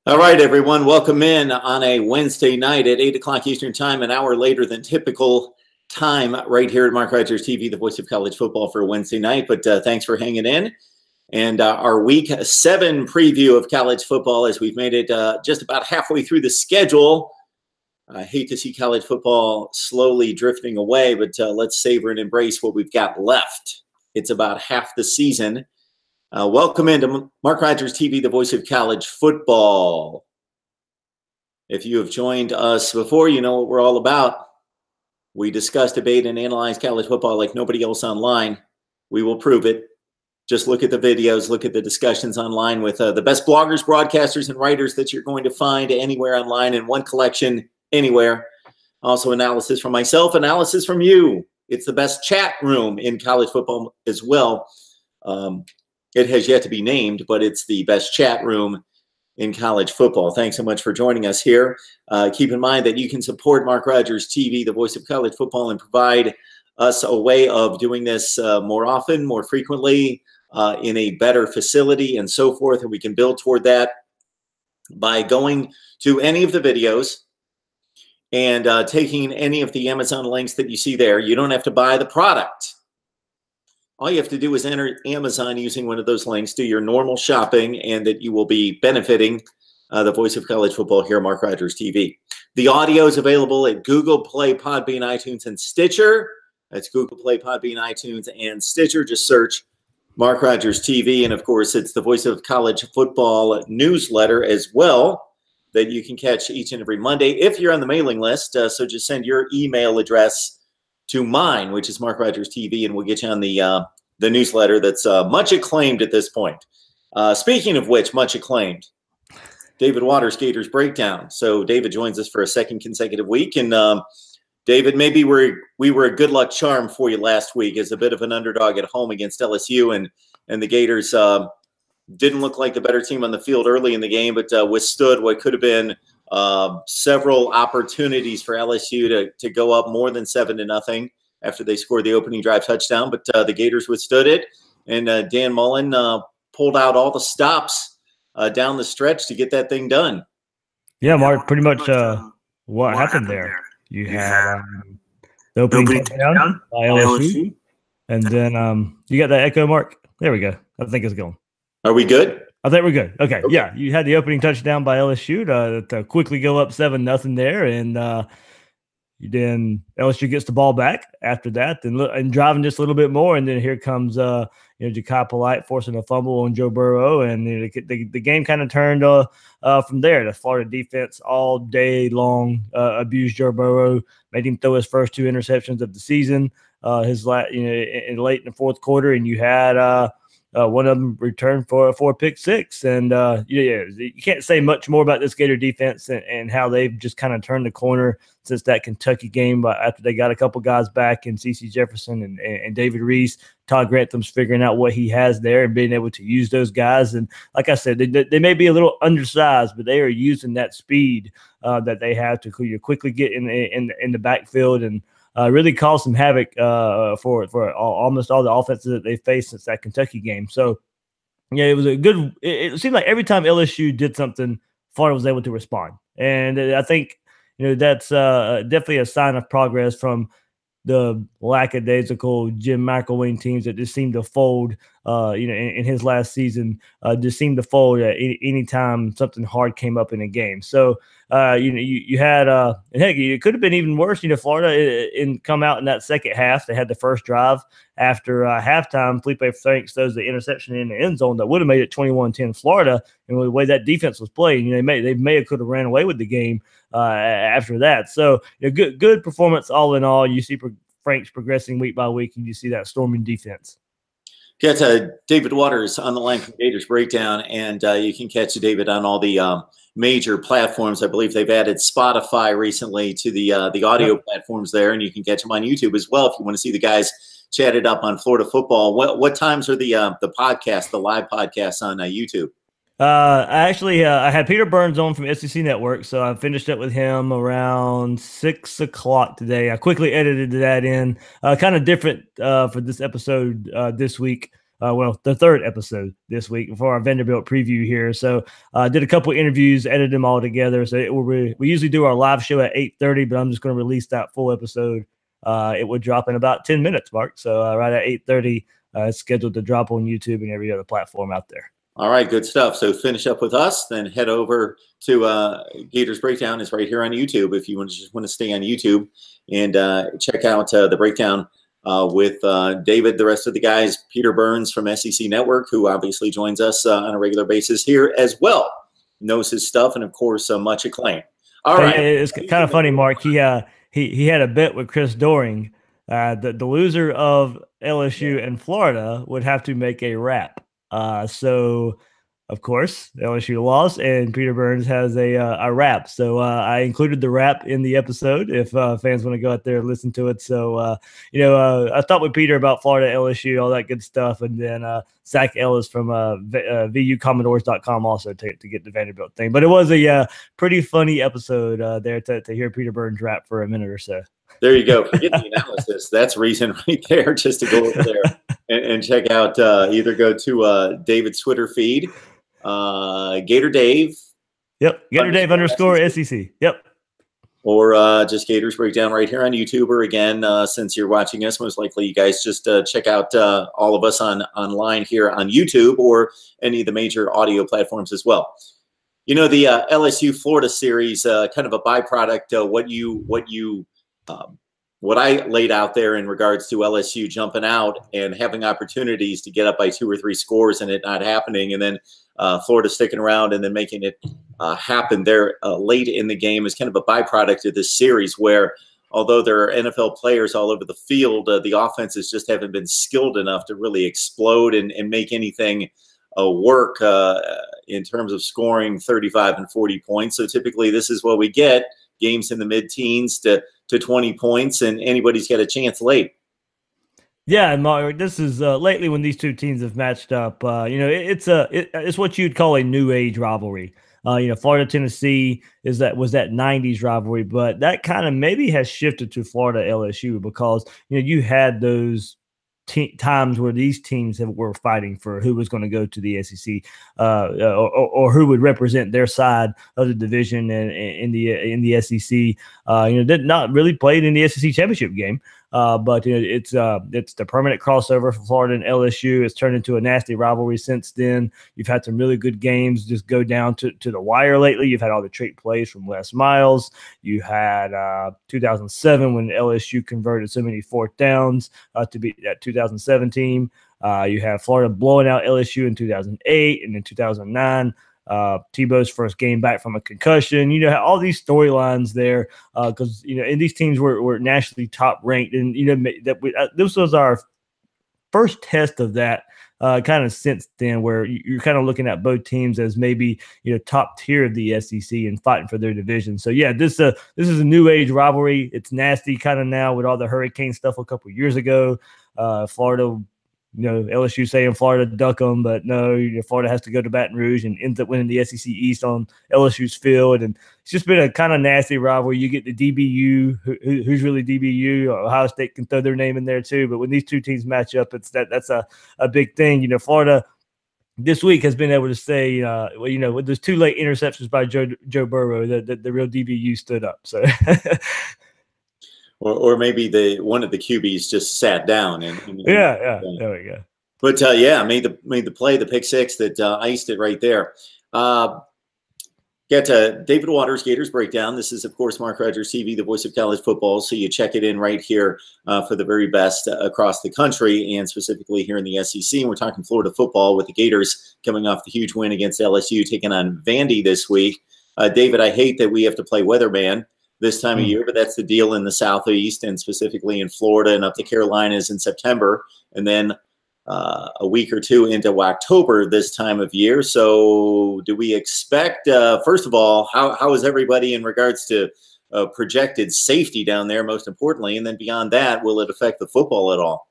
All right, everyone. Welcome in on a Wednesday night at 8 o'clock Eastern Time, an hour later than typical time right here at MarkRogersTV, the voice of college football for a Wednesday night. But thanks for hanging in. And our Week 7 preview of college football as we've made it just about halfway through the schedule. I hate to see college football slowly drifting away, but let's savor and embrace what we've got left. It's about half the season. Welcome into MarkRogersTV, the voice of college football. If you have joined us before, you know what we're all about. We discuss, debate, and analyze college football like nobody else online. We will prove it. Just look at the videos, look at the discussions online with the best bloggers, broadcasters, and writers that you're going to find anywhere online in one collection, anywhere. Also analysis from myself, analysis from you. It's the best chat room in college football as well. It has yet to be named, but it's the best chat room in college football. Thanks so much for joining us here. Keep in mind that you can support MarkRogersTV, the voice of college football, and provide us a way of doing this more often, more frequently, in a better facility and so forth. And we can build toward that by going to any of the videos and taking any of the Amazon links that you see there. You don't have to buy the product. All you have to do is enter Amazon using one of those links, do your normal shopping, and that you will be benefiting the voice of college football here, MarkRogersTV. The audio is available at Google Play, Podbean, iTunes, and Stitcher. That's Google Play, Podbean, iTunes, and Stitcher. Just search MarkRogersTV. And, of course, it's the voice of college football newsletter as well that you can catch each and every Monday if you're on the mailing list. So just send your email address to mine, which is MarkRogersTV, and we'll get you on the newsletter that's much acclaimed at this point. Speaking of which, much acclaimed, David Waters, Gators Breakdown. So David joins us for a second consecutive week. And David, maybe we were a good luck charm for you last week as a bit of an underdog at home against LSU, and the Gators didn't look like the better team on the field early in the game, but withstood what could have been several opportunities for LSU to go up more than 7-0 after they scored the opening drive touchdown. But the Gators withstood it, and Dan Mullen pulled out all the stops down the stretch to get that thing done. Yeah, Mark, pretty much what happened there. You had the opening touchdown by LSU, and then you got that echo, Mark. There we go. I think it's going. Are we good? I think we're good. Okay. Yeah, you had the opening touchdown by LSU to quickly go up 7-0 there, and then LSU gets the ball back after that, and driving just a little bit more, and then here comes Ja'Kai Polite forcing a fumble on Joe Burrow, and the game kind of turned from there. The Florida defense all day long abused Joe Burrow, made him throw his first 2 interceptions of the season. Late in the fourth quarter, and you had one of them returned for a pick 6. And you can't say much more about this Gator defense and how they've just kind of turned the corner since that Kentucky game. But after they got a couple guys back in C.C. Jefferson and David Reese, Todd Grantham's figuring out what he has there and being able to use those guys. And like I said, they may be a little undersized, but they are using that speed that they have to quickly get in the backfield and really caused some havoc for almost all the offenses that they faced since that Kentucky game. So, yeah, it was a good – it seemed like every time LSU did something, Florida was able to respond. And I think, that's definitely a sign of progress from the lackadaisical Jim McElwain teams that just seemed to fold, in his last season, just seemed to fold at any time something hard came up in a game. So, you had, and heck, it could have been even worse. Florida come out in that second half. They had the first drive after halftime. Felipe Franks throws the interception in the end zone that would have made it 21-10 Florida. And the way that defense was played, they may have could have ran away with the game after that. So, good performance all in all. You see Franks progressing week by week, and you see that storming defense. Got David Waters on the line from Gators Breakdown, and you can catch David on all the major platforms. I believe they've added Spotify recently to the audio platforms there, and you can catch them on YouTube as well if you want to see the guys chatted up on Florida football. What times are the podcast, the live podcasts on YouTube? I had Peter Burns on from SEC Network, so I finished up with him around 6 o'clock today. I quickly edited that in, kind of different for this episode this week. the third episode this week for our Vanderbilt preview here. So did a couple interviews, edited them all together. So we usually do our live show at 8:30, but I'm just going to release that full episode. It would drop in about 10 minutes, Mark. So right at 8:30, it's scheduled to drop on YouTube and every other platform out there. All right, good stuff. So finish up with us, then head over to Gators Breakdown. It's right here on YouTube if you just want to stay on YouTube and check out the breakdown with David, the rest of the guys, Peter Burns from SEC Network, who obviously joins us on a regular basis here as well, knows his stuff, and of course, much acclaim. All right. It's kind of funny, Mark. He had a bet with Chris Doring. The loser of LSU and Florida would have to make a rap. So, of course, LSU lost, and Peter Burns has a rap. So I included the rap in the episode if fans want to go out there and listen to it. So, I thought with Peter about Florida, LSU, all that good stuff. And then Zach Ellis from VUCommodores.com also to get the Vanderbilt thing. But it was a pretty funny episode there to hear Peter Burns rap for a minute or so. There you go. Forget the analysis. That's reason right there just to go over there and check out, either go to David's Twitter feed, Gator Dave. Yep. Gator Dave _ SEC. Yep. Or just Gators Breakdown right here on YouTube. Or again, since you're watching us, most likely you guys just check out all of us online here on YouTube or any of the major audio platforms as well. You know, the LSU Florida series, kind of a byproduct, what I laid out there in regards to LSU jumping out and having opportunities to get up by 2 or 3 scores and it not happening, and then Florida sticking around and then making it happen there late in the game is kind of a byproduct of this series where, although there are NFL players all over the field, the offenses just haven't been skilled enough to really explode and make anything work in terms of scoring 35 and 40 points. So typically this is what we get, games in the mid-teens to 20 points, and anybody's got a chance late. Yeah, and Mark, this is lately when these two teams have matched up. It's what you'd call a new age rivalry. Florida Tennessee was that 90s rivalry, but that kind of maybe has shifted to Florida LSU because you had those times where these teams were fighting for who was going to go to the SEC or who would represent their side of the division in the SEC. Did not really played in the SEC championship game. But it's the permanent crossover for Florida and LSU. It's turned into a nasty rivalry since then. You've had some really good games just go down to the wire lately. You've had all the trick plays from Les Miles. You had 2007 when LSU converted so many fourth downs to beat that 2017. You have Florida blowing out LSU in 2008 and in 2009. Tebow's first game back from a concussion, all these storylines there because, and these teams were nationally top ranked. And, this was our first test of that kind of since then, where you're kind of looking at both teams as maybe, top tier of the SEC and fighting for their division. So, yeah, this is a new age rivalry. It's nasty kind of now with all the hurricane stuff a couple of years ago. Florida, LSU saying Florida duck them, but no, Florida has to go to Baton Rouge and ends up winning the SEC East on LSU's field. And it's just been a kind of nasty rivalry. You get the DBU, who's really DBU. Ohio State can throw their name in there too. But when these two teams match up, that's a big thing. Florida this week has been able to say, with those 2 late interceptions by Joe Burrow, the real DBU stood up. So. Or maybe one of the QBs just sat down and there we go. But made the play, the pick six that iced it right there. Get David Waters, Gators Breakdown. This is, of course, Mark Rogers TV, the voice of college football. So you check it in right here for the very best across the country and specifically here in the SEC. And we're talking Florida football with the Gators coming off the huge win against LSU, taking on Vandy this week. David, I hate that we have to play weatherman this time of year, but that's the deal in the Southeast and specifically in Florida and up the Carolinas in September, and then a week or two into October this time of year. So do we expect, first of all, how is everybody in regards to projected safety down there, most importantly, and then beyond that, will it affect the football at all?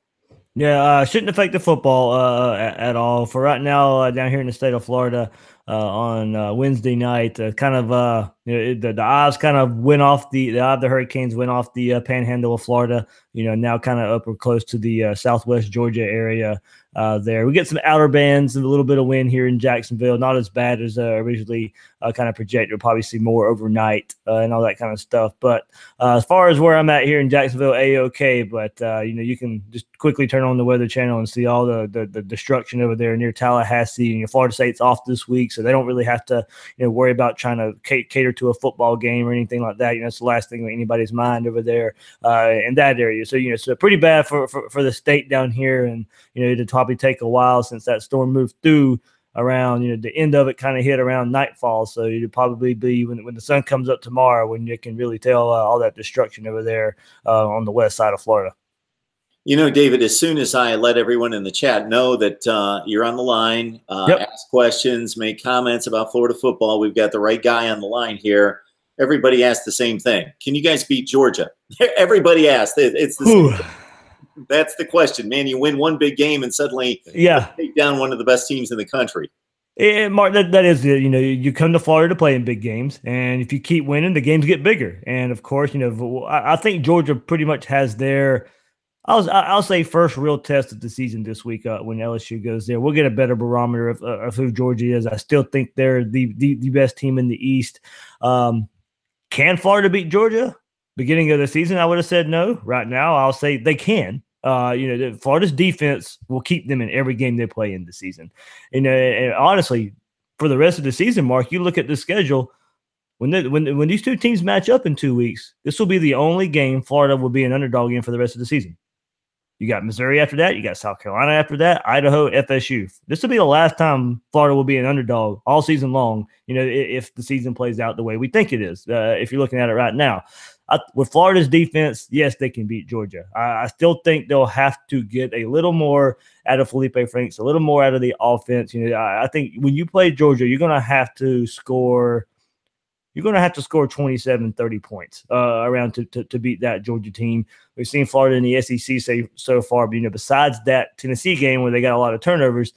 Yeah, shouldn't affect the football at all. For right now, down here in the state of Florida on Wednesday night, kind of The eyes kind of went off the eye of the Hurricanes went off the panhandle of Florida. Now kind of up or close to the southwest Georgia area there. We get some outer bands and a little bit of wind here in Jacksonville. Not as bad as originally kind of projected. We'll probably see more overnight and all that kind of stuff. But as far as where I'm at here in Jacksonville, A-OK. But, you can just quickly turn on the Weather Channel and see all the destruction over there near Tallahassee. And Florida State's off this week, so they don't really have to worry about trying to cater to a football game or anything like that. It's the last thing on anybody's mind over there in that area. So, so pretty bad for the state down here. And, it'll probably take a while since that storm moved through around, the end of it kind of hit around nightfall. So it'll probably be when the sun comes up tomorrow when you can really tell all that destruction over there on the west side of Florida. David, as soon as I let everyone in the chat know that you're on the line, ask questions, make comments about Florida football, we've got the right guy on the line here. Everybody asked the same thing. Can you guys beat Georgia? Everybody asked. It's the same thing. That's the question, man. You win one big game and suddenly take down one of the best teams in the country. Mark, that is it. You come to Florida to play in big games, and if you keep winning, the games get bigger. And of course, I think Georgia pretty much has their, I'll say, first real test of the season this week when LSU goes there. We'll get a better barometer of who Georgia is. I still think they're the best team in the East. Can Florida beat Georgia? Beginning of the season, I would have said no. Right now, I'll say they can. Florida's defense will keep them in every game they play in the season. And honestly, for the rest of the season, Mark, you look at the schedule. When these two teams match up in 2 weeks, this will be the only game Florida will be an underdog in for the rest of the season. You got Missouri after that. You got South Carolina after that. Idaho, FSU. This will be the last time Florida will be an underdog all season long, if the season plays out the way we think it is, if you're looking at it right now. With Florida's defense, yes, they can beat Georgia. I still think they'll have to get a little more out of Felipe Franks, a little more out of the offense. I think when you play Georgia, you're going to have to score. You're going to have to score 27, 30 points around to beat that Georgia team. We've seen Florida in the SEC so far, but besides that Tennessee game where they got a lot of turnovers,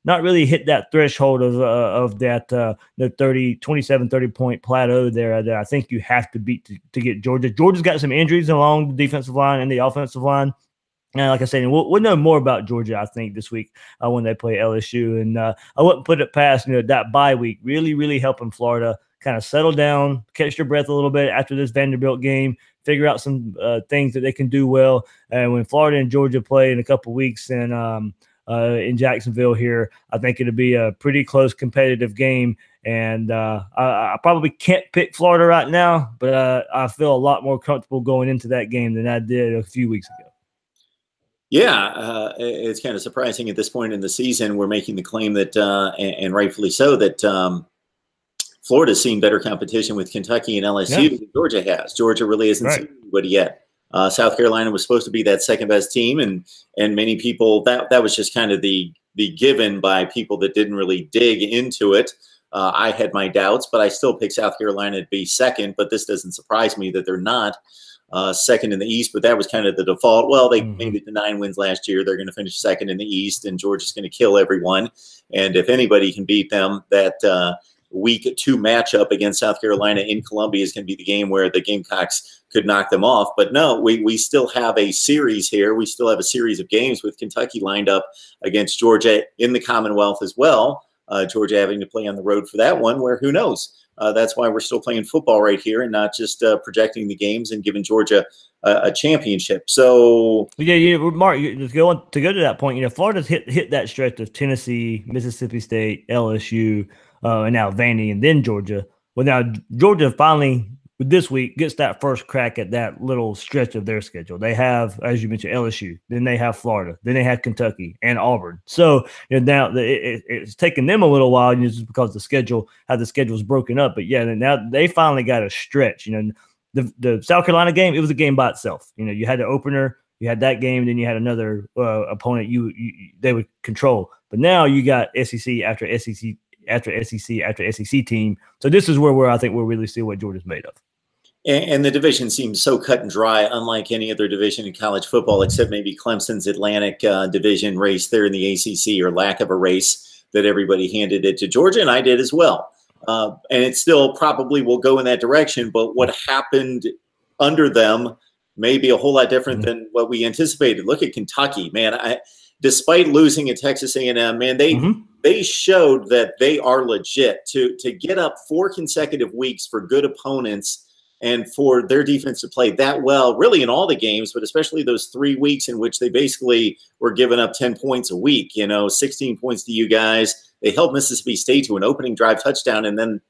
not really hit that threshold of that the 27, 30-point plateau there that I think you have to beat to get Georgia. Georgia's got some injuries along the defensive line and the offensive line. And like I said, we'll know more about Georgia, I think, this week when they play LSU. And I wouldn't put it past, that bye week really, really helping Florida kind of settle down, catch their breath a little bit after this Vanderbilt game, figure out some things that they can do well. And when Florida and Georgia play in a couple of weeks and in Jacksonville here, I think it'll be a pretty close competitive game. And I probably can't pick Florida right now, but I feel a lot more comfortable going into that game than I did a few weeks ago. Yeah, it's kind of surprising at this point in the season. We're making the claim that, and rightfully so, that Florida's seen better competition with Kentucky and LSU than Georgia has. Georgia really hasn't seen anybody yet. South Carolina was supposed to be that second best team, and many people that was just kind of the given by people that didn't really dig into it. I had my doubts, but I still picked South Carolina to be second. But this doesn't surprise me that they're not second in the East. But that was kind of the default. Well, they made it to 9 wins last year. They're going to finish second in the East, and Georgia's going to kill everyone. And if anybody can beat them, that Week 2 matchup against South Carolina in Columbia is going to be the game where the Gamecocks could knock them off. But no, we still have a series here. We still have a series of games with Kentucky lined up against Georgia in the Commonwealth as well. Georgia having to play on the road for that one, where who knows? That's why we're still playing football right here and not just projecting the games and giving Georgia a championship. So Mark, to go to that point, Florida's hit that stretch of Tennessee, Mississippi State, LSU, and now Vandy, and then Georgia. Well, now Georgia finally this week gets that first crack at that little stretch of their schedule. They have, as you mentioned, LSU, then they have Florida, then they have Kentucky and Auburn. So now it's taken them a little while, just because how the schedule is broken up. But now they finally got a stretch. The South Carolina game, it was a game by itself. You had the opener, you had that game, then you had another opponent they would control. But now you got SEC after SEC after SEC team. So this is where I think we'll really see what Georgia's made of. And the division seems so cut and dry, unlike any other division in college football, except maybe Clemson's Atlantic division race there in the ACC, or lack of a race, that everybody handed it to Georgia, and I did as well. And it still probably will go in that direction. But what happened under them may be a whole lot different than what we anticipated. Look at Kentucky, man. Despite losing at Texas A&M, man, they showed that they are legit. To get up 4 consecutive weeks for good opponents and for their defense to play that well, really in all the games, but especially those 3 weeks in which they basically were giving up 10 points a week, 16 points to you guys. They held Mississippi State to an opening drive touchdown, and then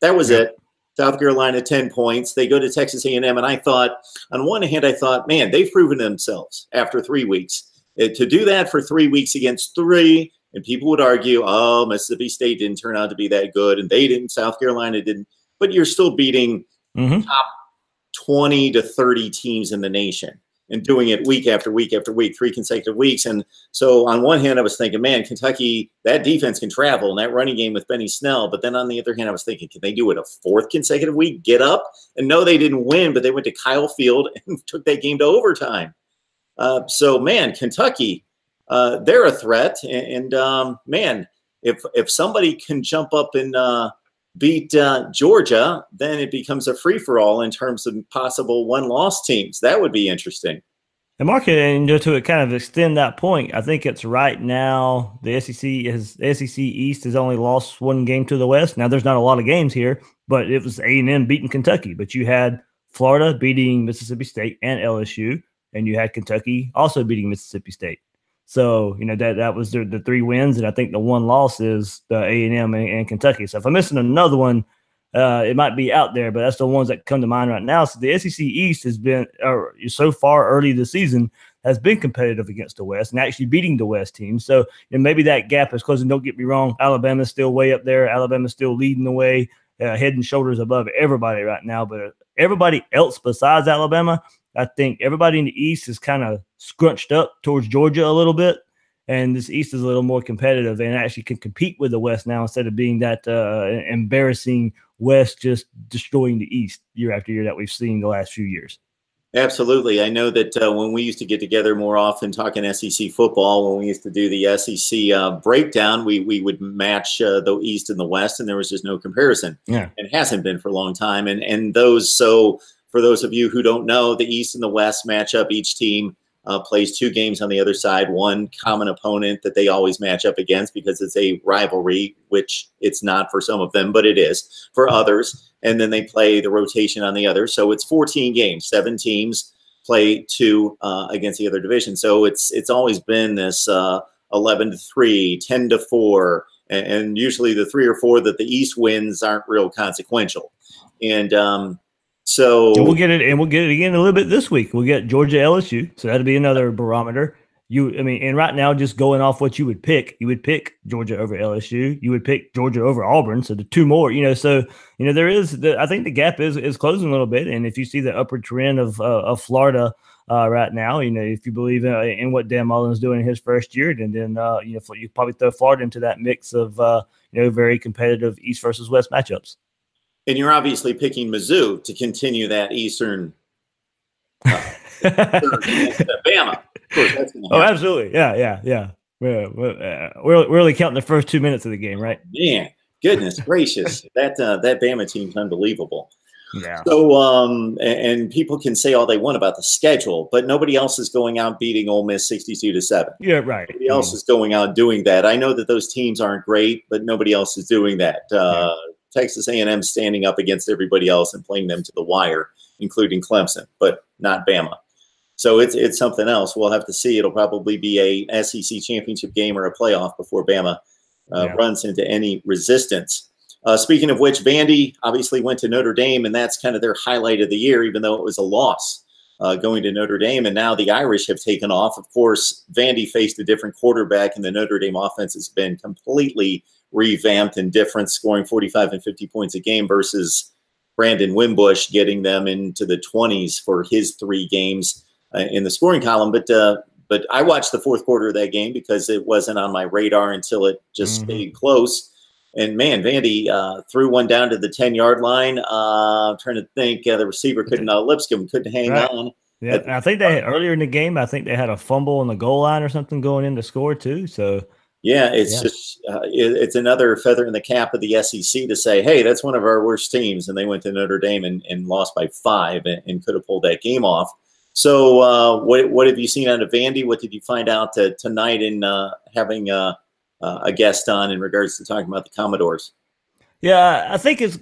that was it. South Carolina, 10 points. They go to Texas A&M, and I thought, on one hand, man, they've proven themselves after 3 weeks. To do that for 3 weeks against 3, and people would argue, oh, Mississippi State didn't turn out to be that good, and they didn't, South Carolina didn't. But you're still beating top 20 to 30 teams in the nation and doing it week after week after week, 3 consecutive weeks. And so on one hand, I was thinking, man, Kentucky, that defense can travel and that running game with Benny Snell. But then on the other hand, I was thinking, can they do it a 4th consecutive week, get up? And no, they didn't win, but they went to Kyle Field and took that game to overtime. So, man, Kentucky, they're a threat. And man, if somebody can jump up and beat Georgia, then it becomes a free-for-all in terms of possible one-loss teams. That would be interesting. And Mark, and to kind of extend that point, I think it's right now the SEC East has only lost 1 game to the West. Now, there's not a lot of games here, but it was A&M beating Kentucky. But you had Florida beating Mississippi State and LSU, and you had Kentucky also beating Mississippi State. So, that was the 3 wins, and I think the 1 loss is the A&M and Kentucky. So if I'm missing another one, it might be out there, but that's the ones that come to mind right now. So the SEC East has been, so far early this season, has been competitive against the West and actually beating the West team. So maybe that gap is closing. Don't get me wrong, Alabama's still way up there. Alabama's still leading the way, head and shoulders above everybody right now. But everybody else besides Alabama, I think everybody in the East is kind of scrunched up towards Georgia a little bit, and this East is a little more competitive and actually can compete with the West now instead of being that embarrassing West just destroying the East year after year that we've seen the last few years. Absolutely. I know that when we used to get together more often talking SEC football, when we used to do the SEC breakdown, we would match the East and the West, and there was just no comparison. Yeah. It hasn't been for a long time. And those, so for those of you who don't know, the East and the West match up. Each team plays 2 games on the other side, 1 common opponent that they always match up against because it's a rivalry, which it's not for some of them, but it is for others. And then they play the rotation on the other. So it's 14 games, 7 teams play 2 against the other division. So it's always been this 11-3, 10-4, and usually the 3 or 4 that the East wins aren't real consequential. And so we'll get it again a little bit this week. We'll get Georgia LSU, so that'll be another barometer. And right now, just going off what you would pick Georgia over LSU. You would pick Georgia over Auburn. So the 2 more, So there is. I think the gap is closing a little bit. And if you see the upward trend of Florida right now, if you believe in what Dan Mullen's doing in his first year, then you probably throw Florida into that mix of very competitive East versus West matchups. And you're obviously picking Mizzou to continue that Eastern Bama. Of course, that's absolutely. Yeah. We're really counting the first 2 minutes of the game, right? Man, goodness gracious. That Bama team's unbelievable. Yeah. So, and people can say all they want about the schedule, but nobody else is going out beating Ole Miss 62-7. Yeah, right. Nobody else is going out doing that. I know that those teams aren't great, but nobody else is doing that. Texas A&M standing up against everybody else and playing them to the wire, including Clemson, but not Bama. So it's something else. We'll have to see. It'll probably be a SEC championship game or a playoff before Bama runs into any resistance. Speaking of which, Vandy obviously went to Notre Dame, and that's kind of their highlight of the year, even though it was a loss going to Notre Dame. And now the Irish have taken off. Of course, Vandy faced a different quarterback, and the Notre Dame offense has been completely revamped and different, scoring 45 and 50 points a game versus Brandon Wimbush getting them into the 20s for his 3 games in the scoring column. But I watched the 4th quarter of that game because it wasn't on my radar until it just stayed close. And, man, Vandy threw one down to the 10-yard line. I'm trying to think. The receiver Lipscomb couldn't hang on. Yeah, I think they had, earlier in the game, I think they had a fumble on the goal line or something going in to score too. So Yeah, it's just it's another feather in the cap of the SEC to say, hey, that's one of our worst teams, and they went to Notre Dame and lost by 5 and could have pulled that game off. So, what have you seen out of Vandy? What did you find out tonight in having a guest on in regards to talking about the Commodores? Yeah, I think it's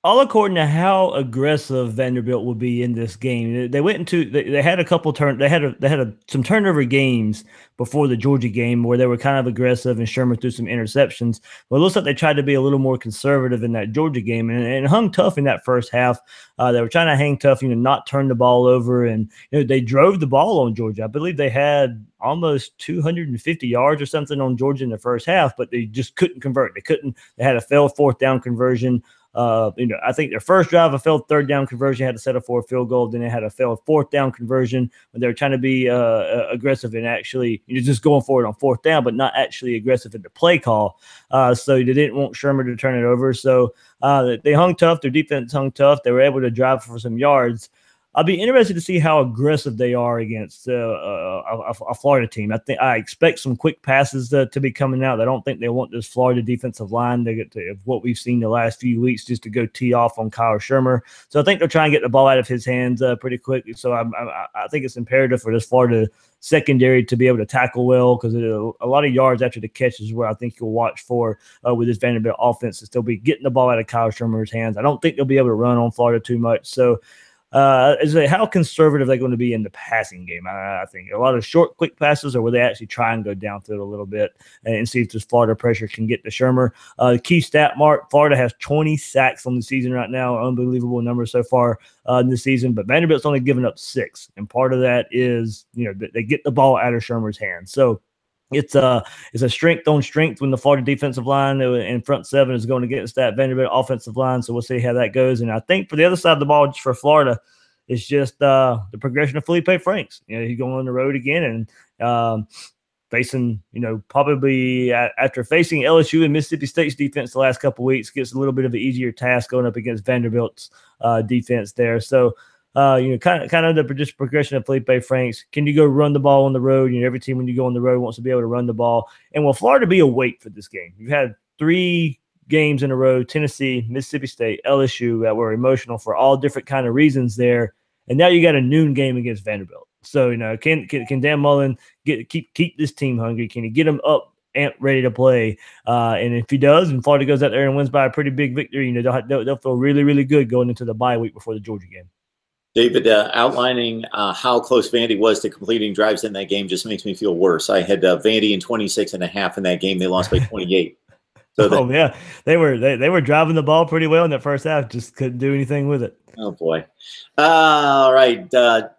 all according to how aggressive Vanderbilt will be in this game. They went into they had a couple some turnover games before the Georgia game where they were kind of aggressive and Sherman threw some interceptions. But it looks like they tried to be a little more conservative in that Georgia game and hung tough in that first half. They were trying to hang tough, not turn the ball over, and they drove the ball on Georgia. I believe they had almost 250 yards or something on Georgia in the first half, but they just couldn't convert. They had a failed 4th down conversion. I think their first drive, a failed 3rd down conversion, had to settle for a field goal. Then they had a failed 4th down conversion when they were trying to be aggressive and actually just going for it on 4th down, but not actually aggressive in the play call. So they didn't want Sherman to turn it over. So they hung tough. Their defense hung tough. They were able to drive for some yards. I'll be interested to see how aggressive they are against a Florida team. I expect some quick passes to be coming out. I don't think they want this Florida defensive line to get to what we've seen the last few weeks just to go tee off on Kyle Shermer. So I think they'll try and get the ball out of his hands pretty quick. So I think it's imperative for this Florida secondary to be able to tackle well because a lot of yards after the catch is where I think you'll watch for with this Vanderbilt offense. They'll be getting the ball out of Kyle Shermer's hands. I don't think they'll be able to run on Florida too much. So how conservative are they going to be in the passing game? I think a lot of short, quick passes, or will they actually try and go downfield a little bit and see if this Florida pressure can get to Shermer? Key stat, Mark, Florida has 20 sacks on the season right now, unbelievable number so far in the season, but Vanderbilt's only given up 6, and part of that is they get the ball out of Shermer's hands. So it's a strength on strength when the Florida defensive line and front 7 is going against that Vanderbilt offensive line. So we'll see how that goes. And I think for the other side of the ball, just for Florida, it's just the progression of Felipe Franks. He's going on the road again and facing, probably after facing LSU and Mississippi State's defense the last couple of weeks, gets a little bit of an easier task going up against Vanderbilt's defense there. So kind of the just progression of Felipe Franks. Can you go run the ball on the road? Every team when you go on the road wants to be able to run the ball. And will Florida be a weight for this game? You've had 3 games in a row, Tennessee, Mississippi State, LSU, that were emotional for all different kind of reasons there. And now you got a noon game against Vanderbilt. So, can Dan Mullen keep this team hungry? Can he get them up and ready to play? And if he does, and Florida goes out there and wins by a pretty big victory, they'll feel really, really good going into the bye week before the Georgia game. David, outlining how close Vandy was to completing drives in that game just makes me feel worse. I had Vandy in 26.5 in that game. They lost by 28. So yeah, they were driving the ball pretty well in that first half. Just couldn't do anything with it. Oh boy! All right,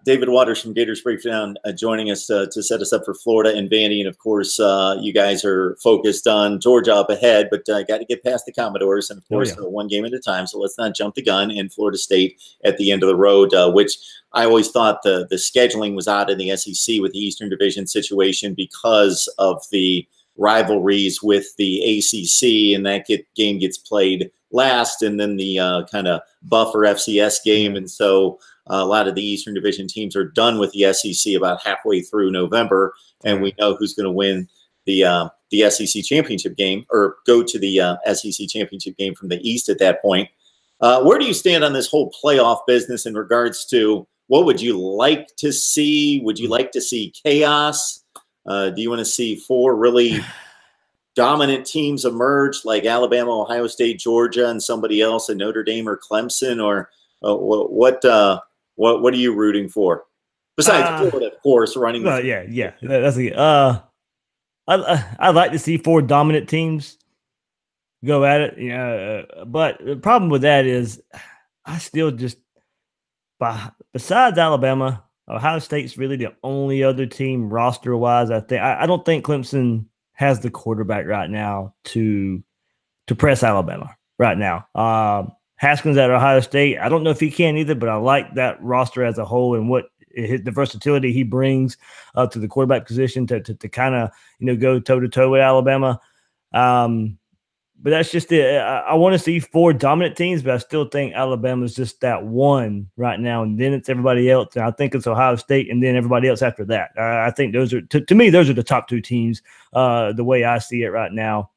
David Waters from Gators Breakdown joining us to set us up for Florida and Vandy, and of course, you guys are focused on Georgia up ahead, but got to get past the Commodores, and of course, one game at a time. So let's not jump the gun. And Florida State at the end of the road, which I always thought the scheduling was odd in the SEC with the Eastern Division situation because of the rivalries with the ACC, and that game gets played last, and then the kind of buffer FCS game. And so a lot of the Eastern Division teams are done with the SEC about halfway through November, and we know who's going to win the SEC championship game or go to the SEC championship game from the East at that point. Where do you stand on this whole playoff business in regards to what would you like to see? Would you like to see chaos? Do you want to see 4 really dominant teams emerge like Alabama, Ohio State, Georgia, and somebody else in Notre Dame or Clemson? Or what are you rooting for? Besides Florida, of course, running. Yeah. That's I'd like to see 4 dominant teams go at it. But the problem with that is I still just besides Alabama, Ohio State's really the only other team roster-wise. I don't think Clemson has the quarterback right now to press Alabama right now. Haskins at Ohio State, I don't know if he can either, but I like that roster as a whole and the versatility he brings to the quarterback position to kind of go toe-to-toe with Alabama. but that's just it. I want to see 4 dominant teams, but I still think Alabama's just that one right now, and then it's everybody else. And I think it's Ohio State, and then everybody else after that. I think those are, to me, those are the top 2 teams, the way I see it right now.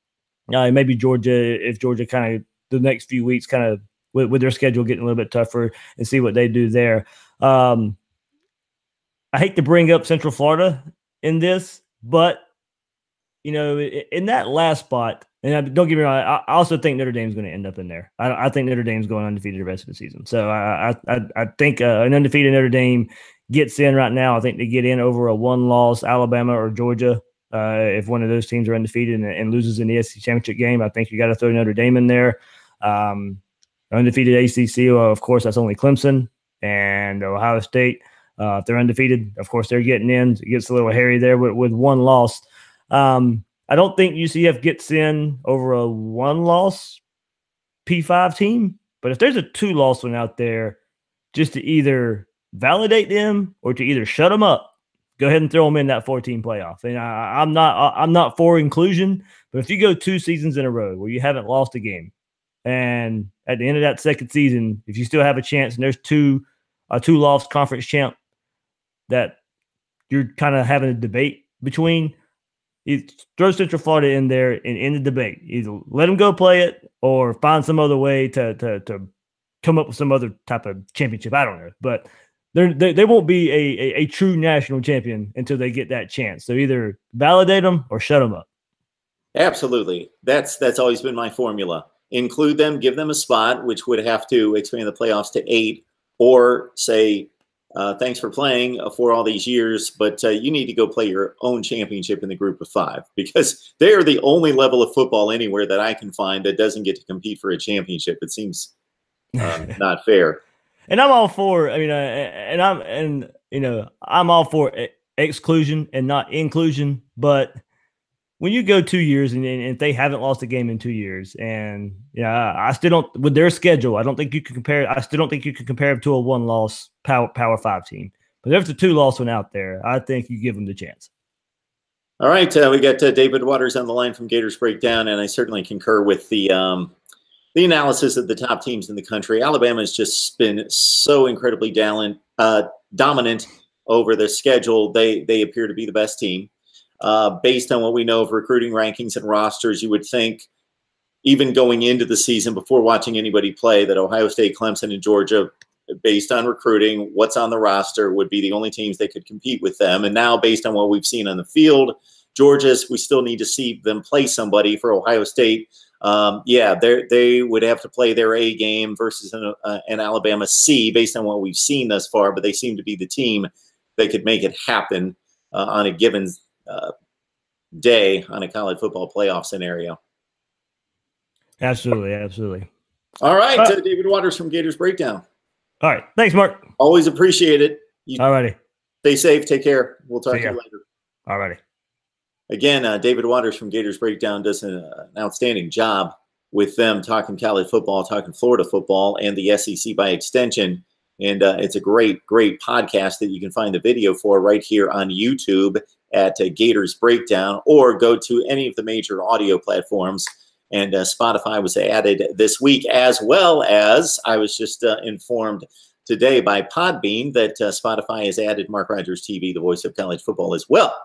Maybe Georgia, if Georgia kind of the next few weeks kind of with their schedule getting a little bit tougher, and see what they do there. I hate to bring up Central Florida in this, but in that last spot, and don't get me wrong, I also think Notre Dame's going to end up in there. I think Notre Dame's going undefeated the rest of the season. So I think an undefeated Notre Dame gets in right now. I think they get in over a 1-loss Alabama or Georgia. If one of those teams are undefeated and loses in the SEC championship game, I think you got to throw Notre Dame in there. Undefeated ACC, well, of course, that's only Clemson and Ohio State. If they're undefeated, of course, they're getting in. It gets a little hairy there with 1 loss. I don't think UCF gets in over a 1-loss P5 team, but if there's a 2-loss one out there, just to either validate them or to either shut them up, go ahead and throw them in that 14 playoff. And I'm not for inclusion, but if you go 2 seasons in a row where you haven't lost a game, and at the end of that second season, if you still have a chance, and there's a 2-loss conference champ that you're kind of having a debate between, you throw Central Florida in there and end the debate. Either let them go play it or find some other way to come up with some other type of championship. I don't know, but they won't be a true national champion until they get that chance. So either validate them or shut them up. Absolutely. That's always been my formula. Include them, give them a spot, which would have to expand the playoffs to 8, or say, thanks for playing for all these years, but you need to go play your own championship in the group of 5, because they are the only level of football anywhere that I can find that doesn't get to compete for a championship. It seems not fair. And I'm all for, I'm all for exclusion and not inclusion, but when you go 2 years and if they haven't lost a game in 2 years, and I still don't, with their schedule, I still don't think you can compare them to a 1-loss Power 5 team. But if there's a 2-loss one out there, I think you give them the chance. All right, we got David Waters on the line from Gators Breakdown, and I certainly concur with the analysis of the top teams in the country. Alabama has just been so incredibly dominant over the schedule. They appear to be the best team. Based on what we know of recruiting rankings and rosters, you would think, even going into the season before watching anybody play, that Ohio State, Clemson, and Georgia, based on recruiting, what's on the roster, would be the only teams that could compete with them. And now, based on what we've seen on the field, Georgia's, we still need to see them play somebody. For Ohio State, they would have to play their A game versus an Alabama C, based on what we've seen thus far. But they seem to be the team that could make it happen on a given day on a college football playoff scenario. Absolutely. All right, David Waters from Gators Breakdown. All right, thanks, Mark. Always appreciate it. All righty. Stay safe. Take care. We'll talk to you later. All righty. Again, David Waters from Gators Breakdown does an outstanding job with them, talking college football, talking Florida football, and the SEC by extension. And it's a great podcast that you can find the video for right here on YouTube at Gators Breakdown, or go to any of the major audio platforms. And Spotify was added this week, as well as I was just informed today by Podbean that Spotify has added MarkRogersTV, the voice of college football, as well.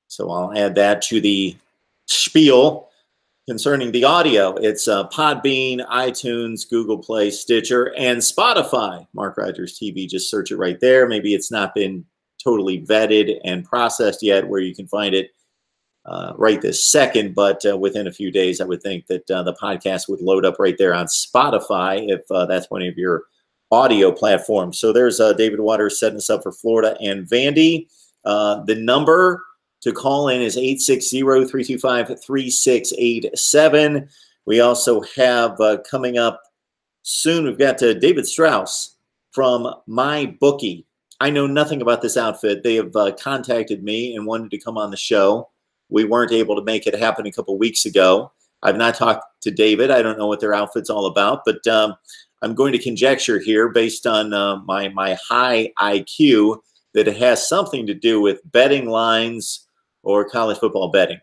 So I'll add that to the spiel concerning the audio. It's Podbean, iTunes, Google Play, Stitcher, and Spotify. MarkRogersTV, just search it right there. Maybe it's not been totally vetted and processed yet where you can find it right this second, but within a few days, I would think that the podcast would load up right there on Spotify if that's one of your audio platforms. So there's David Waters setting us up for Florida and Vandy. The number to call in is 860-325-3687. We also have coming up soon, we've got David Strauss from MyBookie. I know nothing about this outfit. They have contacted me and wanted to come on the show. We weren't able to make it happen a couple weeks ago. I've not talked to David. I don't know what their outfit's all about, but I'm going to conjecture here based on my high IQ that it has something to do with betting lines or college football betting.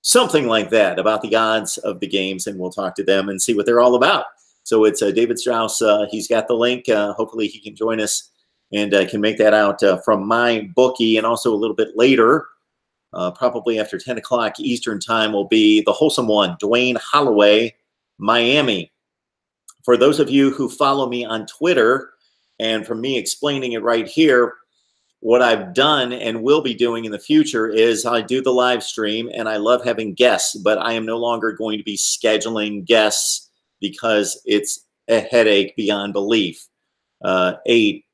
something like that about the odds of the games, and we'll talk to them and see what they're all about. So it's David Strauss. He's got the link. Hopefully he can join us and can make that out from my bookie. And also a little bit later, probably after 10 o'clock Eastern time, will be the Holsum one, Dwayne Holloway, Miami. For those of you who follow me on Twitter, and from me explaining it right here, what I've done and will be doing in the future is I do the live stream, and I love having guests, but I am no longer going to be scheduling guests because it's a headache beyond belief. 8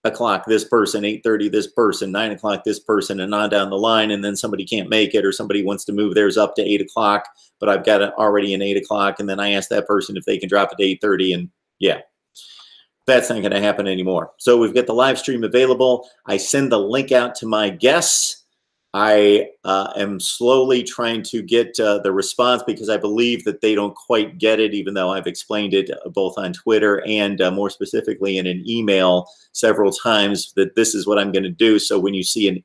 o'clock this person, 8:30 this person, 9 o'clock this person, and on down the line, and then somebody can't make it, or somebody wants to move theirs up to 8 o'clock, but I've got it already in 8 o'clock, and then I ask that person if they can drop it to 8:30, and yeah, that's not going to happen anymore. So we've got the live stream available. I send the link out to my guests. I am slowly trying to get the response because I believe that they don't quite get it, even though I've explained it both on Twitter and more specifically in an email several times that this is what I'm going to do. So when you see an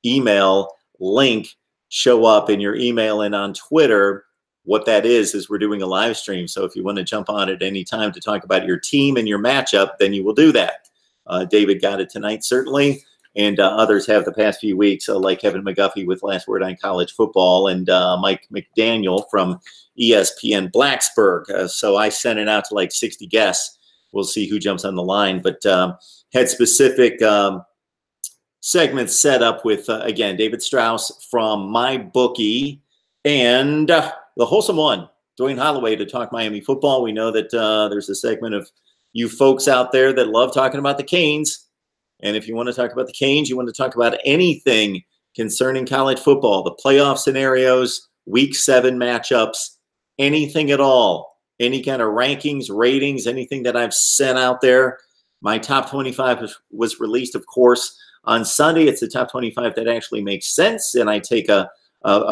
email link show up in your email and on Twitter, what that is we're doing a live stream. So if you want to jump on at any time to talk about your team and your matchup, then you will do that. David got it tonight, certainly. And others have the past few weeks, like Kevin McGuffey with Last Word on College Football, and Mike McDaniel from ESPN Blacksburg. So I sent it out to like 60 guests. We'll see who jumps on the line. But had specific segments set up with, again, David Strauss from my bookie and the Holsum one, Dwayne Holloway, to talk Miami football. We know that there's a segment of you folks out there that love talking about the Canes. And if you want to talk about the Canes, you want to talk about anything concerning college football, the playoff scenarios, week 7 matchups, anything at all, any kind of rankings, ratings, anything that I've sent out there. My top 25 was released, of course, on Sunday. It's the top 25 that actually makes sense. And I take a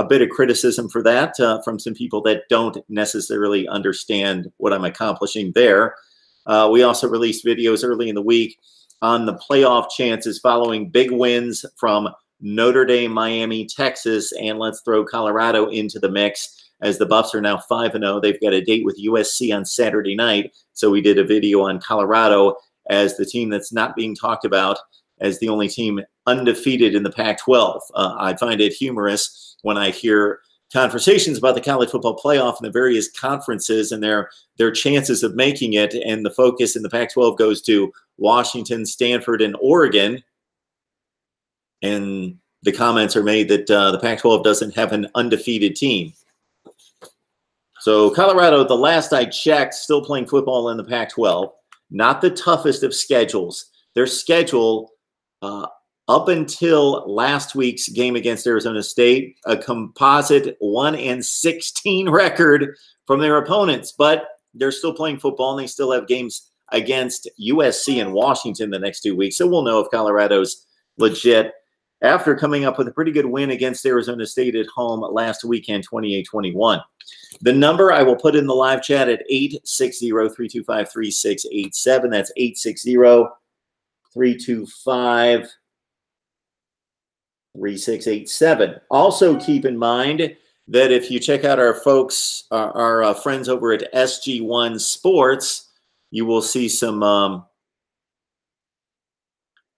bit of criticism for that from some people that don't necessarily understand what I'm accomplishing there. We also released videos early in the week on the playoff chances following big wins from Notre Dame, Miami, Texas, and let's throw Colorado into the mix as the Buffs are now 5-0. They've got a date with USC on Saturday night. So we did a video on Colorado as the team that's not being talked about as the only team undefeated in the Pac-12. I find it humorous when I hear conversations about the college football playoff and the various conferences and their chances of making it, and the focus in the Pac-12 goes to Washington, Stanford, and Oregon. And the comments are made that the Pac-12 doesn't have an undefeated team. So Colorado, the last I checked, still playing football in the Pac-12. Not the toughest of schedules. Their schedule up until last week's game against Arizona State, a composite 1-16 record from their opponents, but they're still playing football and they still have games against USC and Washington the next 2 weeks. So we'll know if Colorado's legit after coming up with a pretty good win against Arizona State at home last weekend, 28-21. The number I will put in the live chat at 860-325-3687. That's 860-325-3687. Also keep in mind that if you check out our folks, our friends over at SG1 Sports, you will see some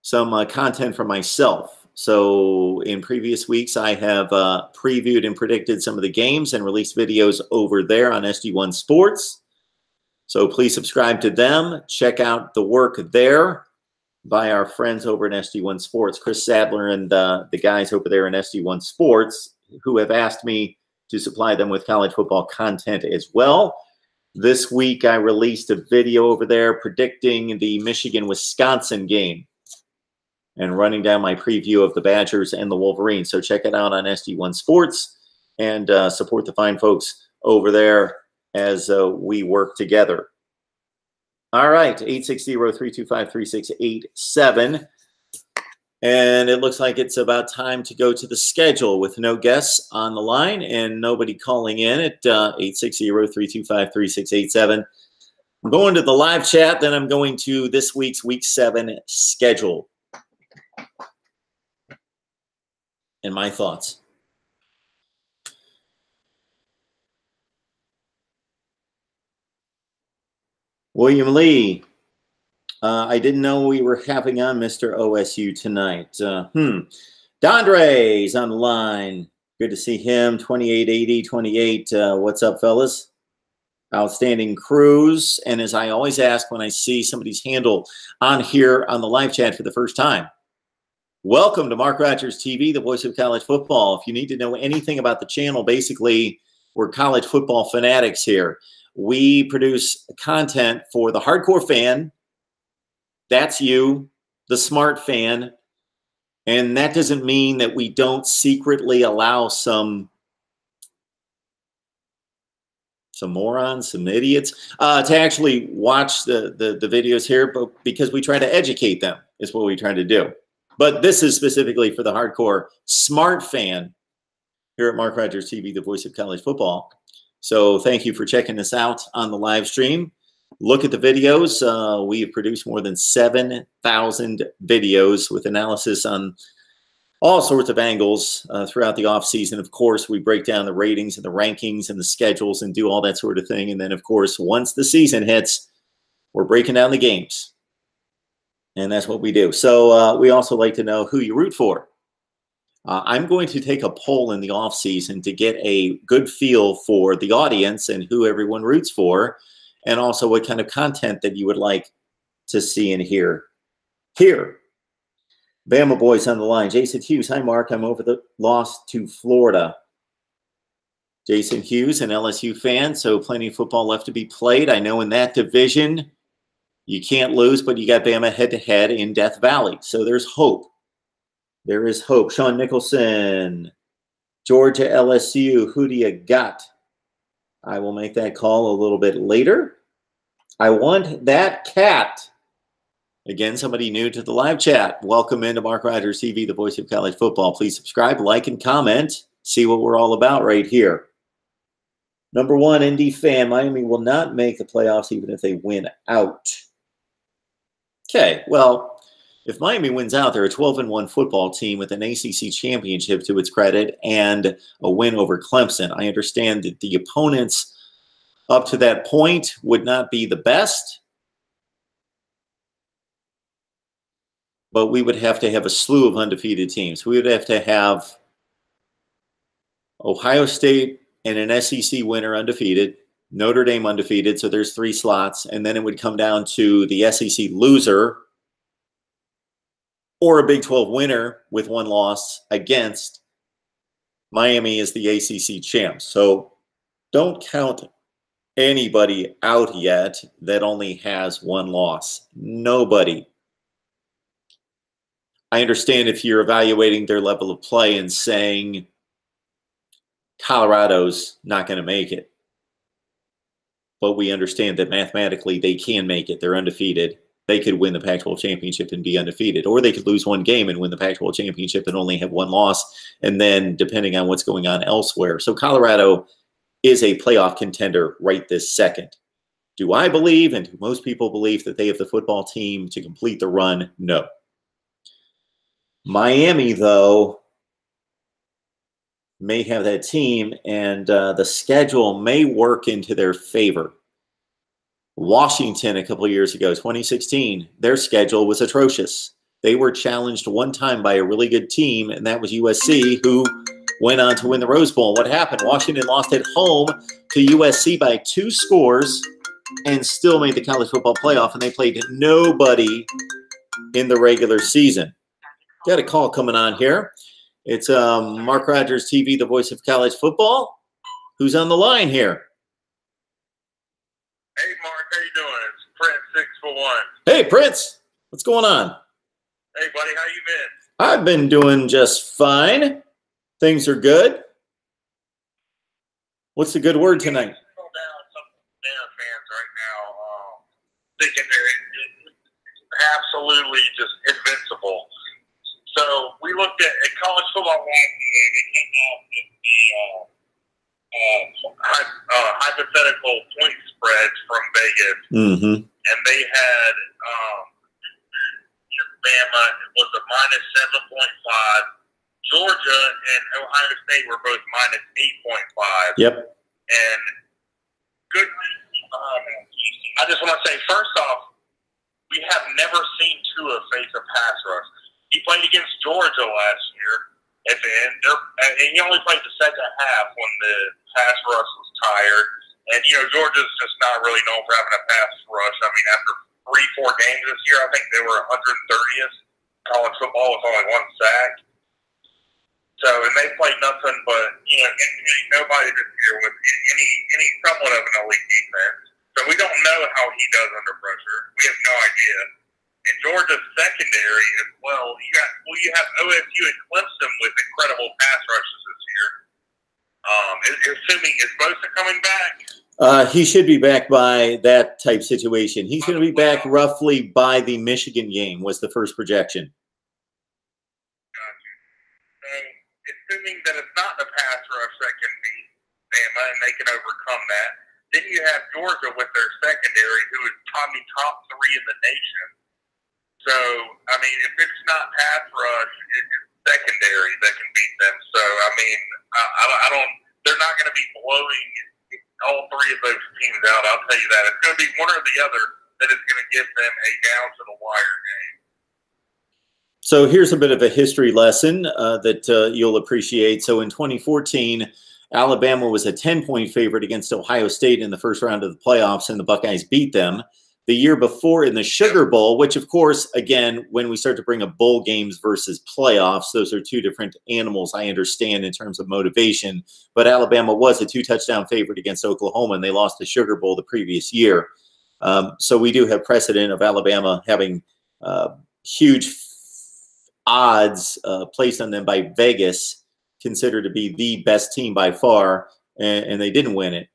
content from myself. So in previous weeks, I have previewed and predicted some of the games and released videos over there on SG1 Sports. So please subscribe to them. Check out the work there by our friends over at SG1 Sports, Chris Sadler and the guys over there in SG1 Sports, who have asked me to supply them with college football content as well. This week, I released a video over there predicting the Michigan-Wisconsin game and running down my preview of the Badgers and the Wolverines. So check it out on SG1 Sports and support the fine folks over there as we work together. All right, 860-325-3687. And it looks like it's about time to go to the schedule with no guests on the line and nobody calling in at 860-325-3687. I'm going to the live chat, then I'm going to this week's Week 7 schedule. And my thoughts. William Lee. I didn't know we were having on Mr. OSU tonight. Dondre's on the line. Good to see him. 2880, 28. What's up, fellas? Outstanding Cruise. And as I always ask when I see somebody's handle on here on the live chat for the first time, welcome to Mark Rogers TV, the voice of college football. If you need to know anything about the channel, basically, we're college football fanatics here. We produce content for the hardcore fan. That's you, the smart fan. And that doesn't mean that we don't secretly allow some morons, some idiots, to actually watch the videos here, but because we try to educate them is what we try to do. But this is specifically for the hardcore smart fan here at Mark Rogers TV, the voice of college football. So thank you for checking us out on the live stream. Look at the videos. We have produced more than 7,000 videos with analysis on all sorts of angles throughout the offseason. Of course, we break down the ratings and the rankings and the schedules and do all that sort of thing. And then, of course, once the season hits, we're breaking down the games. And that's what we do. So we also like to know who you root for. I'm going to take a poll in the offseason to get a good feel for the audience and who everyone roots for, and also what kind of content that you would like to see and hear here. Bama boys on the line. Jason Hughes. Hi, Mark. I'm over the loss to Florida. Jason Hughes, an LSU fan, so plenty of football left to be played. I know in that division, you can't lose, but you got Bama head-to-head in Death Valley. So there's hope. There is hope. Sean Nicholson, Georgia, LSU. Who do you got? I will make that call a little bit later. I want that cat. Again, somebody new to the live chat. Welcome into Mark Rogers TV, the voice of college football. Please subscribe, like, and comment. See what we're all about right here. Number one, Indy fan. Miami will not make the playoffs even if they win out. Okay, well, if Miami wins out, they're a 12-1 football team with an ACC championship to its credit and a win over Clemson. I understand that the opponents up to that point would not be the best, but we would have to have a slew of undefeated teams. We would have to have Ohio State and an SEC winner undefeated, Notre Dame undefeated, so there's 3 slots, and then it would come down to the SEC loser or a Big 12 winner with 1 loss against Miami as the ACC champs. So don't count anybody out yet that only has 1 loss. Nobody. I understand if you're evaluating their level of play and saying Colorado's not going to make it. But we understand that mathematically they can make it. They're undefeated. They could win the Pac-12 championship and be undefeated. Or they could lose 1 game and win the Pac-12 championship and only have 1 loss. And then depending on what's going on elsewhere. So Colorado is a playoff contender right this second. Do I believe, and do most people believe, that they have the football team to complete the run? No. Miami, though, may have that team, and the schedule may work into their favor. Washington a couple of years ago, 2016, their schedule was atrocious. They were challenged 1 time by a really good team, and that was USC, who went on to win the Rose Bowl. What happened? Washington lost at home to USC by 2 scores and still made the college football playoff, and they played nobody in the regular season. Got a call coming on here. It's Mark Rogers TV, the voice of college football. Who's on the line here? Hey, Mark. How you doing? It's Prince 641. Hey, Prince. What's going on? Hey, buddy. How you been? I've been doing just fine. Things are good. What's the good word tonight? Some Bear fans right now thinking they're absolutely just invincible. So we looked at college football last year. They came out with the hypothetical point spreads from Vegas, and they had Bama was a -7.5. Georgia and Ohio State were both -8.5. Yep. And good. I just want to say Georgia last year, and he only played the second half when the pass rush was tired. And, you know, Georgia's just not really known for having a pass rush. I mean, after 3-4 games this year, I think they were 130th. College football with only 1 sack. So, and they played nothing but, you know, nobody this year with any somewhat of an elite defense. So we don't know how he does under pressure. We have no idea. And Georgia's secondary as well. You have OSU and Clemson with incredible pass rushes this year. Assuming is Bosa coming back? He should be back by that type situation. He's going to be back roughly by the Michigan game was the first projection. Gotcha. So assuming that it's not the pass rush that can beat Bama and they can overcome that, then you have Georgia with their secondary, who is Tommy top 3 in the nation. So, I mean, if it's not pass rush, it's secondary that can beat them. So, I mean, I don't. They're not going to be blowing all 3 of those teams out. I'll tell you that. It's going to be one or the other that is going to give them a down to the wire game. So here's a bit of a history lesson that you'll appreciate. So in 2014, Alabama was a 10-point favorite against Ohio State in the first round of the playoffs, and the Buckeyes beat them. The year before in the Sugar Bowl, which, of course, again, when we start to bring up bowl games versus playoffs, those are 2 different animals, I understand, in terms of motivation. But Alabama was a 2-touchdown favorite against Oklahoma, and they lost the Sugar Bowl the previous year. So we do have precedent of Alabama having huge odds placed on them by Vegas, considered to be the best team by far, and they didn't win it.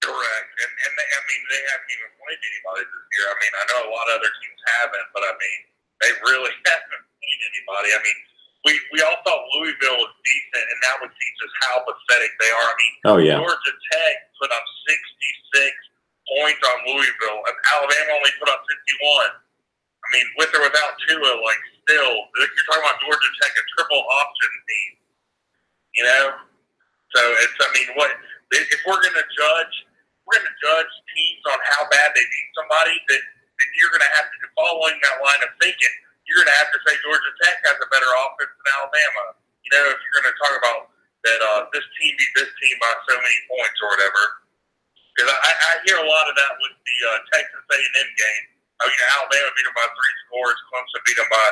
Correct. And I mean, they haven't even played anybody this year. I mean, I know a lot of other teams haven't, but I mean, they really haven't played anybody. I mean, we all thought Louisville was decent, and that would see just how pathetic they are. I mean, Georgia Tech put up 66 points on Louisville, and Alabama only put up 51. I mean, with or without Tua, like, still, you're talking about Georgia Tech, a triple option team, you know? So it's, I mean, if we're going to judge teams on how bad they beat somebody, then you're going to have to, following that line of thinking, you're going to have to say Georgia Tech has a better offense than Alabama. You know, if you're going to talk about that this team beat this team by so many points or whatever. Because I hear a lot of that with the Texas A&M game. I mean, Alabama beat them by 3 scores, Clemson beat them by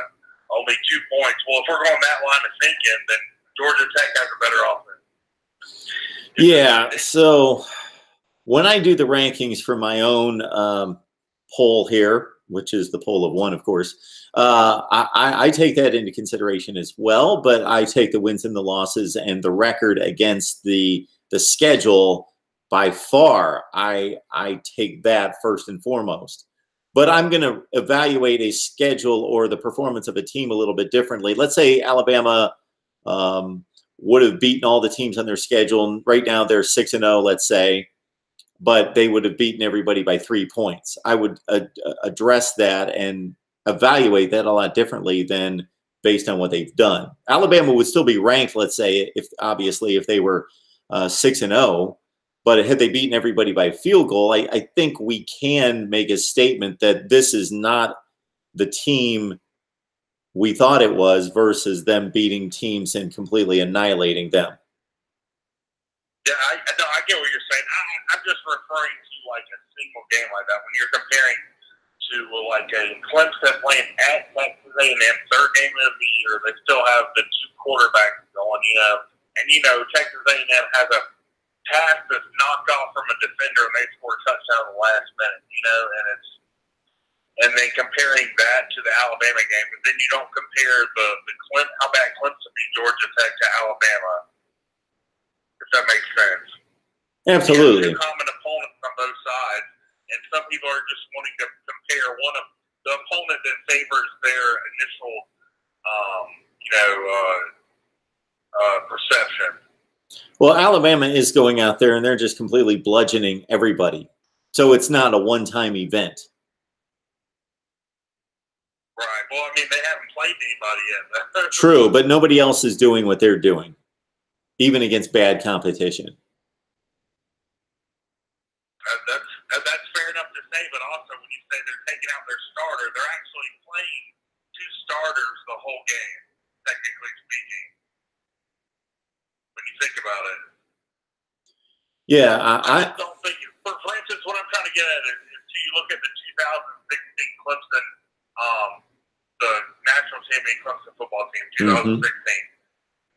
only 2 points. Well, if we're going that line of thinking, then Georgia Tech has a better offense. Yeah, so when I do the rankings for my own poll here, which is the poll of 1, of course, I take that into consideration as well, but I take the wins and the losses and the record against the schedule by far. I take that first and foremost. But I'm going to evaluate a schedule or the performance of a team a little bit differently. Let's say Alabama would have beaten all the teams on their schedule. And right now they're 6-0, let's say, but they would have beaten everybody by 3 points. I would address that and evaluate that a lot differently than based on what they've done. Alabama would still be ranked, let's say, if they were 6-0. But had they beaten everybody by field goal, I think we can make a statement that this is not the team we thought it was versus them beating teams and completely annihilating them. Yeah, I get what you're saying. I'm just referring to like a single game like that. When you're comparing to like a Clemson playing at Texas A&M, 3rd game of the year, they still have the 2 quarterbacks going, you know. And, you know, Texas A&M has a pass that's knocked off from a defender and they score a touchdown in the last minute, you know, and then comparing that to the Alabama game, but then you don't compare how bad Clemson beat Georgia Tech to Alabama, if that makes sense. Absolutely. You have 2 common opponents on both sides, and some people are just wanting to compare one of the opponent that favors their initial, perception. Well, Alabama is going out there and they're just completely bludgeoning everybody. So it's not a one-time event. Right. Well, I mean, they haven't played anybody yet. True, but nobody else is doing what they're doing, even against bad competition. That's fair enough to say, but also when you say they're taking out their starter, they're actually playing 2 starters the whole game, technically speaking, when you think about it. Yeah, I just don't think, for instance, what I'm trying to get at is you look at the 2016 Clemson, the national champion Clemson football team, 2016.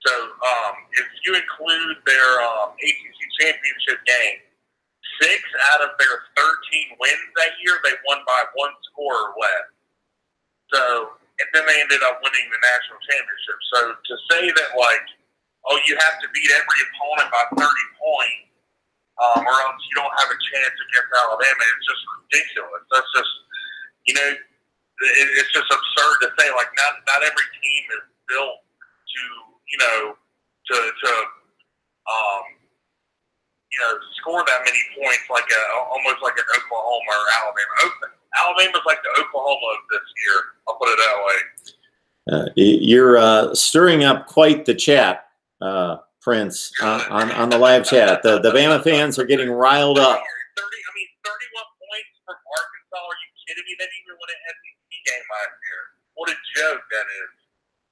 So if you include their ACC championship game, 6 out of their 13 wins that year, they won by 1 score or less. So, and then they ended up winning the national championship. So to say that, like, oh, you have to beat every opponent by 30 points, or else you don't have a chance against Alabama, it's just ridiculous. That's just, you know, it's just absurd to say, like, not every team is built to, you know, score that many points, like almost like an Oklahoma or Alabama. Alabama's like the Oklahoma of this year. I'll put it that way. You're stirring up quite the chat, Prince, on the live chat. The Bama fans are getting riled up. 31 points from Arkansas. Are you kidding me? They didn't even win an SEC game last year. What a joke that is.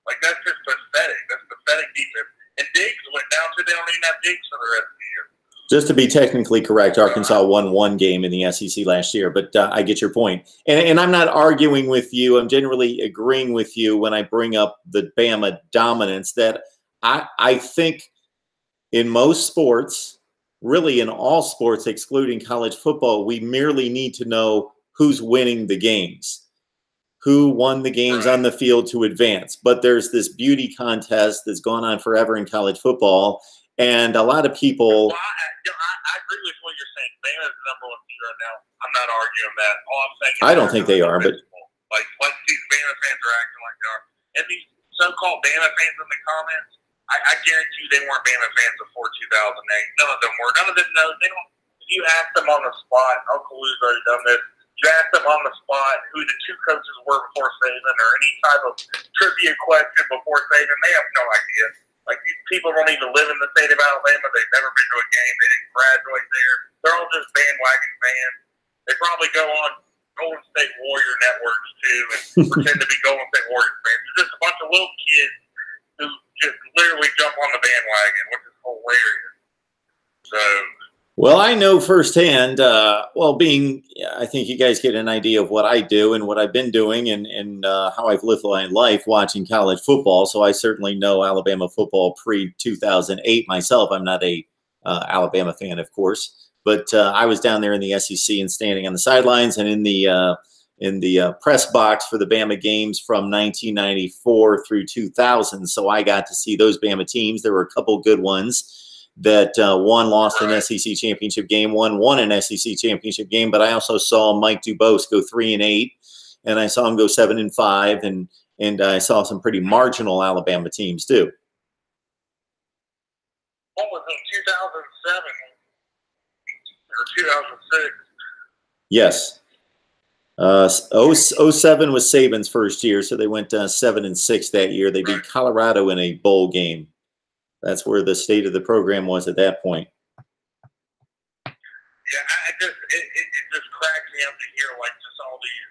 Like, that's just pathetic. That's pathetic defense. And Diggs went down to they don't even have Diggs for the rest of the year. Just to be technically correct, Arkansas won 1 game in the SEC last year, but I get your point. And I'm not arguing with you. I'm generally agreeing with you when I bring up the Bama dominance that I think in most sports, really in all sports, excluding college football, we merely need to know who's winning the games, who won the games on the field to advance. But there's this beauty contest that's gone on forever in college football, and a lot of people. Well, I agree with what you're saying. Bama's the number 1 team right now. I'm not arguing that. All I'm saying is I don't think they are, but like these Bama fans are acting like they are. And these so-called Bama fans in the comments, I guarantee you they weren't Bama fans before 2008. None of them were. None of them know. They don't. If you ask them on the spot, Uncle Lou's already done this. You ask them on the spot who the 2 coaches were before Saban, or any type of trivia question before Saban, they have no idea. Like, these people don't even live in the state of Alabama. They've never been to a game. They didn't graduate there. They're all just bandwagon fans. They probably go on Golden State Warrior networks, too, and pretend to be Golden State Warriors fans. They're just a bunch of little kids who just literally jump on the bandwagon, which is hilarious. So, well, I know firsthand, I think you guys get an idea of what I do and what I've been doing and how I've lived my life watching college football. So I certainly know Alabama football pre-2008 myself. I'm not a Alabama fan, of course, but I was down there in the SEC and standing on the sidelines and in the press box for the Bama games from 1994 through 2000. So I got to see those Bama teams. There were a couple good ones that one lost an SEC championship game, one won an SEC championship game, but I also saw Mike Dubose go 3-8, and I saw him go 7-5, and I saw some pretty marginal Alabama teams too. What was it, 2007 or 2006? Yes. 07 was Saban's first year, so they went 7-6 that year. They beat Colorado in a bowl game. That's where the state of the program was at that point. Yeah, it just cracks me up to hear like just all these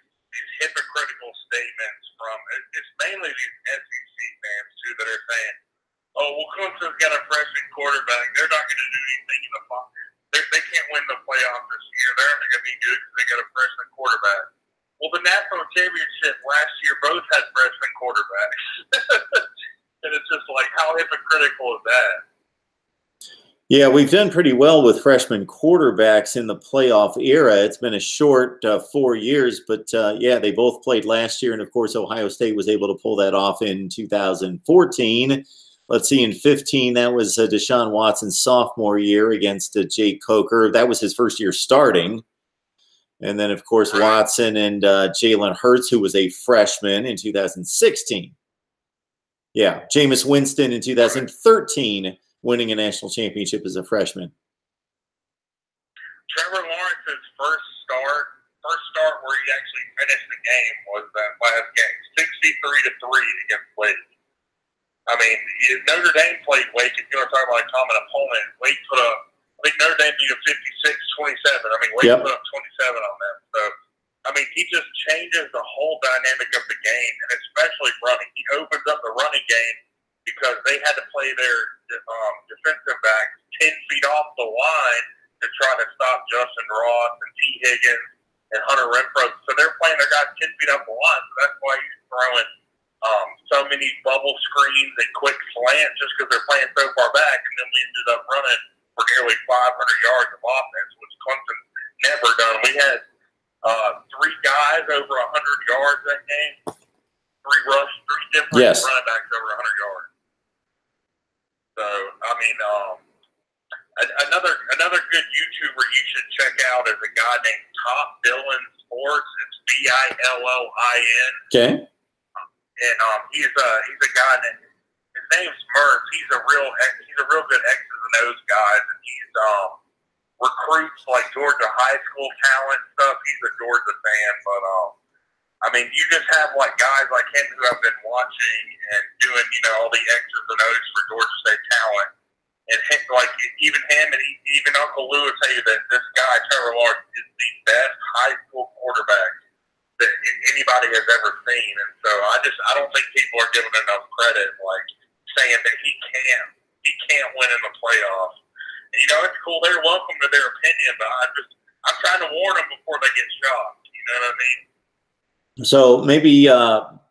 hypocritical statements from. It's mainly these SEC fans too that are saying, "Oh, well, Clemson's got a freshman quarterback. They're not going to do anything in the they can't win the playoffs this year. They're not going to be good because they got a freshman quarterback." Well, the national championship last year both had freshman quarterbacks. And it's just like, how hypocritical is that? Yeah, we've done pretty well with freshman quarterbacks in the playoff era. It's been a short 4 years, but yeah, they both played last year. And of course, Ohio State was able to pull that off in 2014. Let's see, in 15, that was Deshaun Watson's sophomore year against Jake Coker. That was his first year starting. And then, of course, Watson and Jalen Hurts, who was a freshman in 2016. Yeah, Jameis Winston in 2013 winning a national championship as a freshman. Trevor Lawrence's first start where he actually finished the game was that last game, 63-3 against Wake. I mean, Notre Dame played Wake. If you want to talk about a common opponent, Wake put up, I think Notre Dame beat a 56-27. I mean, Wake put up 27 on them. So, I mean, he just changes the whole dynamic of the game, and especially running. He opens up the running game because they had to play their defensive backs 10 feet off the line to try to stop Justin Ross and T. Higgins and Hunter Renfrow. So they're playing their guys 10 feet off the line, so that's why he's throwing so many bubble screens and quick slants just because they're playing so far back, and then we ended up running for nearly 500 yards of offense, which Clemson never done. We had 3 guys over 100 yards that game, 3 different running backs over 100 yards. So, I mean, another good YouTuber you should check out is a guy named Top Billin Sports. It's Billin. Okay. And he's a guy that his name's Murph. He's a real good X's and O's guy, and he's recruits like Georgia high school talent stuff. He's a Georgia fan, but I mean, you just have like guys like him who have been watching and doing all the X's and O's for Georgia State talent, and like even him and even Uncle Lou will tell you that this guy Trevor Lawrence is the best high school quarterback that anybody has ever seen, and so I don't think people are giving enough credit, like saying that he can't win in the playoffs. And, it's cool. They're welcome to their opinion, but I'm trying to warn them before they get shocked. You know what I mean? So maybe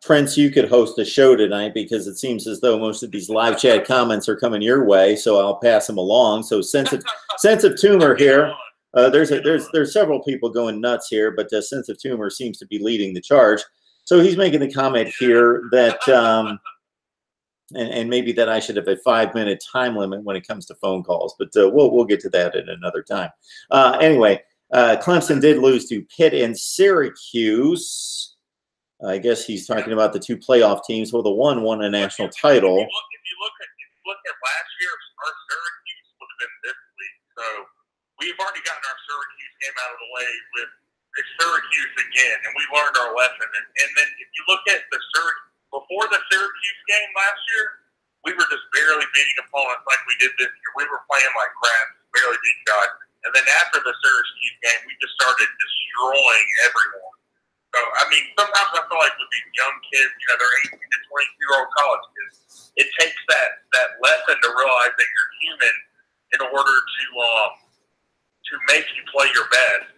Prince, you could host a show tonight, because it seems as though most of these live chat comments are coming your way. So I'll pass them along. So sense of tumor here. There's several people going nuts here, but sense of tumor seems to be leading the charge. So he's making the comment here that, and maybe that I should have a 5-minute time limit when it comes to phone calls, but we'll get to that at another time. Anyway, Clemson did lose to Pitt and Syracuse. I guess he's talking about the 2 playoff teams. Well, the one won a national title. If you look at last year, our Syracuse would have been this week. So we've already gotten our Syracuse game out of the way with Syracuse again, and we learned our lesson. And then if you look at before the Syracuse game last year, we were just barely beating opponents like we did this year. We were playing like crap, barely beating guys. And then after the Syracuse game, we just started destroying everyone. So, I mean, sometimes I feel like with these young kids, they're 18 to 22-year-old college kids, it takes that lesson to realize that you're human in order to make you play your best.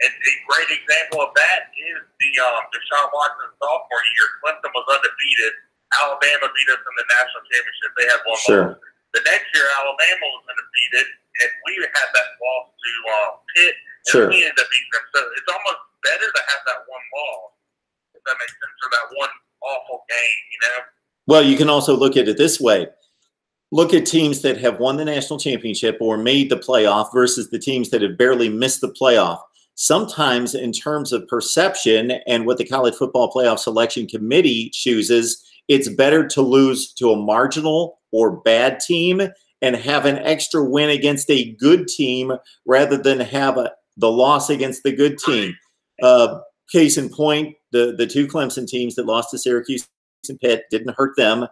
And a great example of that is the Deshaun Watson sophomore year. Clemson was undefeated. Alabama beat us in the national championship. They had one loss. The next year, Alabama was undefeated, and we had that loss to Pitt, and we ended up beating them. So it's almost better to have that one loss, if that makes sense, or that one awful game, Well, you can also look at it this way. Look at teams that have won the national championship or made the playoff versus the teams that have barely missed the playoff. Sometimes in terms of perception and what the College Football Playoff Selection Committee chooses, it's better to lose to a marginal or bad team and have an extra win against a good team rather than have the loss against the good team. Case in point, the 2 Clemson teams that lost to Syracuse and Pitt didn't hurt them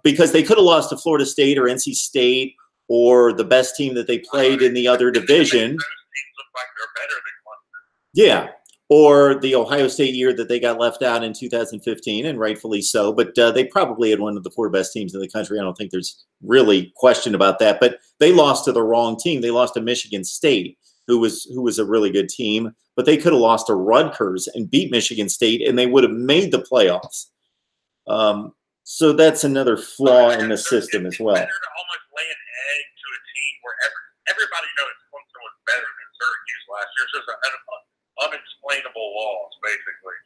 because they could have lost to Florida State or NC State or the best team that they played in the other division. Those teams look like they're better than Clemson. Yeah. Or the Ohio State year that they got left out in 2015, and rightfully so. But they probably had one of the 4 best teams in the country. I don't think there's really question about that. But they lost to the wrong team. They lost to Michigan State, who was a really good team. But they could have lost to Rutgers and beat Michigan State, and they would have made the playoffs. So that's another flaw in the system as well. It's better to almost lay an egg to a team where everybody knows Clemson was better than Syracuse last year. It's just an unexplainable loss, basically.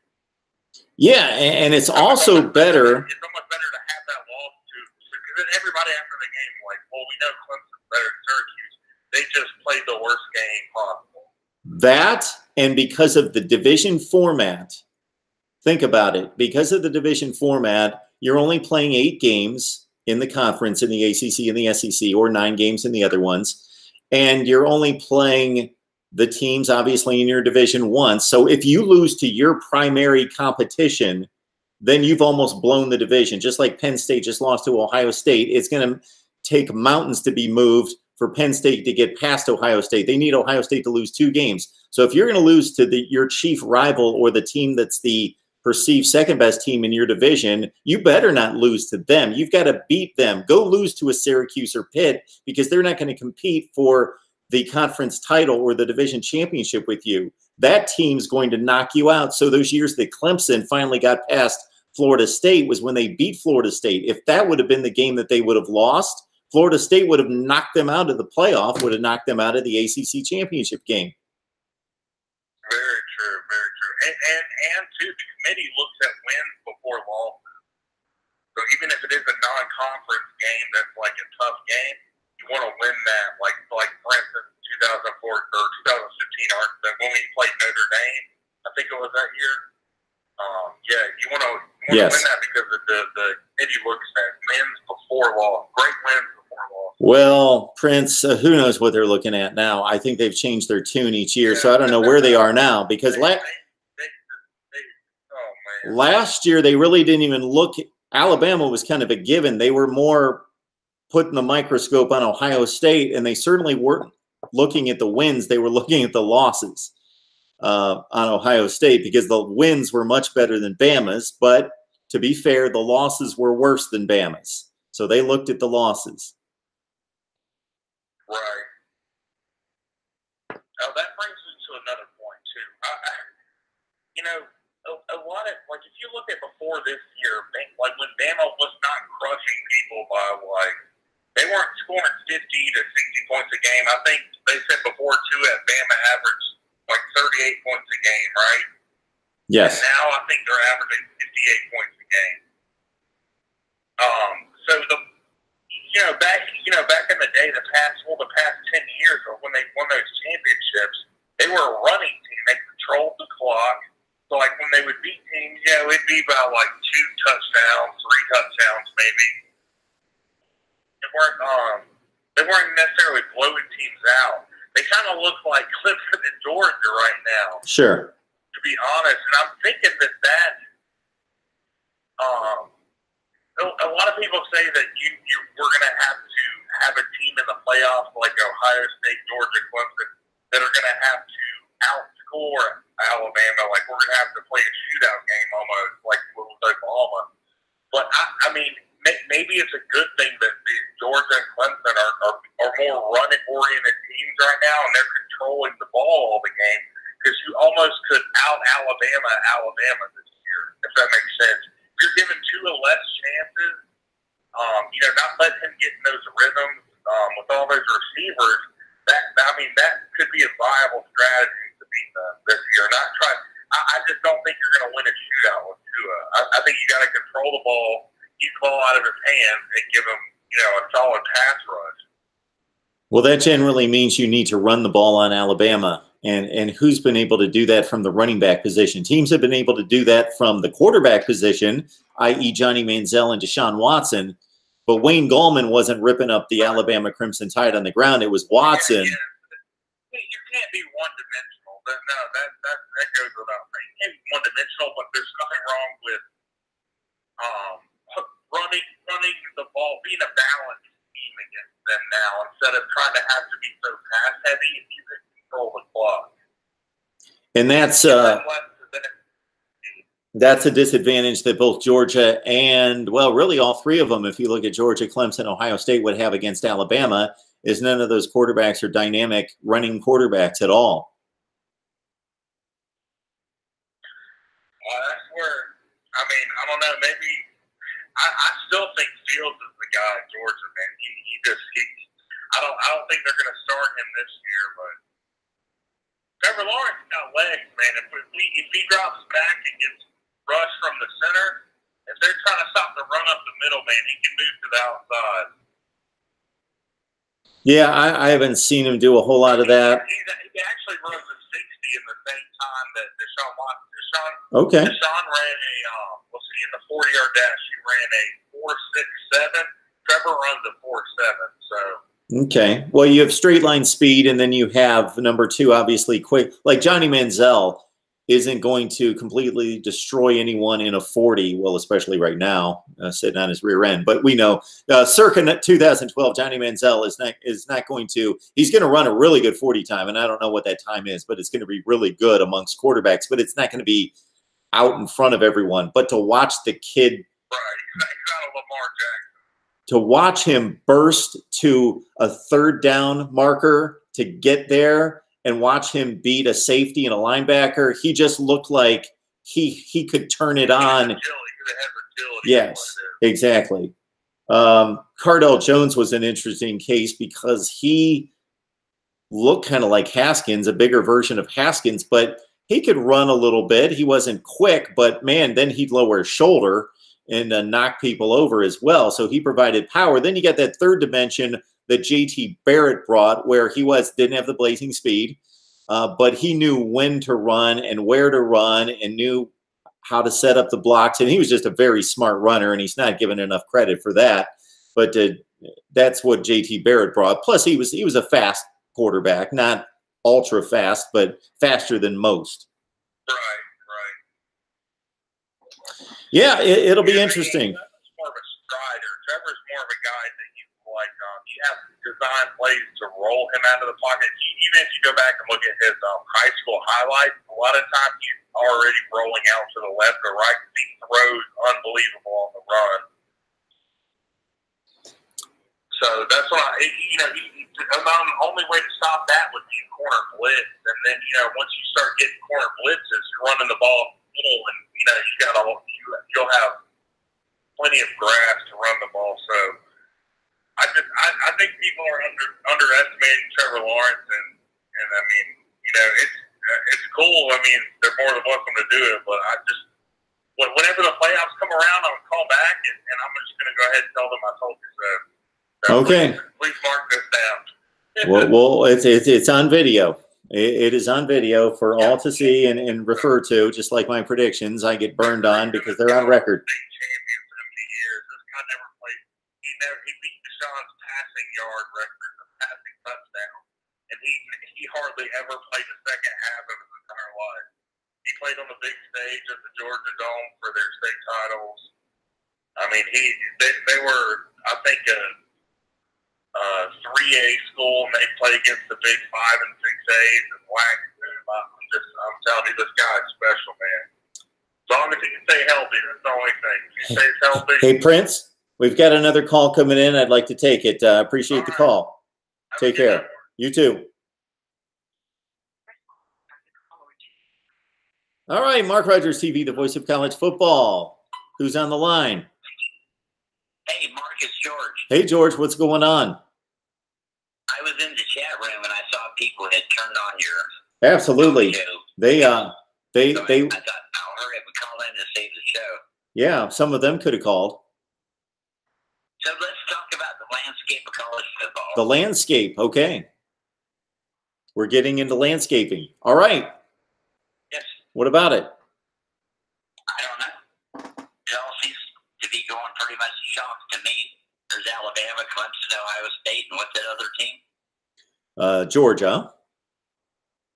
Yeah, and it's also better. It's almost better to have that loss because then everybody after the game like, well, we know Clemson's better than Syracuse. They just played the worst game possible. That, and because of the division format, think about it. Because of the division format, you're only playing 8 games in the conference, in the ACC and the SEC, or 9 games in the other ones. And you're only playing the teams, obviously, in your division once. So if you lose to your primary competition, then you've almost blown the division. Just like Penn State just lost to Ohio State, it's going to take mountains to be moved for Penn State to get past Ohio State. They need Ohio State to lose 2 games. So if you're going to lose to your chief rival or the team that's the perceived second best team in your division, you better not lose to them. You've got to beat them. Go lose to a Syracuse or Pitt, because they're not going to compete for the conference title or the division championship with you. That team's going to knock you out. So those years that Clemson finally got past Florida State was when they beat Florida State. If that would have been the game that they would have lost, Florida State would have knocked them out of the playoff, would have knocked them out of the ACC championship game. Very true, very true. And too, the committee looks at wins before losses. So even if it is a non-conference game that's like a tough game, you want to win that. Like for instance, 2004 or 2015 Arkansas, when we played Notre Dame, I think it was that year. Yeah, you want to Yes. win that because the committee looks at wins before loss, great wins before loss. Well, Prince, who knows what they're looking at now? I think they've changed their tune each year, so I don't know where they are now, because last year they really didn't even look. Alabama was kind of a given. They were more putting the microscope on Ohio State, and they certainly weren't looking at the wins. They were looking at the losses on Ohio State, because the wins were much better than Bama's, but to be fair, the losses were worse than Bama's. So they looked at the losses. Right. Now that brings me to another point too. A lot of, like, if you look at before this year, like when Bama was not crushing people by they weren't scoring 50 to 60 points a game. I think they said before too at Bama averaged like 38 points a game, right? Yes. And now I think they're averaging 58 points a game. So back in the day, the past 10 years, or when they won those championships, they were a running team. They controlled the clock. So like when they would beat teams, it'd be about like 2 touchdowns, 3 touchdowns maybe. They weren't necessarily blowing teams out. They kind of look like Clemson and Georgia right now. Sure. To be honest, and I'm thinking that a lot of people say that we're going to have a team in the playoffs like Ohio State, Georgia, Clemson that are going to have to outscore Alabama. Like we're going to have to play a shootout game almost like with Oklahoma. But I mean, maybe it's a good thing that the Georgia and Clemson are more running-oriented teams right now, and they're controlling the ball all the game, because you almost could out-Alabama this year, if that makes sense. If you're giving Tua less chances, not letting him get in those rhythms with all those receivers, that could be a viable strategy to beat them this year. I just don't think you're going to win a shootout with Tua. I think you got to control the ball, keep the ball out of his hands, and give him, a solid pass rush. Well, that generally means you need to run the ball on Alabama. And who's been able to do that from the running back position? Teams have been able to do that from the quarterback position, i.e. Johnny Manziel and Deshaun Watson. But Wayne Gallman wasn't ripping up the Alabama Crimson Tide on the ground. It was Watson. Yeah. You can't be one-dimensional. No, that goes without saying. You can't be one-dimensional, but there's nothing wrong with running the ball, being a balanced team against them now, instead of trying to have to be so pass-heavy if you can control the clock. And that's a disadvantage that both Georgia and, well, really all three of them, if you look at Georgia, Clemson, Ohio State, would have against Alabama, is none of those quarterbacks are dynamic running quarterbacks at all. That's where, I don't know, maybe, I still think Fields is the guy at Georgia, man. I don't think they're going to start him this year, but Trevor Lawrence got legs, man. If he drops back and gets rushed from the center, if they're trying to stop the run up the middle, man, he can move to the outside. Yeah, I haven't seen him do a whole lot of that. He actually runs a 60 in the same time that Deshaun Watson. Okay. Deshaun ran in the 40-yard dash, he ran a 4.67. Trevor runs a 4.7. So. Okay. Well, you have straight line speed, and then you have number 2, obviously quick. Like Johnny Manziel isn't going to completely destroy anyone in a 40. Well, especially right now, sitting on his rear end. But we know circa 2012, Johnny Manziel is not going to. He's going to run a really good 40 time, and I don't know what that time is, but it's going to be really good amongst quarterbacks. But it's not going to be out in front of everyone. But to watch the kid, right? He's not a Lamar Jackson. To watch him burst to a third down marker to get there and watch him beat a safety and a linebacker, he just looked like he could turn it on. Yes, exactly. Cardell Jones was an interesting case because he looked kind of like Haskins, a bigger version of Haskins, but he could run a little bit. He wasn't quick, but man, then he'd lower his shoulder and knock people over as well. So he provided power. Then you got that third dimension that JT Barrett brought, where he didn't have the blazing speed, but he knew when to run and where to run and knew how to set up the blocks. And he was just a very smart runner, and he's not given enough credit for that. But that's what JT Barrett brought. Plus, he was a fast quarterback, not ultra fast, but faster than most. Right. Yeah, it'll be interesting. Trevor's more of a strider. Trevor's more of a guy that you like. You have to design plays to roll him out of the pocket. Even if you go back and look at his high school highlights, a lot of times he's already rolling out to the left or right. He throws unbelievable on the run. So that's why the only way to stop that would be corner blitz, and then once you start getting corner blitzes, you're running the ball full, and you'll have plenty of grass to run the ball. So I think people are underestimating Trevor Lawrence, and I mean it's cool. I mean they're more than welcome to do it, but whenever the playoffs come around, I'll call back and I'm just going to go ahead and tell them I told you so. Okay. Please mark this down. well, it's on video. It is on video for all to see and refer to, just like my predictions. I get burned on because they're on record. Champion so many years. This guy never played. He beat Deshaun's passing yard record, the passing touchdown, and he hardly ever played the second half of his entire life. He played on the big stage at the Georgia Dome for their state titles. I mean, they were, I think, 3A school, and they play against the big 5 and 6As and whack. I'm telling you, this guy is special, man. As long as he can stay healthy, that's the only thing. If he stays healthy. Hey, Prince, we've got another call coming in. I'd like to take it. Appreciate the call. Take care. You too. All right, Mark Rogers TV, the voice of college football. Who's on the line? Hey, Mark, it's George. Hey, George, what's going on? I was in the chat room and I saw people had turned on your Absolutely. show. They I thought I'll hurry up and call in to save the show. Yeah, some of them could have called. So let's talk about the landscape of college football. The landscape, okay. We're getting into landscaping. All right. Yes. What about it? I don't know. It all seems to be going pretty much shock to me. There's Alabama, Clemson, Ohio State, and what's that other team? Georgia.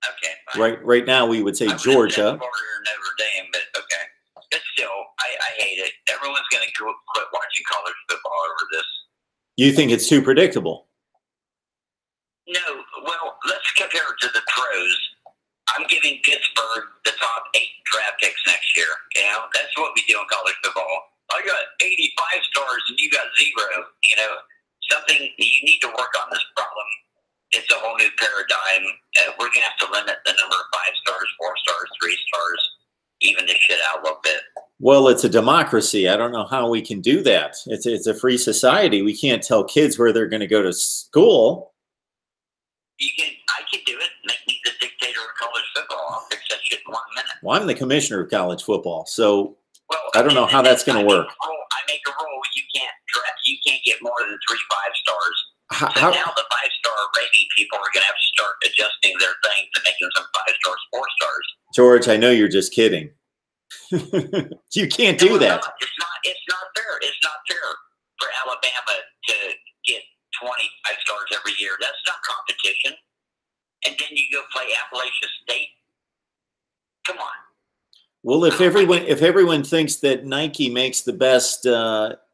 Okay. Fine. Right now we would say Georgia. Notre Dame, but okay. But still, I hate it. Everyone's going to quit watching college football over this. You think it's too predictable? No. Well, let's compare it to the pros. I'm giving Pittsburgh the top 8 draft picks next year. That's what we do in college football. I got 85 stars and you got 0. Something you need to work on this problem. It's a whole new paradigm. We're going to have to limit the number of 5 stars, 4 stars, 3 stars, even this shit out a little bit. Well, it's a democracy. I don't know how we can do that. It's a free society. We can't tell kids where they're going to go to school. I can do it. Make me the dictator of college football. I'll fix that shit in 1 minute. Well, I'm the commissioner of college football, so well, I don't know how that's going to work. I make a rule. You can't get more than 3 5-stars. So How, now the 5-star rating people are going to have to start adjusting their things and making some 5 stars, 4 stars. George, I know you're just kidding. You can't do that. It's not fair. It's not fair for Alabama to get 25 stars every year. That's not competition. And then you go play Appalachian State. Come on. Well, if everyone thinks that Nike makes the best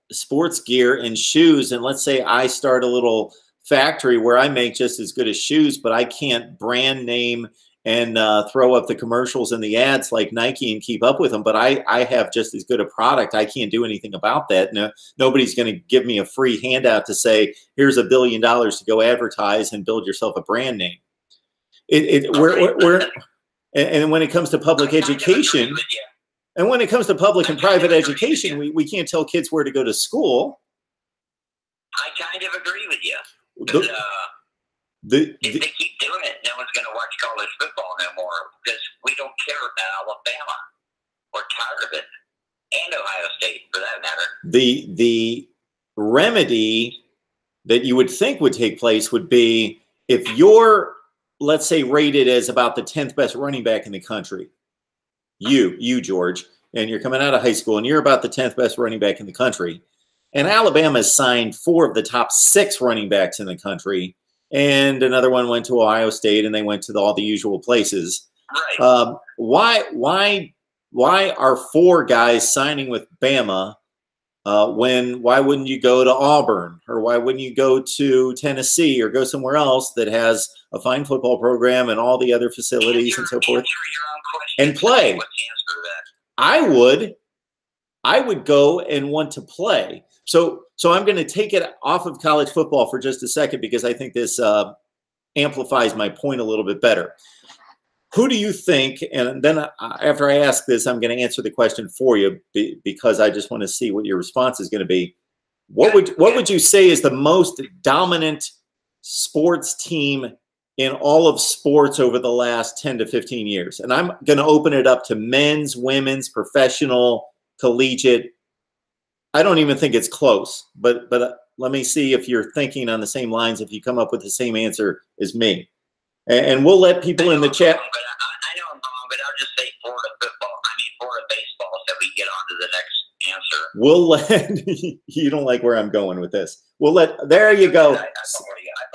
sports gear and shoes, and let's say I start a little factory where I make just as good as shoes, but I can't brand name and throw up the commercials and the ads like Nike and keep up with them, but I have just as good a product. I can't do anything about that. No, nobody's going to give me a free handout to say, here's $1 billion to go advertise and build yourself a brand name. And when it comes to public education, and when it comes to public and private education, we can't tell kids where to go to school. I kind of agree with you. But, if they keep doing it, no one's going to watch college football no more because we don't care about Alabama. We're tired of it, and Ohio State, for that matter. The remedy that you would think would take place would be if you're, let's say, rated as about the 10th best running back in the country, you George, and you're coming out of high school and you're about the 10th best running back in the country, and Alabama has signed 4 of the top 6 running backs in the country, and another one went to Ohio State, and they went to all the usual places. Right. Why are 4 guys signing with Bama why wouldn't you go to Auburn, or why wouldn't you go to Tennessee or go somewhere else that has a fine football program and all the other facilities and so forth and play? What's the answer to that? I would go and want to play. So I'm going to take it off of college football for just a second because I think this amplifies my point a little bit better. Who do you think, and then after I ask this, I'm going to answer the question for you because I just want to see what your response is going to be. What would you say is the most dominant sports team in all of sports over the last 10 to 15 years? And I'm going to open it up to men's, women's, professional, collegiate. I don't even think it's close, but let me see if you're thinking on the same lines, if you come up with the same answer as me. And we'll let people in the chat. I know I'm wrong, but I'll just say Florida football. I mean, Florida baseball, so we get on to the next answer. We'll let you don't like where I'm going with this. We'll let, there you go.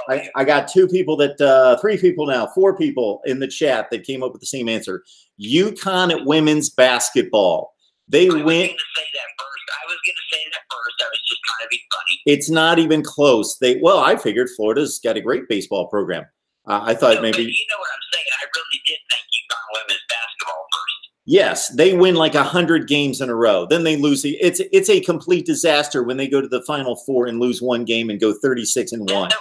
I got 2 people that 3 people now, 4 people in the chat that came up with the same answer. UConn at women's basketball. They win. I was going to say that first. I was just trying to be funny. It's not even close. Well, I figured Florida's got a great baseball program. I thought maybe. But you know what I'm saying? I really did think UConn women's basketball first. Yes, they win like 100 games in a row. Then they lose. It's a complete disaster when they go to the Final Four and lose 1 game and go 36-1. That's okay. Nobody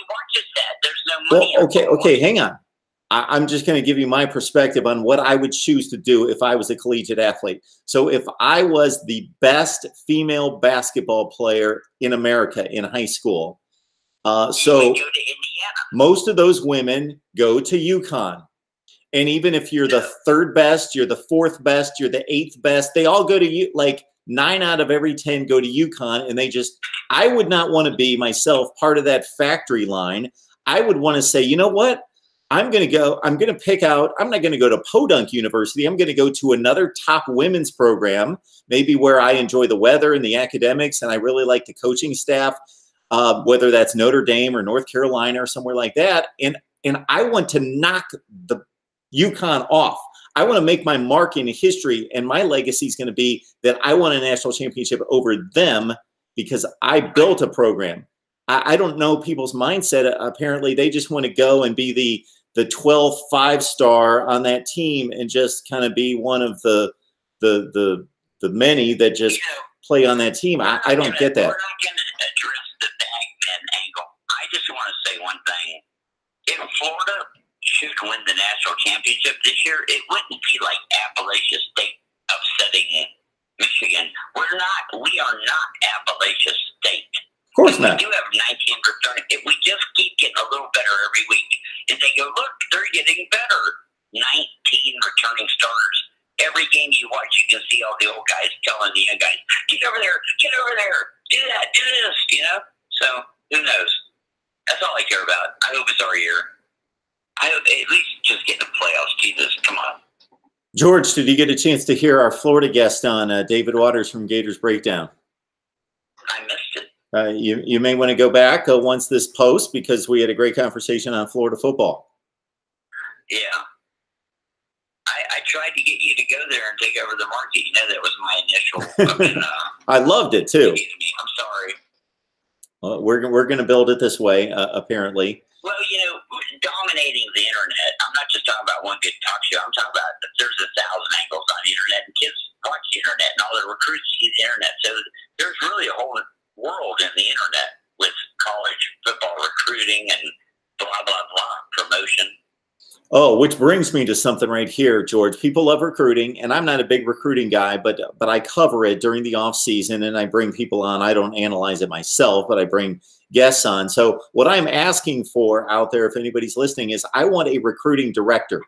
watches that. There's no money. Well, okay, hang on. I'm just going to give you my perspective on what I would choose to do if I was a collegiate athlete. So if I was the best female basketball player in America in high school, so most of those women go to UConn. And even if you're the 3rd best, you're the 4th best, you're the 8th best, they all go to like 9 out of every 10 go to UConn. And I would not want to be myself part of that factory line. I would want to say, you know what? I'm not going to go to Podunk University. I'm going to go to another top women's program, maybe where I enjoy the weather and the academics, and I really like the coaching staff, whether that's Notre Dame or North Carolina or somewhere like that. And I want to knock the UConn off. I want to make my mark in history, and my legacy is going to be that I won a national championship over them because I built a program. I don't know people's mindset. Apparently, they just want to go and be the 12th 5-star on that team and just kind of be one of the many that just play on that team. I don't get that. We're not going to address the bagman angle. I just want to say one thing. If Florida should win the national championship this year, it wouldn't be like Appalachia State upsetting Michigan. We are not Appalachia State. Of course not. We do have 19 returning. If we just keep getting a little better every week, and they go, look, they're getting better. 19 returning starters. Every game you watch, you can see all the old guys telling the young guys, get over there, do that, do this, So, who knows? That's all I care about. I hope it's our year. I hope at least just get in the playoffs. Jesus, come on. George, did you get a chance to hear our Florida guest on David Waters from Gators Breakdown? I missed it. You may want to go back once this posts because we had a great conversation on Florida football. Yeah. I tried to get you to go there and take over the market. You know, that was my initial. I loved it too. I'm sorry. Well, we're going to build it this way, apparently. Well, you know, dominating the internet. I'm not just talking about one good talk show. I'm talking about there's 1,000 angles on the internet, and kids watch the internet, and all their recruits see the internet. So there's really a whole world in the internet with college football recruiting and blah blah blah promotion. Oh, which brings me to something right here, George. People love recruiting, and I'm not a big recruiting guy, but I cover it during the off season, and I bring people on. I don't analyze it myself, but I bring guests on. So what I'm asking for out there, if anybody's listening, is I want a recruiting director.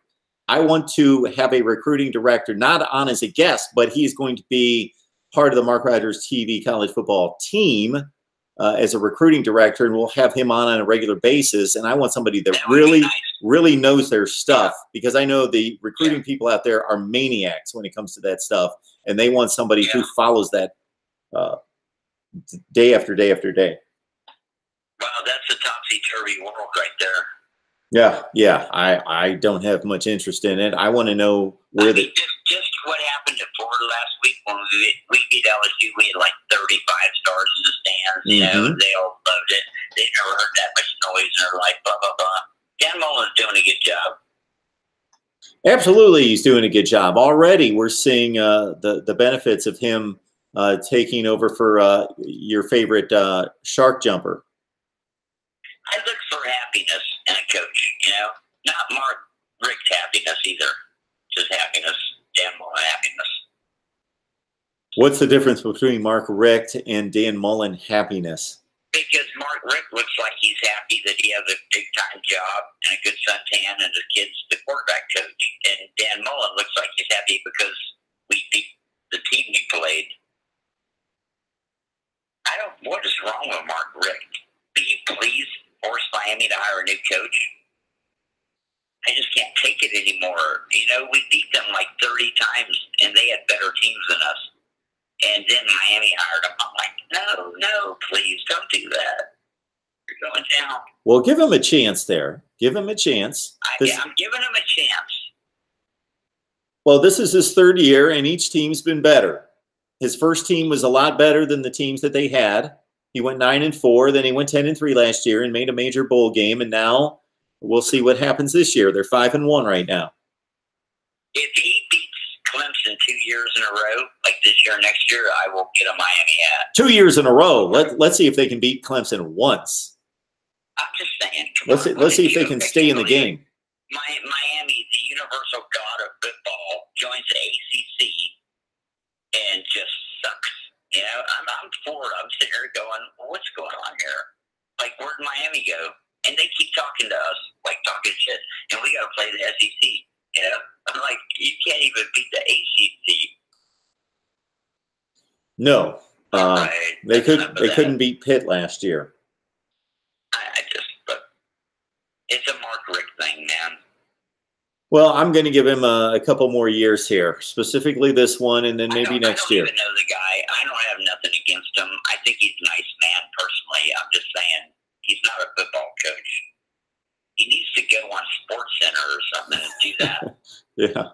I want to have a recruiting director, not on as a guest, but he's going to be part of the Mark Rogers TV college football team as a recruiting director, and we'll have him on a regular basis. And I want somebody that really knows their stuff, because I know the recruiting people out there are maniacs when it comes to that stuff, and they want somebody who follows that day after day after day. Wow, that's a topsy-turvy world right there. Yeah. I don't have much interest in it. I want to know where just what happened at Florida last week when we beat LSU. We had like 35 stars in the stands. You know, they all loved it. They never heard that much noise in their life. Blah blah blah. Dan Mullen's doing a good job. Absolutely, he's doing a good job. Already, we're seeing the benefits of him taking over for your favorite shark jumper. I look for happiness in a coach, you know, not Mark Richt happiness either, just happiness, Dan Mullen happiness. What's the difference between Mark Richt and Dan Mullen happiness? Because Mark Richt looks like he's happy that he has a big-time job and a good suntan and the kid's the quarterback coach. And Dan Mullen looks like he's happy because we beat the team we played. What is wrong with Mark Richt? Will you please force Miami to hire a new coach? I just can't take it anymore. You know, we beat them like 30 times, and they had better teams than us. And then Miami hired them. I'm like, no, please don't do that. You're going down. Well, give him a chance there. Give him a chance. I'm giving him a chance. Well, this is his third year, and each team's been better. His first team was a lot better than the teams that they had. He went 9-4, then he went 10-3 last year and made a major bowl game, and now we'll see what happens this year. They're 5-1 right now. If he beats Clemson 2 years in a row, like this year, next year, I will get a Miami hat. 2 years in a row. Let's see if they can beat Clemson once. I'm just saying. Let's see if they can stay in the game. Miami, the universal god of football, joins the ACC and just sucks. You know, I'm for it. I'm sitting here going, what's going on here? Like, where'd Miami go? And they keep talking to us, like talking shit, and we got to play the SEC. You know, I'm like, you can't even beat the ACC. No, they couldn't beat Pitt last year. But it's a Mark Richt thing, man. Well, I'm going to give him a couple more years here, specifically this one, and then maybe next year. I don't even know the guy. I don't have nothing against him. I think he's a nice man personally. I'm just saying he's not a football coach. He needs to go on Sports Center or something and do that. Yeah.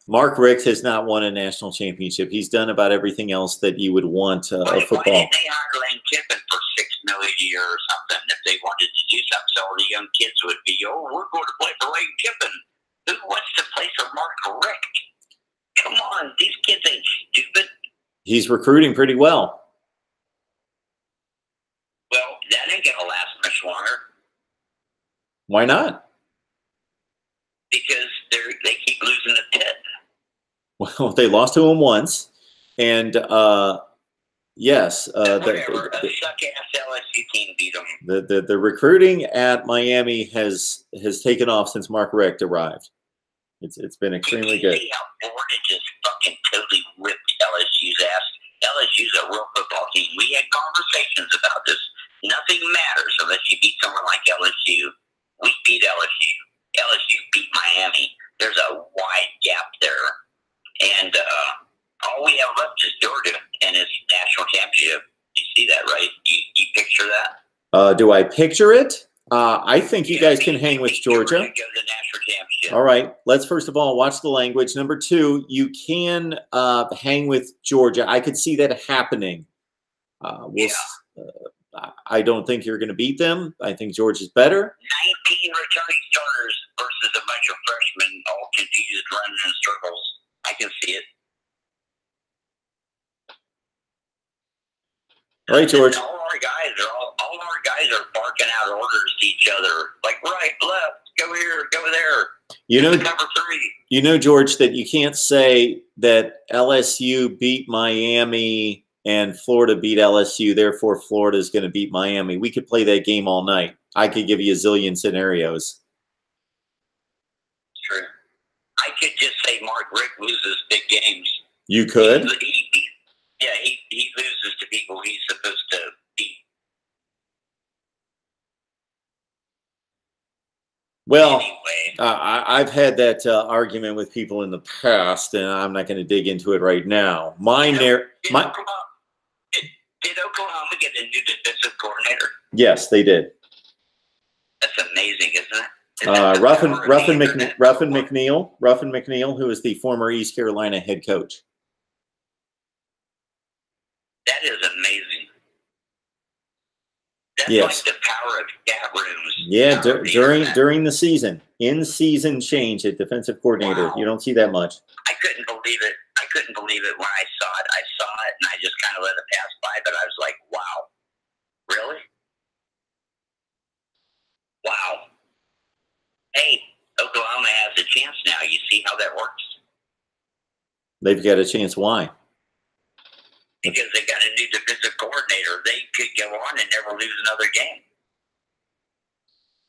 Mark Richt has not won a national championship. He's done about everything else that you would want of football. Why didn't they hire Lane Kiffin for $6 million a year or something if they wanted to do something? So all the young kids would be, we're going to play for Lane Kiffin. Who wants to play for Mark Richt? Come on, these kids ain't stupid. He's recruiting pretty well. Well, that ain't going to last much longer. Why not? Because they keep losing the Pitt. Well, they lost to him once, and yes, whatever. A suck-ass LSU team beat them. The recruiting at Miami has taken off since Mark Richt arrived. It's been extremely good. See how Florida just fucking totally ripped LSU's ass. LSU's a real football team. We had conversations about this. Nothing matters unless you beat someone like LSU. We beat LSU. LSU beat Miami. There's a wide gap there. And all we have left is Georgia and its national championship. You see that, right? You picture that? Do I picture it? I think you guys can hang with Georgia. Go to the national All right. Let's first of all watch the language. Number two, you can hang with Georgia. I could see that happening. I don't think you're going to beat them. I think Georgia's better. 19 returning starters versus a bunch of freshmen all confused running in circles. I can see it. All right, George. All our guys are barking out orders to each other, like right, left, go here, go there. You know, number 3. You know, George, that you can't say that LSU beat Miami and Florida beat LSU, therefore Florida is going to beat Miami. We could play that game all night. I could give you a zillion scenarios. True. I could just say Mark Richt loses big games. You could? He loses to people he's supposed to beat. Well, anyway. I've had that argument with people in the past, and I'm not going to dig into it right now. Did Oklahoma get a new defensive coordinator? Yes, they did. That's amazing, isn't it? Ruffin McNeil, who is the former East Carolina head coach. That is amazing. That's yes. like the power of chat rooms. Yeah, during the season, in-season change at defensive coordinator. Wow. You don't see that much. I couldn't believe it. I couldn't believe it when I saw it. I saw it, and I just kind of let it pass by, but I was like, wow. Really? Wow. Hey, Oklahoma has a chance now. You see how that works? They've got a chance. Why? Because they got a new defensive coordinator. They could go on and never lose another game.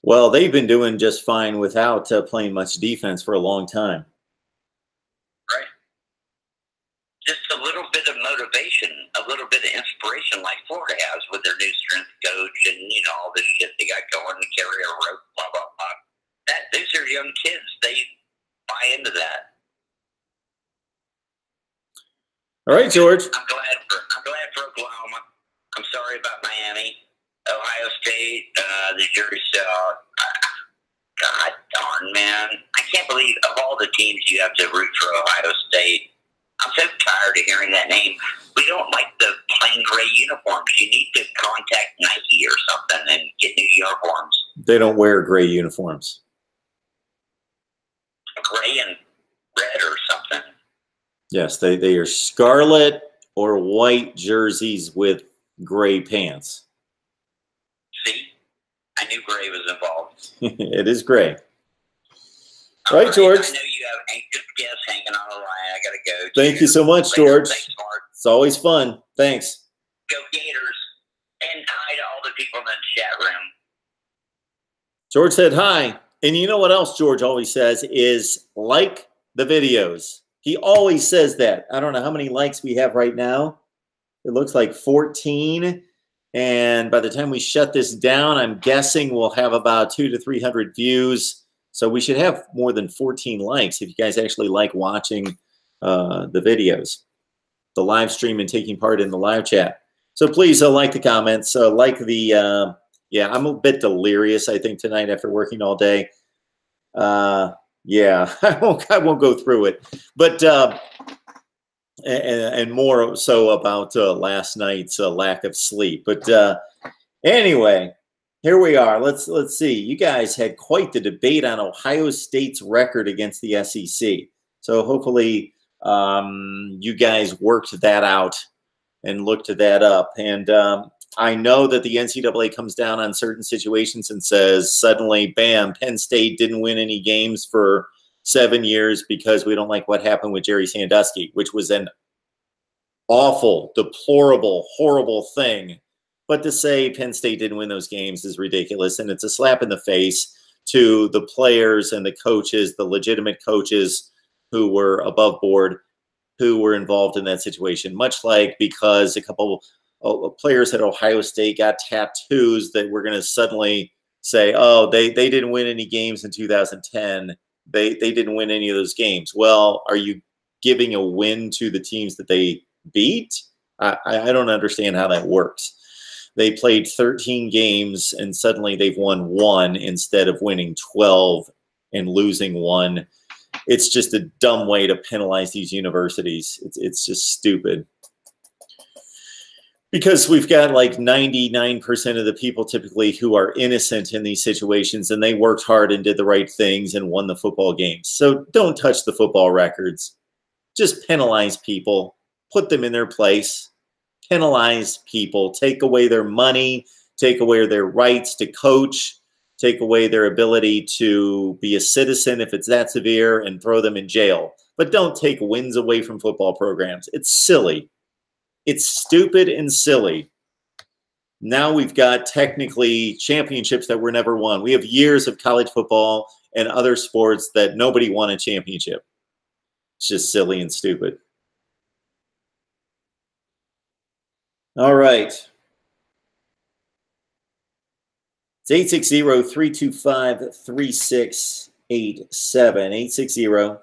Well, they've been doing just fine without playing much defense for a long time. Right. Just a little bit of motivation, a little bit of inspiration like Florida has with their new strength coach and, all this shit they got going to carry a rope, blah, blah, blah. These are young kids. They buy into that. All right, George. I'm glad for Oklahoma. I'm sorry about Miami, Ohio State. The jury's still out. God darn, man! I can't believe of all the teams you have to root for Ohio State. I'm so tired of hearing that name. We don't like the plain gray uniforms. You need to contact Nike or something and get new uniforms. They don't wear gray uniforms. Gray and red or something. Yes, they are scarlet or white jerseys with gray pants. See? I knew gray was involved. It is gray. All right, George. I know you have anxious guests hanging on the line. I got to go. Thank you so much, George. Thanks, Mark. It's always fun. Thanks. Go Gators. And hi to all the people in the chat room. George said hi. And you know what else George always says is like the videos. He always says that. I don't know how many likes we have right now. It looks like 14. And by the time we shut this down, I'm guessing we'll have about 200 to 300 views. So we should have more than 14 likes if you guys actually like watching the videos, the live stream, and taking part in the live chat. So please like the comments, like the, yeah, I'm a bit delirious, I think, tonight after working all day. Yeah, I won't go through it, but and more so about last night's lack of sleep. But anyway, here we are. Let's see. You guys had quite the debate on Ohio State's record against the SEC. So hopefully you guys worked that out and looked that up. And I know that the NCAA comes down on certain situations and says suddenly, bam, Penn State didn't win any games for 7 years because we don't like what happened with Jerry Sandusky, which was an awful, deplorable, horrible thing. But to say Penn State didn't win those games is ridiculous, and it's a slap in the face to the players and the coaches, the legitimate coaches who were above board, who were involved in that situation, much like because a couple players at Ohio State got tattoos that we're going to suddenly say, oh, they didn't win any games in 2010. They didn't win any of those games. Well, are you giving a win to the teams that they beat? I don't understand how that works. They played 13 games and suddenly they've won 1 instead of winning 12 and losing one. It's just a dumb way to penalize these universities. It's just stupid. Because we've got like 99% of the people typically who are innocent in these situations, and they worked hard and did the right things and won the football games. So don't touch the football records. Just penalize people. Put them in their place. Penalize people. Take away their money. Take away their rights to coach. Take away their ability to be a citizen if it's that severe, and throw them in jail. But don't take wins away from football programs. It's silly. It's stupid and silly. Now we've got technically championships that were never won. We have years of college football and other sports that nobody won a championship. It's just silly and stupid. All right. It's 860-325-3687.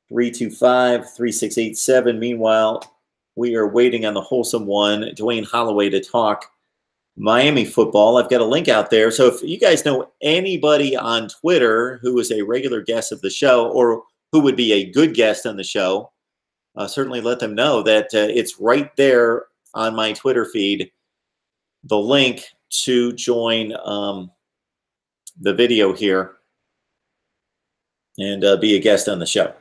860-325-3687. Meanwhile, we are waiting on the Holsum one, Dwayne Holloway, to talk Miami football. I've got a link out there. So if you guys know anybody on Twitter who is a regular guest of the show, or who would be a good guest on the show, certainly let them know that it's right there on my Twitter feed, the link to join the video here and be a guest on the show.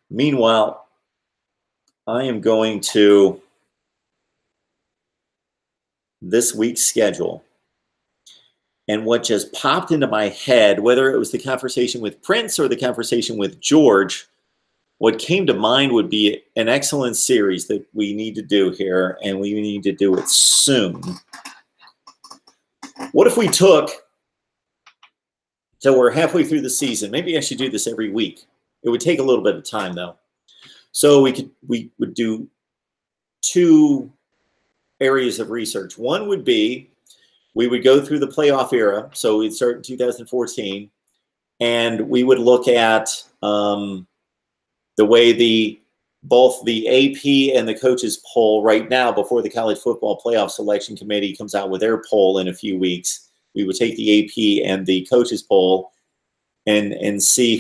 Meanwhile, I am going to this week's schedule. And what just popped into my head, whether it was the conversation with Prince or the conversation with George, what came to mind would be an excellent series that we need to do here, and we need to do it soon. What if we took, so we're halfway through the season, maybe I should do this every week. It would take a little bit of time though. So we would do two areas of research. One would be we would go through the playoff era. So we'd start in 2014, and we would look at the way both the AP and the coaches poll right now, before the College Football Playoff Selection Committee comes out with their poll in a few weeks. We would take the AP and the coaches poll and see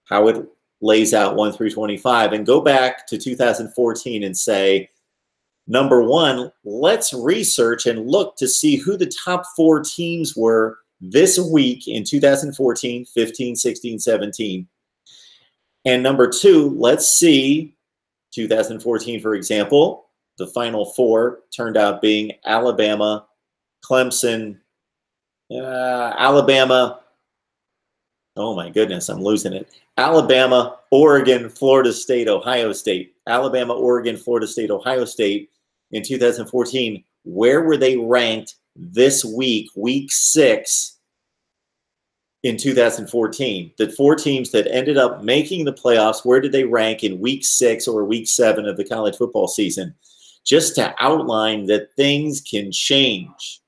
how it lays out 1 through 25, and go back to 2014 and say, number one, let's research and look to see who the top 4 teams were this week in 2014, 15, 16, 17. And number 2, let's see 2014, for example, the final 4 turned out being Alabama, Clemson, Alabama. Oh my goodness, I'm losing it. Alabama, Oregon, Florida State, Ohio State. Alabama, Oregon, Florida State, Ohio State in 2014. Where were they ranked this week, week 6 in 2014? The 4 teams that ended up making the playoffs, where did they rank in week 6 or week 7 of the college football season? Just to outline that things can change.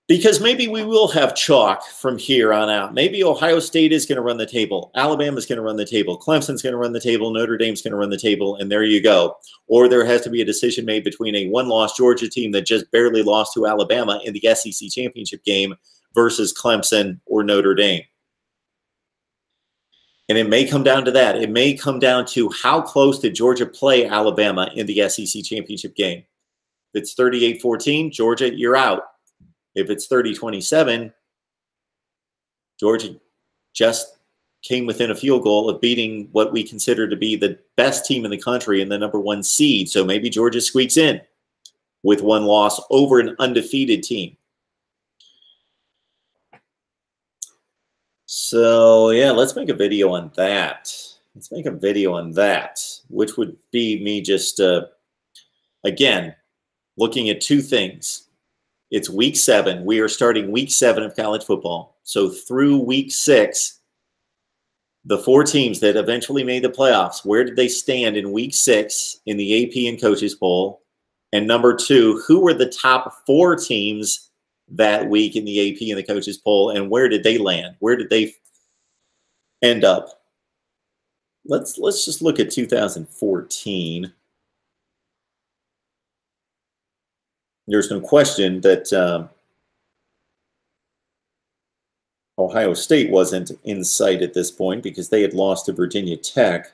Because maybe we will have chalk from here on out. Maybe Ohio State is going to run the table. Alabama's going to run the table. Clemson's going to run the table. Notre Dame's going to run the table. And there you go. Or there has to be a decision made between a one-loss Georgia team that just barely lost to Alabama in the SEC championship game versus Clemson or Notre Dame. And it may come down to that. It may come down to how close did Georgia play Alabama in the SEC championship game. If it's 38-14, Georgia, you're out. If it's 30-27, Georgia just came within a field goal of beating what we consider to be the best team in the country and the number 1 seed. So maybe Georgia squeaks in with 1 loss over an undefeated team. So yeah, let's make a video on that. Let's make a video on that, which would be me just, again, looking at 2 things. It's week 7. We are starting week 7 of college football. So through week 6, the 4 teams that eventually made the playoffs, where did they stand in week 6 in the AP and coaches poll? And number 2, who were the top 4 teams that week in the AP and the coaches poll, and where did they land? Where did they end up? Let's just look at 2014. There's no question that Ohio State wasn't in sight at this point because they had lost to Virginia Tech.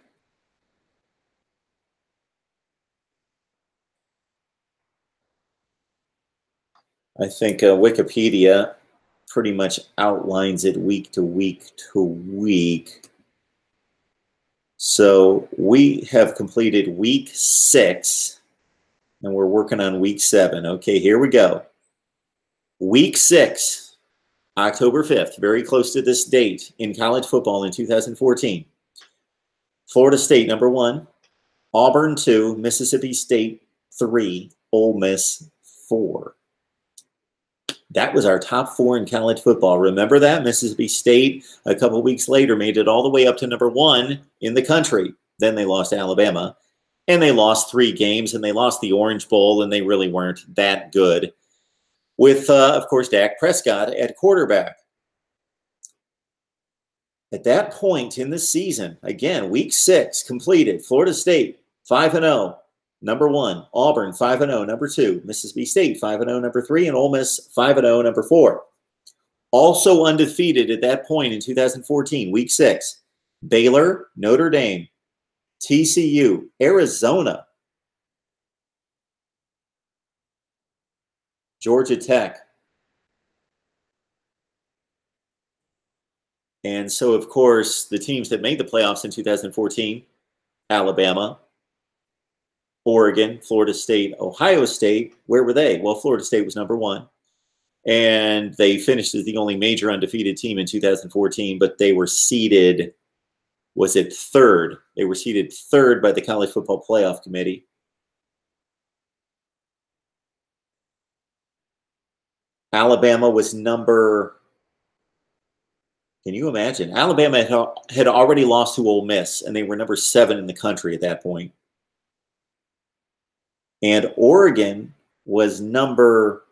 I think Wikipedia pretty much outlines it week to week to week. So we have completed week 6, and we're working on week 7. Okay, here we go. Week 6, October 5th, very close to this date in college football in 2014. Florida State, number 1. Auburn, 2. Mississippi State, 3. Ole Miss, 4. That was our top 4 in college football. Remember that? Mississippi State, a couple of weeks later, made it all the way up to number 1 in the country. Then they lost to Alabama, and they lost 3 games, and they lost the Orange Bowl, and they really weren't that good. With, of course, Dak Prescott at quarterback. At that point in the season, again, week 6 completed. Florida State, 5-0. Number 1, Auburn, 5-0, number 2, Mississippi State, 5-0, number 3, and Ole Miss, 5-0, number 4. Also undefeated at that point in 2014, week 6, Baylor, Notre Dame, TCU, Arizona, Georgia Tech. And so, of course, the teams that made the playoffs in 2014, Alabama, Oregon, Florida State, Ohio State, where were they? Well, Florida State was number 1. And they finished as the only major undefeated team in 2014, but they were seeded, was it 3rd? They were seeded 3rd by the College Football Playoff Committee. Alabama was number, can you imagine? Alabama had already lost to Ole Miss, and they were number 7 in the country at that point. And Oregon was number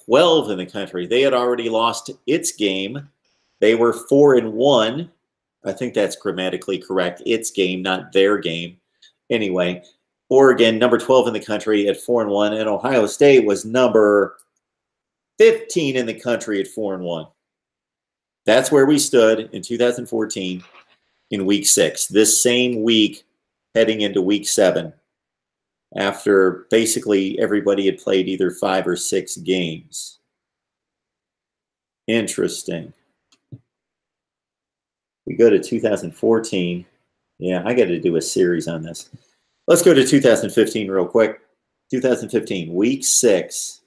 12 in the country. They had already lost its game. They were 4-1. I think that's grammatically correct. Its game, not their game. Anyway, Oregon, number 12 in the country at 4-1. And Ohio State was number 15 in the country at 4-1. That's where we stood in 2014 in week 6. This same week, heading into week 7. After basically everybody had played either 5 or 6 games. Interesting. We go to 2014. Yeah, I got to do a series on this. Let's go to 2015 real quick. 2015, week 6.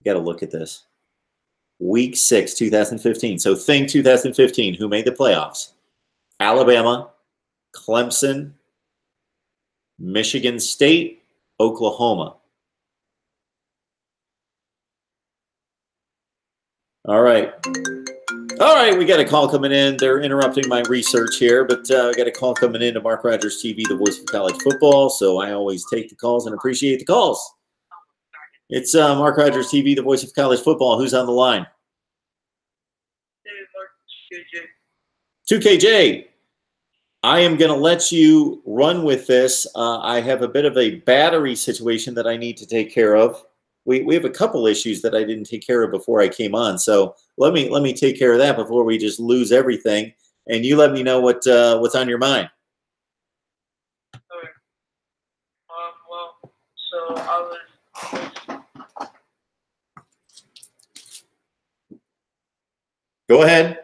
Got to look at this. Week 6, 2015. So think 2015. Who made the playoffs? Alabama, Clemson, Michigan State, Oklahoma. All right. All right, we got a call coming in. They're interrupting my research here, but I got a call coming in to Mark Rogers TV, the voice of college football, so I always take the calls and appreciate the calls. It's Mark Rogers TV, the voice of college football. Who's on the line? Hey, Mark, 2KJ. I am going to let you run with this. I have a bit of a battery situation that I need to take care of. We have a couple issues that I didn't take care of before I came on, so let me take care of that before we just lose everything. And you let me know what's on your mind. Okay. Well, so I was. Go ahead.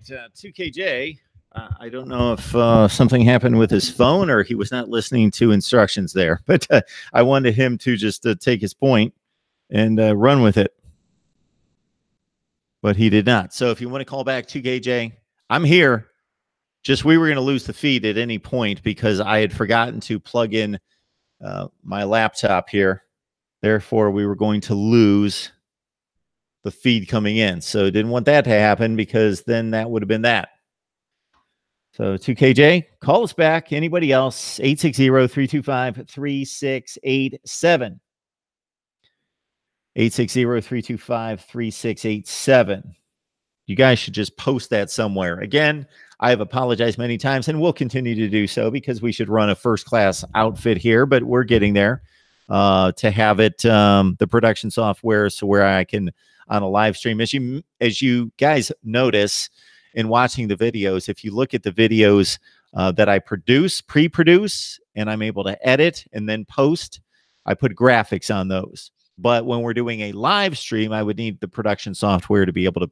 But 2KJ, I don't know if something happened with his phone or he was not listening to instructions there, but I wanted him to just take his point and run with it. But he did not. So if you want to call back 2KJ, I'm here. Just we were going to lose the feed at any point because I had forgotten to plug in my laptop here. Therefore, we were going to lose the feed coming in. So didn't want that to happen because then that would have been that. So 2KJ, call us back. Anybody else? 860-325-3687. 860-325-3687. You guys should just post that somewhere. Again, I have apologized many times and will continue to do so because we should run a first-class outfit here, but we're getting there to have it, the production software, so where I can, on a live stream, as you guys notice in watching the videos, if you look at the videos that I pre-produce, and I'm able to edit and then post, I put graphics on those. But when we're doing a live stream, I would need the production software to be able to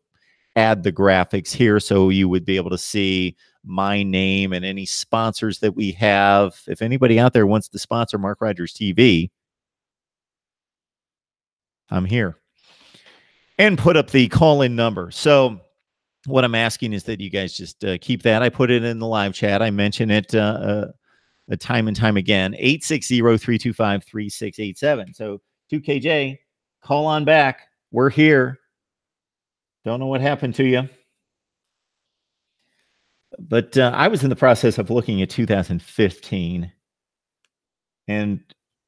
add the graphics here, so you would be able to see my name and any sponsors that we have. If anybody out there wants to sponsor Mark Rogers TV, I'm here. And put up the call-in number. So what I'm asking is that you guys just keep that. I put it in the live chat. I mention it time and time again. 860-325-3687. So 2KJ, call on back. We're here. Don't know what happened to you. But I was in the process of looking at 2015. And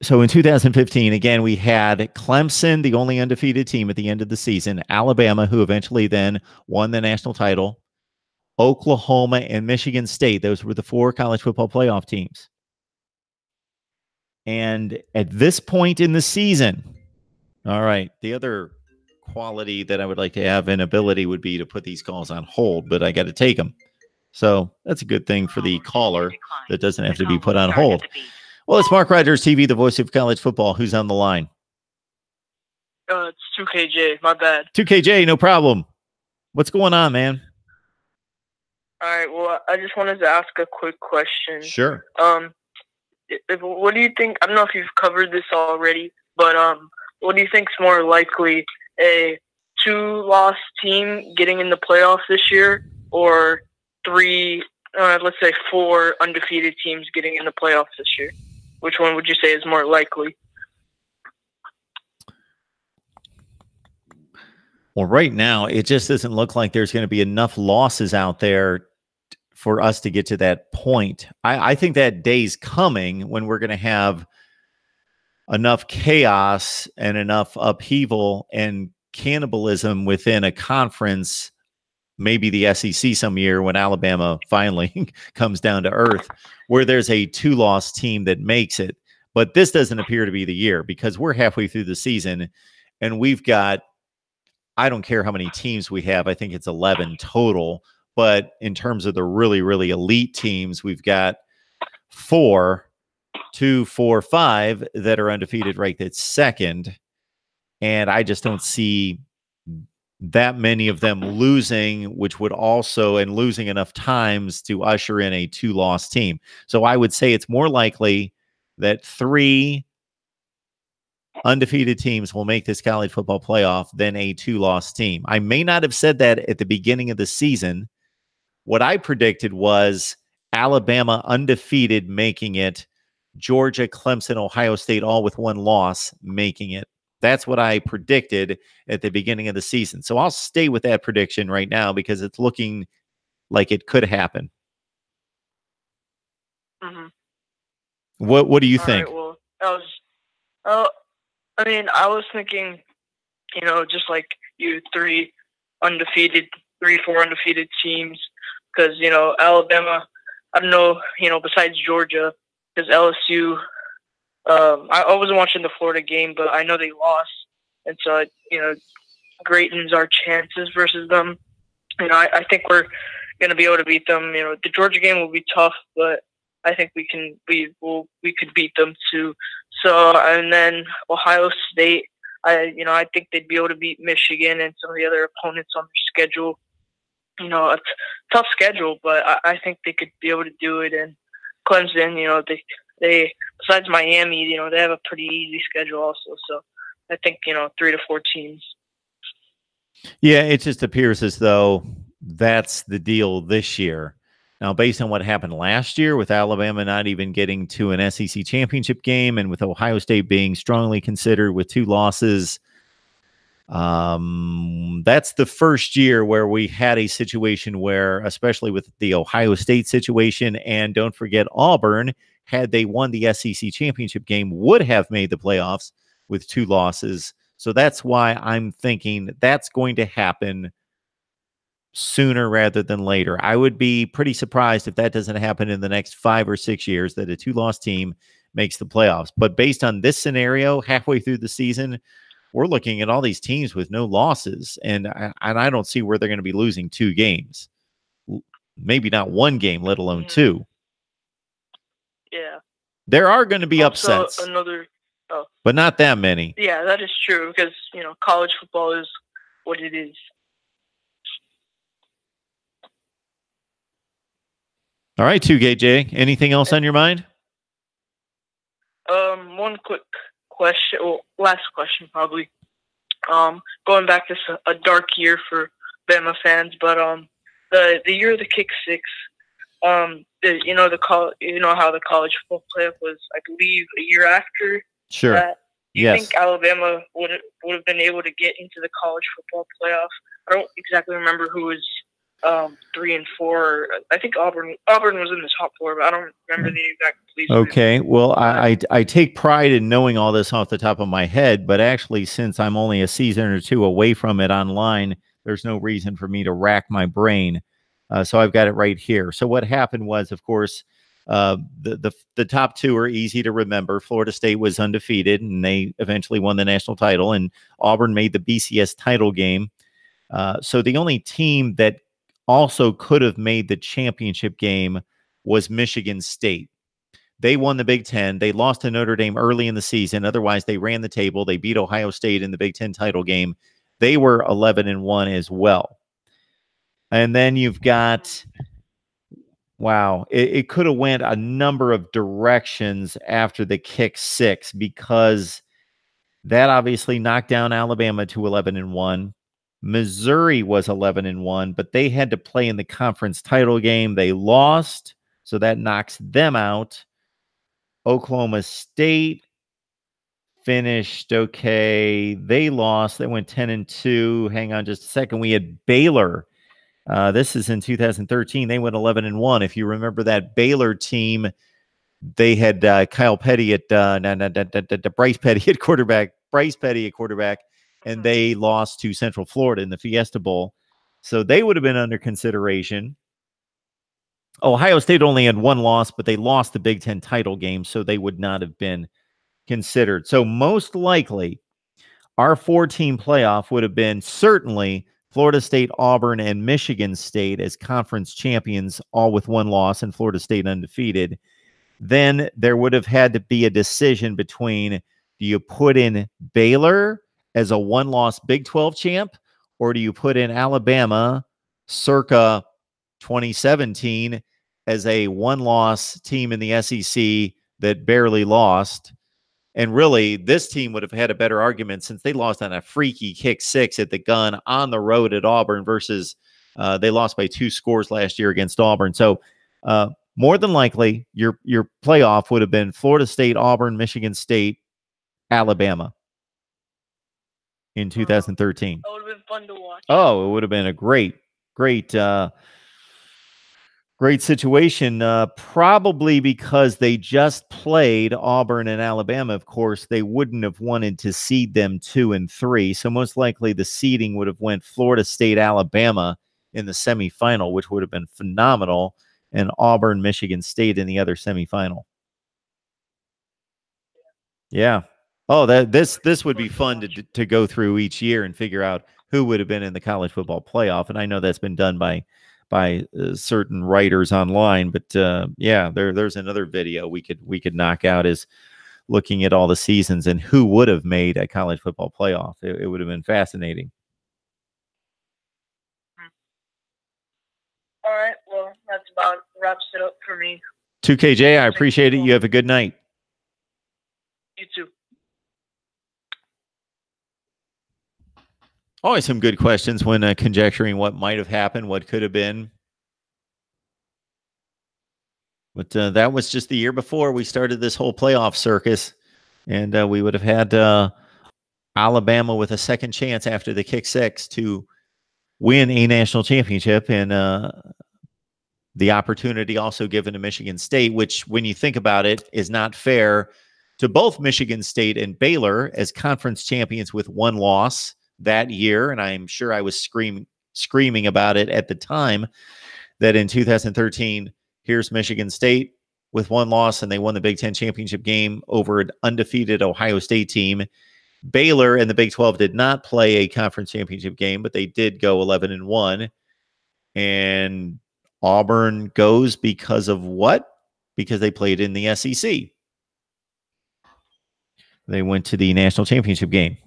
so in 2015, again, we had Clemson, the only undefeated team at the end of the season, Alabama, who eventually then won the national title, Oklahoma, and Michigan State. Those were the 4 college football playoff teams. And at this point in the season, all right, the other quality that I would like to have and ability would be to put these calls on hold, but I got to take them. So that's a good thing for the caller that doesn't have to be put on hold. Well, it's Mark Rogers TV, the voice of college football. Who's on the line? It's 2KJ. My bad. 2KJ, no problem. What's going on, man? All right. Well, I just wanted to ask a quick question. Sure. What do you think? I don't know if you've covered this already, but what do you think's more likely, a 2-loss team getting in the playoffs this year, or 3, let's say 4 undefeated teams getting in the playoffs this year? Which one would you say is more likely? Well, right now, it just doesn't look like there's going to be enough losses out there for us to get to that point. I think that day's coming when we're going to have enough chaos and enough upheaval and cannibalism within a conference, maybe the SEC some year when Alabama finally comes down to earth, where there's a 2-loss team that makes it. But this doesn't appear to be the year, because we're halfway through the season and we've got, I don't care how many teams we have. I think it's 11 total. But in terms of the really, really elite teams, we've got 4, 2, 4, 5 that are undefeated right at second. And I just don't see that many of them losing, which would also, and losing enough times to usher in a 2-loss team. So I would say it's more likely that 3 undefeated teams will make this college football playoff than a 2-loss team. I may not have said that at the beginning of the season. What I predicted was Alabama undefeated making it, Georgia, Clemson, Ohio State, all with 1 loss making it. That's what I predicted at the beginning of the season. So I'll stay with that prediction right now because it's looking like it could happen. Mm-hmm. What do you think? Right, well, I was thinking, just like you, 3, 4 undefeated teams, because, Alabama, I don't know, besides Georgia, because LSU, I wasn't watching the Florida game, but I know they lost. And so, greatens our chances versus them. I think we're going to be able to beat them. The Georgia game will be tough, but I think we could beat them too. So, and then Ohio State, I think they'd be able to beat Michigan and some of the other opponents on their schedule. A tough schedule, but I think they could be able to do it. And Clemson, they besides Miami, they have a pretty easy schedule also. So I think 3 to 4 teams. Yeah, it just appears as though that's the deal this year. Now, based on what happened last year with Alabama not even getting to an SEC championship game and with Ohio State being strongly considered with 2 losses, That's the first year where we had a situation where, especially with the Ohio State situation, and don't forget Auburn, had they won the SEC championship game, would have made the playoffs with 2 losses. So that's why I'm thinking that's going to happen sooner rather than later. I would be pretty surprised if that doesn't happen in the next 5 or 6 years, that a 2-loss team makes the playoffs. But based on this scenario, halfway through the season, we're looking at all these teams with no losses, and I don't see where they're going to be losing 2 games. Maybe not 1 game, let alone 2. Yeah. There are going to be Also, upsets, but not that many. Yeah, that is true because, college football is what it is. All right, 2KJ, anything else on your mind? One quick question, last question probably. Going back to a dark year for Bama fans, but the year of the kick six, how the college football playoff was, I believe, a year after. Sure. That. Do you Yes. think Alabama would have been able to get into the college football playoff? I don't exactly remember who was 3 and 4. I think Auburn was in the top 4, but I don't remember the exact placement. Okay, well, I take pride in knowing all this off the top of my head, but actually, since I'm only a season or 2 away from it online, there's no reason for me to rack my brain. So I've got it right here. So what happened was, of course, the top 2 are easy to remember. Florida State was undefeated, and they eventually won the national title, and Auburn made the BCS title game. So the only team that also could have made the championship game was Michigan State. They won the Big Ten. They lost to Notre Dame early in the season. Otherwise, they ran the table. They beat Ohio State in the Big Ten title game. They were 11-1 as well. And then you've got, wow, it could have went a number of directions after the kick six, because that obviously knocked down Alabama to 11-1. Missouri was 11-1, but they had to play in the conference title game. They lost, so that knocks them out. Oklahoma State finished okay. They lost. They went 10-2. Hang on just a second. We had Baylor. This is in 2013. They went 11-1. If you remember that Baylor team, they had Kyle Petty at Bryce Petty at quarterback, and they lost to Central Florida in the Fiesta Bowl. So they would have been under consideration. Ohio State only had 1 loss, but they lost the Big Ten title game, so they would not have been considered. So most likely, our 4-team playoff would have been certainly Florida State, Auburn, and Michigan State as conference champions, all with 1 loss, and Florida State undefeated. Then there would have had to be a decision between, do you put in Baylor as a 1-loss Big 12 champ, or do you put in Alabama circa 2017 as a 1-loss team in the SEC that barely lost? And really, this team would have had a better argument, since they lost on a freaky kick six at the gun on the road at Auburn, versus they lost by 2 scores last year against Auburn. So more than likely, your playoff would have been Florida State, Auburn, Michigan State, Alabama in 2013. That would have been fun to watch. Oh, it would have been a great situation, probably because they just played Auburn and Alabama. Of course, they wouldn't have wanted to seed them 2 and 3. So most likely the seeding would have went Florida State, Alabama in the semifinal, which would have been phenomenal, and Auburn, Michigan State in the other semifinal. Yeah. Oh, this would be fun to go through each year and figure out who would have been in the college football playoff. And I know that's been done by certain writers online, but yeah, there's another video we could knock out, is looking at all the seasons and who would have made a college football playoff. It would have been fascinating. All right, well, that's about wraps it up for me. 2KJ, I appreciate it. You have a good night. You too. Always some good questions when conjecturing what might have happened, what could have been. But that was just the year before we started this whole playoff circus, and we would have had Alabama with a second chance after the kick six to win a national championship, and the opportunity also given to Michigan State, which, when you think about it, is not fair to both Michigan State and Baylor as conference champions with one loss that year. And I'm sure I was screaming about it at the time, that in 2013, here's Michigan State with one loss, and they won the Big Ten championship game over an undefeated Ohio State team. Baylor and the Big 12 did not play a conference championship game, but they did go 11-1. And Auburn goes because of what? Because they played in the SEC. They went to the national championship game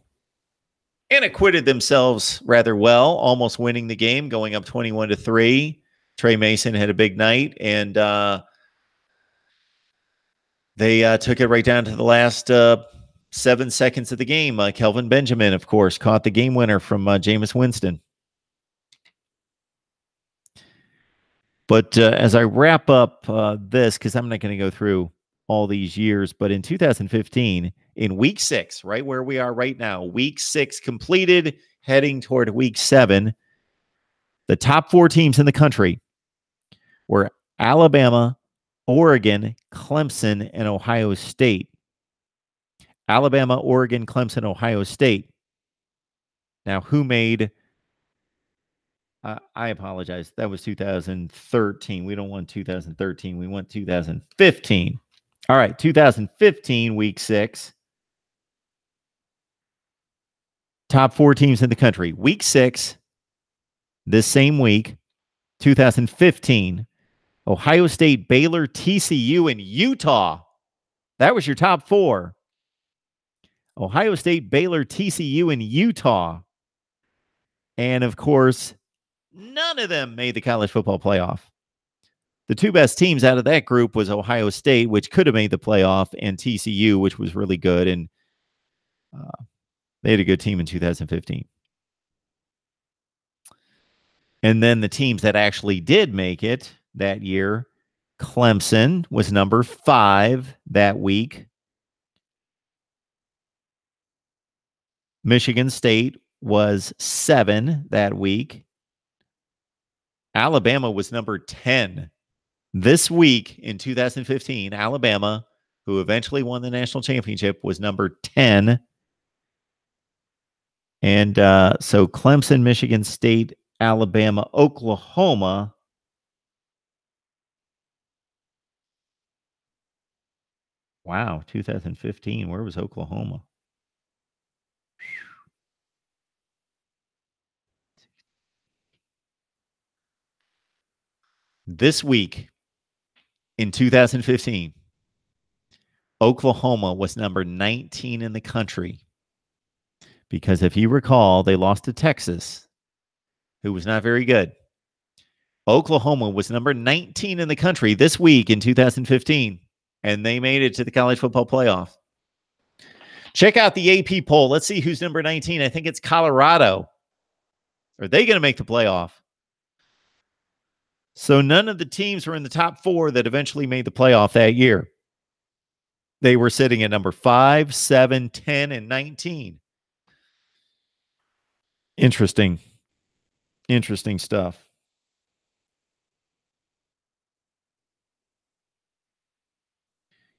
and acquitted themselves rather well, almost winning the game, going up 21-3. Trey Mason had a big night, and they took it right down to the last 7 seconds of the game. Kelvin Benjamin, of course, caught the game winner from Jameis Winston. But as I wrap up this, because I'm not going to go through all these years, but in 2015, in week 6, right where we are right now, week 6 completed, heading toward week 7, the top 4 teams in the country were Alabama, Oregon, Clemson, and Ohio State. Alabama, Oregon, Clemson, Ohio State. Now, who made... I apologize. That was 2013. We don't want 2013. We want 2015. All right, 2015, week 6. Top 4 teams in the country. Week 6, this same week, 2015, Ohio State, Baylor, TCU, and Utah. That was your top 4. Ohio State, Baylor, TCU, and Utah. And, of course, none of them made the college football playoff. The 2 best teams out of that group was Ohio State, which could have made the playoff, and TCU, which was really good. And they had a good team in 2015. And then the teams that actually did make it that year, Clemson was number 5 that week. Michigan State was 7 that week. Alabama was number 10. This week in 2015, Alabama, who eventually won the national championship, was number 10. And so Clemson, Michigan State, Alabama, Oklahoma. Wow, 2015. Where was Oklahoma? This week in 2015, Oklahoma was number 19 in the country. Because if you recall, they lost to Texas, who was not very good. Oklahoma was number 19 in the country this week in 2015, and they made it to the college football playoff. Check out the AP poll. Let's see who's number 19. I think it's Colorado. Are they going to make the playoff? So none of the teams were in the top 4 that eventually made the playoff that year. They were sitting at number 5, 7, 10, and 19. Interesting. Interesting stuff.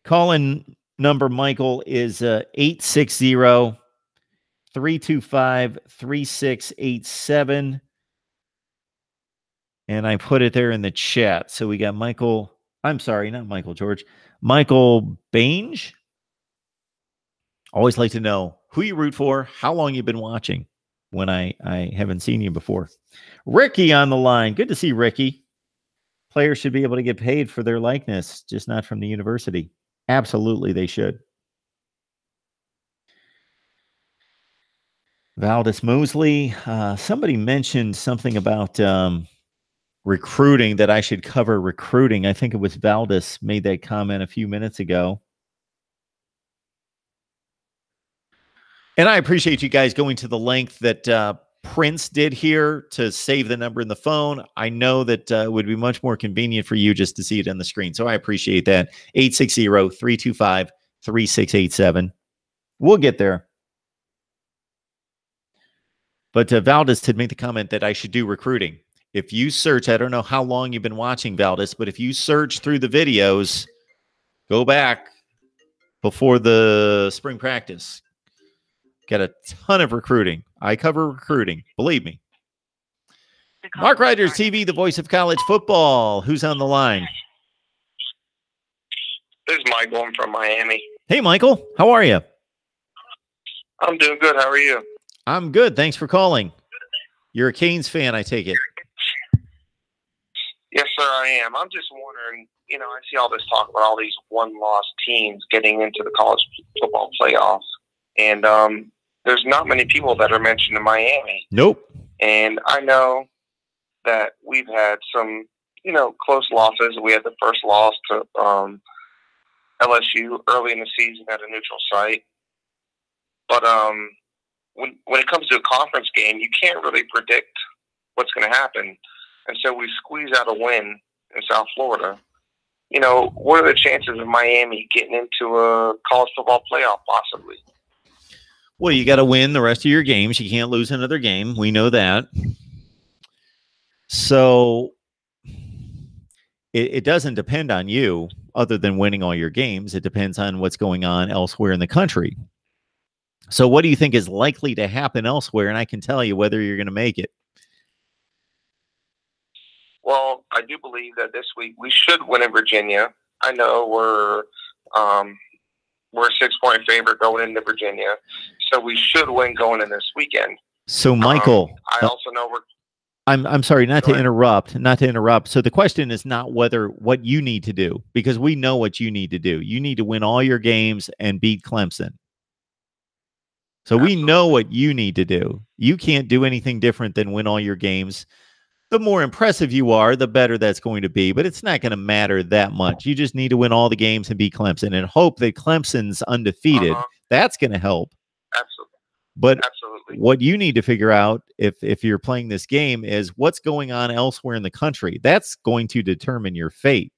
Call-in number, Michael, is 860-325-3687. And I put it there in the chat. So we got Michael. I'm sorry, not Michael George. Michael Bange. Always like to know who you root for, how long you've been watching when I haven't seen you before. Ricky on the line. Good to see Ricky. Players should be able to get paid for their likeness, just not from the university. Absolutely, they should. Valdez Mosley. Somebody mentioned something about recruiting, that I should cover recruiting. I think it was Valdez made that comment a few minutes ago. And I appreciate you guys going to the length that Prince did here to save the number in the phone. I know that it would be much more convenient for you just to see it on the screen. So I appreciate that. 860-325-3687. We'll get there. But Valdez had made the comment that I should do recruiting. If you search, I don't know how long you've been watching Valdez, but if you search through the videos, go back before the spring practice. Got a ton of recruiting. I cover recruiting. Believe me. Mark Rogers TV, the voice of college football. Who's on the line? This is Michael. I'm from Miami. Hey, Michael. How are you? I'm doing good. How are you? I'm good. Thanks for calling. You're a Canes fan, I take it. Yes, sir, I am. I'm just wondering, you know, I see all this talk about all these one-loss teams getting into the college football playoffs. And there's not many people that are mentioned in Miami. Nope. And I know that we've had some, you know, close losses. We had the first loss to LSU early in the season at a neutral site. But when it comes to a conference game, you can't really predict what's going to happen. And so we squeeze out a win in South Florida. You know, what are the chances of Miami getting into a college football playoff possibly? Well, you got to win the rest of your games. You can't lose another game. We know that. So it doesn't depend on you other than winning all your games. It depends on what's going on elsewhere in the country. So what do you think is likely to happen elsewhere? And I can tell you whether you're going to make it. Well, I do believe that this week we should win in Virginia. I know we're a 6-point favorite going into Virginia, so we should win going in this weekend. So, Michael, I also know we're. I'm sorry, not to interrupt. So the question is not what you need to do, because we know what you need to do. You need to win all your games and beat Clemson. So Absolutely. We know what you need to do. You can't do anything different than win all your games. The more impressive you are, the better that's going to be, but it's not going to matter that much. You just need to win all the games and beat Clemson and hope that Clemson's undefeated. That's going to help. Absolutely. But Absolutely. what you need to figure out if you're playing this game is what's going on elsewhere in the country. That's going to determine your fate.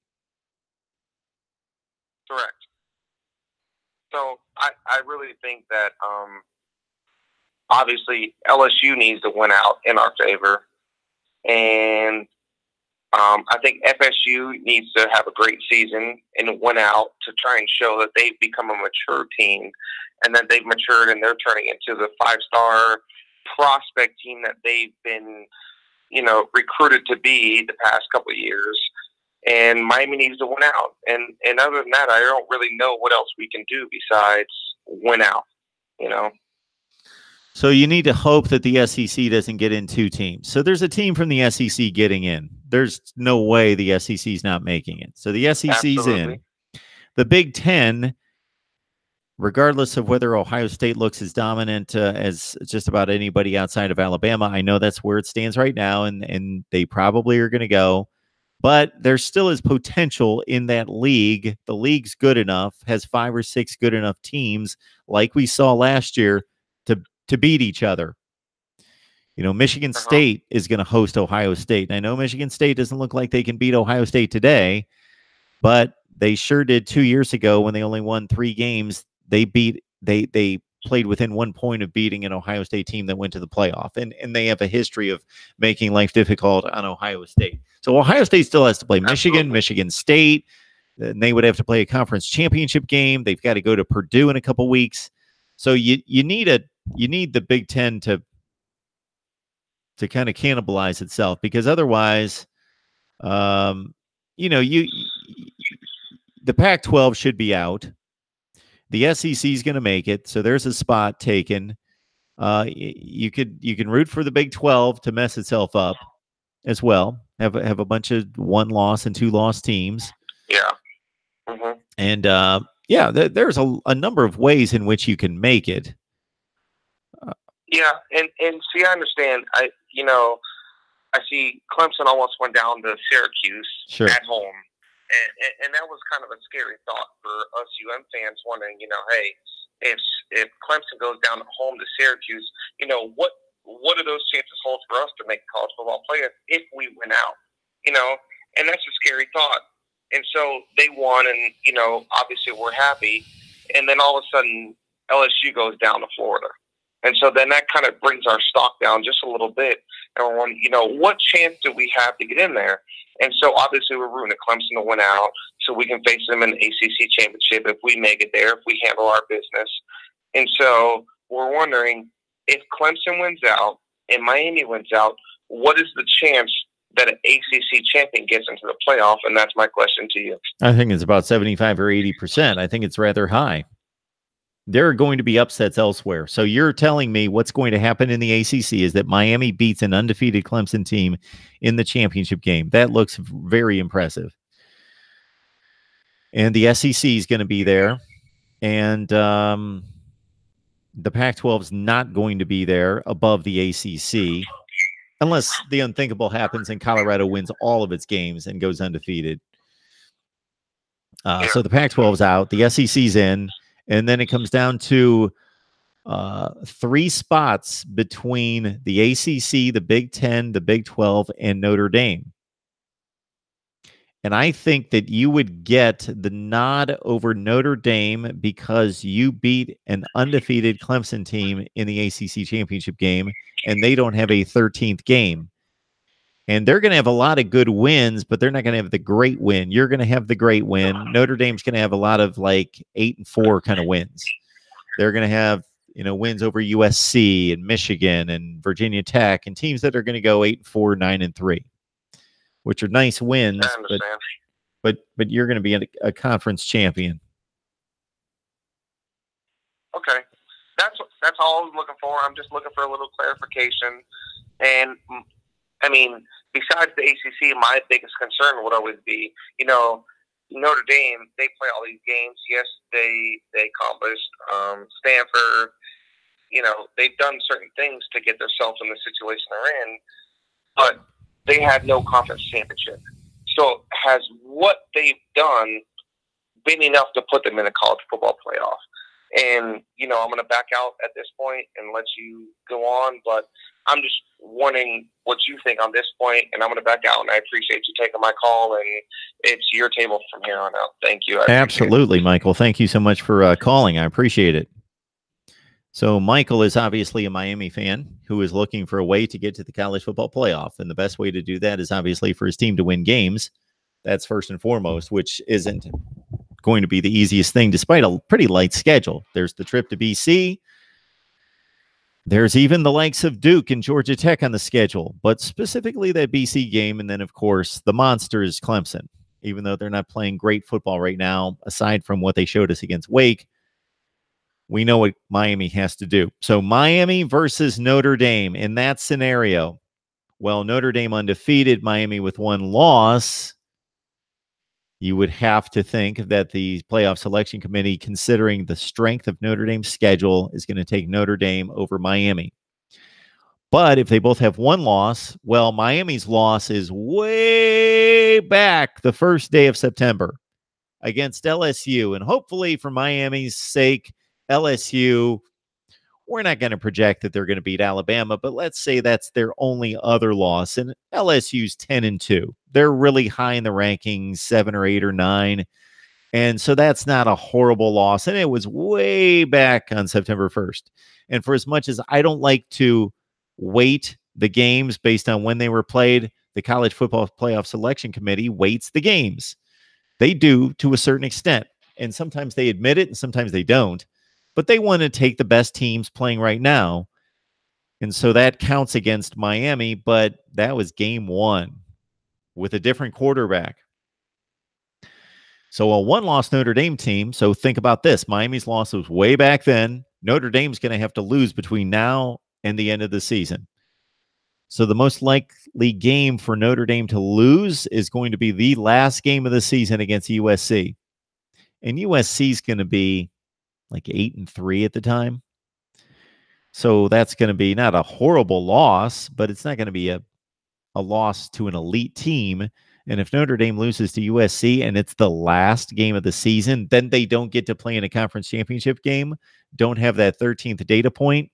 Correct. So I really think that obviously LSU needs to win out in our favor. And I think FSU needs to have a great season and win out to try and show that they've become a mature team and that they've matured and they're turning into the 5-star prospect team that they've been, you know, recruited to be the past couple of years. And Miami needs to win out. And other than that, I don't really know what else we can do besides win out, you know. So you need to hope that the SEC doesn't get in 2 teams. So there's a team from the SEC getting in. There's no way the SEC's not making it. So the SEC's Absolutely. in. The Big Ten, regardless of whether Ohio State looks as dominant as just about anybody outside of Alabama, I know that's where it stands right now, and they probably are going to go. But there still is potential in that league. The league's good enough, has 5 or 6 good enough teams, like we saw last year, to beat each other. You know, Michigan State is going to host Ohio State. And I know Michigan State doesn't look like they can beat Ohio State today, but they sure did 2 years ago when they only won 3 games. They played within 1 point of beating an Ohio State team that went to the playoff. And they have a history of making life difficult on Ohio State. So Ohio State still has to play Michigan, Michigan State. And they would have to play a conference championship game. They've got to go to Purdue in a couple weeks. So you need the Big Ten to kind of cannibalize itself, because otherwise, you know, the Pac-12 should be out. The SEC is going to make it, so there's a spot taken. You can root for the Big 12 to mess itself up as well. Have a bunch of 1-loss and 2-loss teams. Yeah. And yeah, there's a number of ways in which you can make it. Yeah, and see, I understand. I see Clemson almost went down to Syracuse at home, and that was kind of a scary thought for us UM fans, wondering, you know, hey, if Clemson goes down at home to Syracuse, you know, what do those chances hold for us to make college football playoffs if we win out? You know, and that's a scary thought. And so they won, and you know, obviously we're happy. And then all of a sudden, LSU goes down to Florida. And so then that kind of brings our stock down just a little bit. And we're wondering, what chance do we have to get in there? And so obviously we're rooting at Clemson to win out so we can face them in the ACC championship if we make it there, if we handle our business. And so we're wondering, if Clemson wins out and Miami wins out, what is the chance that an ACC champion gets into the playoff? And that's my question to you. I think it's about 75 or 80%. I think it's rather high. There are going to be upsets elsewhere. So you're telling me what's going to happen in the ACC is that Miami beats an undefeated Clemson team in the championship game. That looks very impressive. And the SEC is going to be there. And the Pac-12 is not going to be there above the ACC unless the unthinkable happens and Colorado wins all of its games and goes undefeated. So the Pac-12 is out. The SEC's in. And then it comes down to 3 spots between the ACC, the Big Ten, the Big 12, and Notre Dame. And I think that you would get the nod over Notre Dame because you beat an undefeated Clemson team in the ACC championship game, and they don't have a 13th game. And they're going to have a lot of good wins, but they're not going to have the great win. You're going to have the great win. Notre Dame's going to have a lot of like 8-4 kind of wins. They're going to have, wins over USC and Michigan and Virginia Tech and teams that are going to go 8-4, 9-3, which are nice wins. But you're going to be a conference champion. Okay, that's all I'm looking for. I'm just looking for a little clarification. And I mean, besides the ACC, my biggest concern would always be, Notre Dame, they play all these games. Yes, they accomplished. Stanford, they've done certain things to get themselves in the situation they're in, but they had no conference championship. So has what they've done been enough to put them in a college football playoff? And, I'm going to back out at this point and let you go on, but I'm just wondering what you think on this point, and I'm going to back out, and I appreciate you taking my call, and it's your table from here on out. Thank you. Absolutely, Michael. Thank you so much for calling. I appreciate it. So Michael is obviously a Miami fan who is looking for a way to get to the college football playoff, and the best way to do that is obviously for his team to win games. That's first and foremost, which isn't going to be the easiest thing despite a pretty light schedule. There's the trip to BC. There's even the likes of Duke and Georgia Tech on the schedule, but specifically that BC game. And then, of course, the monsters, Clemson, even though they're not playing great football right now, aside from what they showed us against Wake, we know what Miami has to do. So Miami versus Notre Dame in that scenario. Well, Notre Dame undefeated, Miami with 1 loss. You would have to think that the playoff selection committee, considering the strength of Notre Dame's schedule, is going to take Notre Dame over Miami. But if they both have 1 loss, well, Miami's loss is way back the first day of September against LSU. And hopefully for Miami's sake, LSU, we're not going to project that they're going to beat Alabama, but let's say that's their only other loss. And LSU's 10-2. They're really high in the rankings, 7 or 8 or 9. And so that's not a horrible loss. And it was way back on September 1st. And for as much as I don't like to weight the games based on when they were played, the College Football Playoff Selection Committee weights the games. They do to a certain extent. And sometimes they admit it and sometimes they don't. But they want to take the best teams playing right now. And so that counts against Miami, but that was game 1 with a different quarterback. So a 1-loss Notre Dame team. So think about this. Miami's loss was way back then. Notre Dame's going to have to lose between now and the end of the season. So the most likely game for Notre Dame to lose is going to be the last game of the season against USC. And USC is going to be like 8-3 at the time. So that's going to be not a horrible loss, but it's not going to be a loss to an elite team. And if Notre Dame loses to USC and it's the last game of the season, then they don't get to play in a conference championship game, don't have that 13th data point.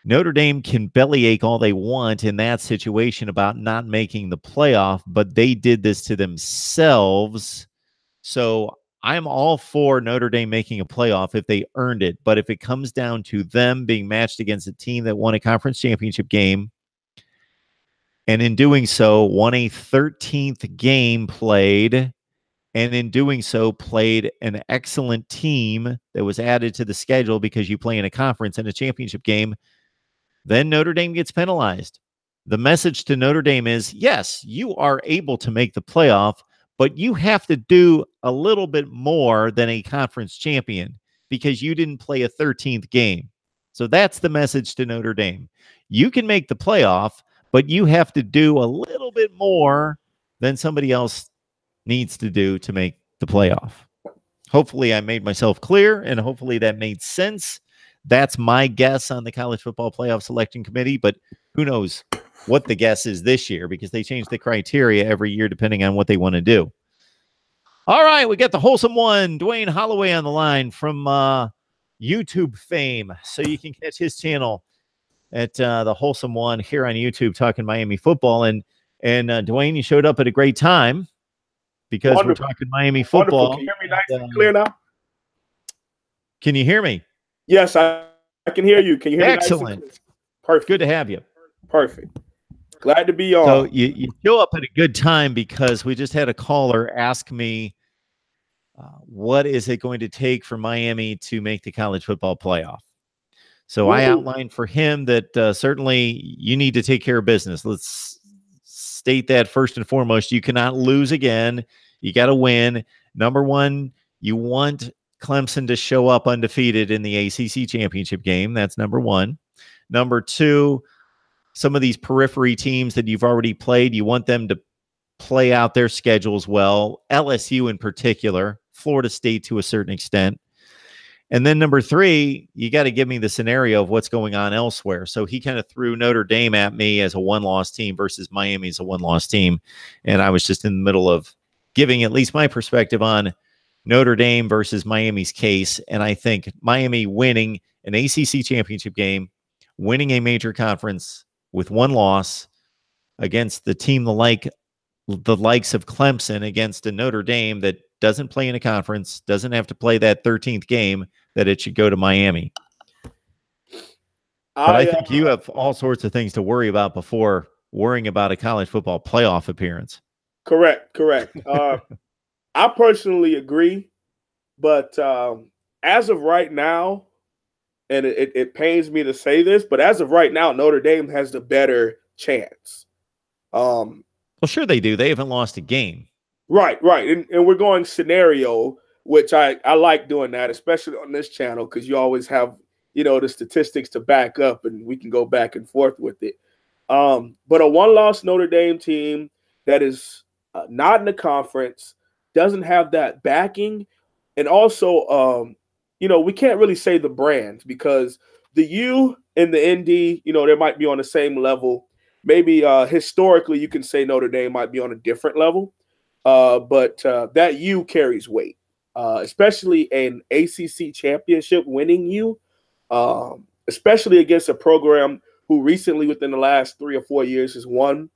Notre Dame can bellyache all they want in that situation about not making the playoff, but they did this to themselves. So I'm all for Notre Dame making a playoff if they earned it. But if it comes down to them being matched against a team that won a conference championship game, and in doing so, won a 13th game played, and in doing so, played an excellent team that was added to the schedule because you play in a conference and a championship game, then Notre Dame gets penalized. The message to Notre Dame is, yes, you are able to make the playoff, but you have to do a little bit more than a conference champion because you didn't play a 13th game. So that's the message to Notre Dame. You can make the playoff, but you have to do a little bit more than somebody else needs to do to make the playoff. Hopefully I made myself clear, and hopefully that made sense. That's my guess on the College Football Playoff Selection Committee, but who knows what the guess is this year because they change the criteria every year depending on what they want to do. All right, we got the Holsum One, Dwayne Holloway on the line from YouTube fame. So you can catch his channel at the Holsum One here on YouTube talking Miami football. And Dwayne, you showed up at a great time because Wonderful. We're talking Miami football. Wonderful. Can you hear me nice and clear now? Can you hear me? Yes, I can hear you. Can you hear me? Excellent. Nice and clear? Perfect. Good to have you. Perfect. Glad to be on. So you show up at a good time because we just had a caller ask me, what is it going to take for Miami to make the college football playoff? So I outlined for him that certainly you need to take care of business. Let's state that first and foremost. You cannot lose again. You got to win. Number one, you want Clemson to show up undefeated in the ACC championship game. That's number one. Number two, some of these periphery teams that you've already played, you want them to play out their schedules well. LSU in particular, Florida State to a certain extent. And then number three, you got to give me the scenario of what's going on elsewhere. So he kind of threw Notre Dame at me as a one-loss team versus Miami as a one-loss team. And I was just in the middle of giving at least my perspective on Notre Dame versus Miami's case. And I think Miami winning an ACC championship game, winning a major conference with one loss against the team the likes of Clemson against a Notre Dame that doesn't play in a conference, doesn't have to play that 13th game, that it should go to Miami. But I think you have all sorts of things to worry about before worrying about a college football playoff appearance. Correct. I personally agree, but as of right now, and it pains me to say this, but as of right now, Notre Dame has the better chance. Well, sure they do. They haven't lost a game. Right. And we're going scenario, which I like doing that, especially on this channel, because you always have, the statistics to back up, and we can go back and forth with it. But a one-loss Notre Dame team that is not in the conference, doesn't have that backing, and also, we can't really say the brand because the U and the ND, they might be on the same level. Maybe historically you can say Notre Dame might be on a different level, but that U carries weight, especially an ACC championship winning U, especially against a program who recently within the last 3 or 4 years has won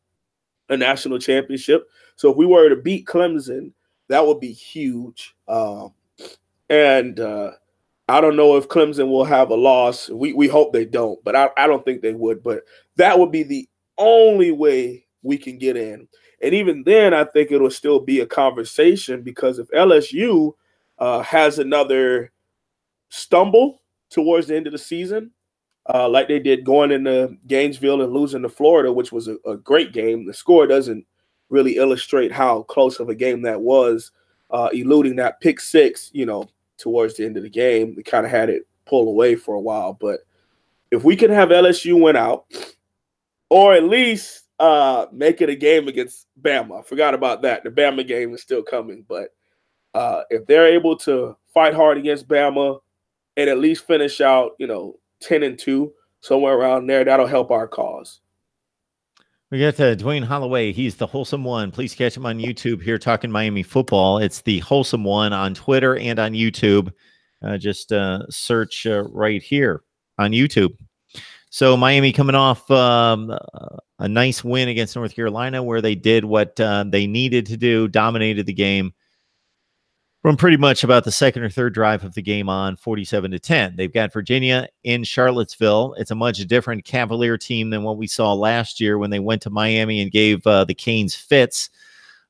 a national championship. So if we were to beat Clemson, that would be huge. And I don't know if Clemson will have a loss. We hope they don't, but I don't think they would. But that would be the only way we can get in. And even then, I think it'll still be a conversation because if LSU has another stumble towards the end of the season, like they did going into Gainesville and losing to Florida, which was a great game. The score doesn't really illustrate how close of a game that was, eluding that pick six, towards the end of the game. They kind of had it pull away for a while. But if we can have LSU win out, or at least make it a game against Bama. I forgot about that. The Bama game is still coming. But if they're able to fight hard against Bama and at least finish out, 10-2, somewhere around there, that'll help our cause. We got Dwayne Holloway. He's the Holsum One. Please catch him on YouTube here talking Miami football. It's the Holsum One on Twitter and on YouTube. Just search right here on YouTube. So Miami coming off a nice win against North Carolina where they did what they needed to do, dominated the game. From pretty much about the second or third drive of the game on, 47-10. They've got Virginia in Charlottesville. It's a much different Cavalier team than what we saw last year when they went to Miami and gave the Canes fits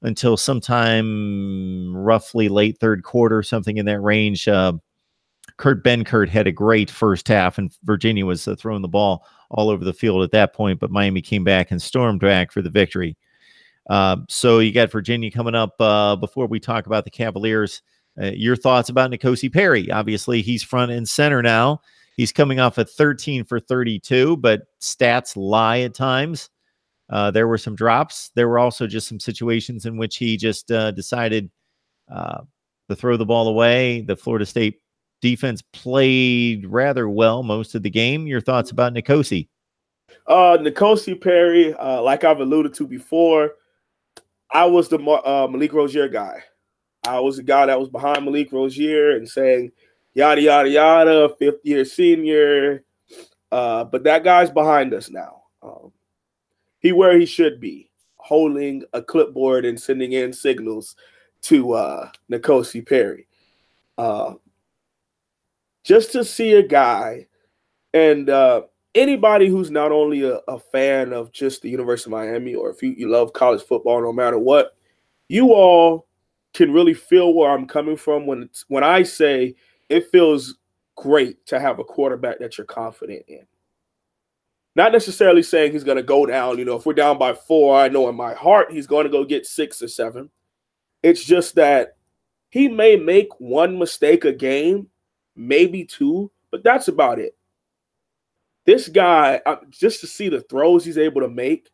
until sometime roughly late third quarter, something in that range. Kurt Benkert had a great first half, and Virginia was throwing the ball all over the field at that point, but Miami came back and stormed back for the victory. So you got Virginia coming up. Before we talk about the Cavaliers, your thoughts about N'Kosi Perry? Obviously, he's front and center now. He's coming off a 13 for 32, but stats lie at times. There were some drops. There were also just some situations in which he just decided to throw the ball away. The Florida State defense played rather well most of the game. Your thoughts about N'Kosi? N'Kosi Perry, like I've alluded to before, I was the Malik Rozier guy. I was the guy that was behind Malik Rozier and saying, yada, yada, yada, fifth-year senior. But that guy's behind us now. He where he should be, holding a clipboard and sending in signals to N'Kosi Perry. Just to see a guy, and anybody who's not only a fan of just the University of Miami, or if you love college football no matter what, you all can really feel where I'm coming from when I say it feels great to have a quarterback that you're confident in. Not necessarily saying he's going to go down. If we're down by 4, I know in my heart he's going to go get 6 or 7. It's just that he may make one mistake a game, maybe 2, but that's about it. This guy, just to see the throws he's able to make,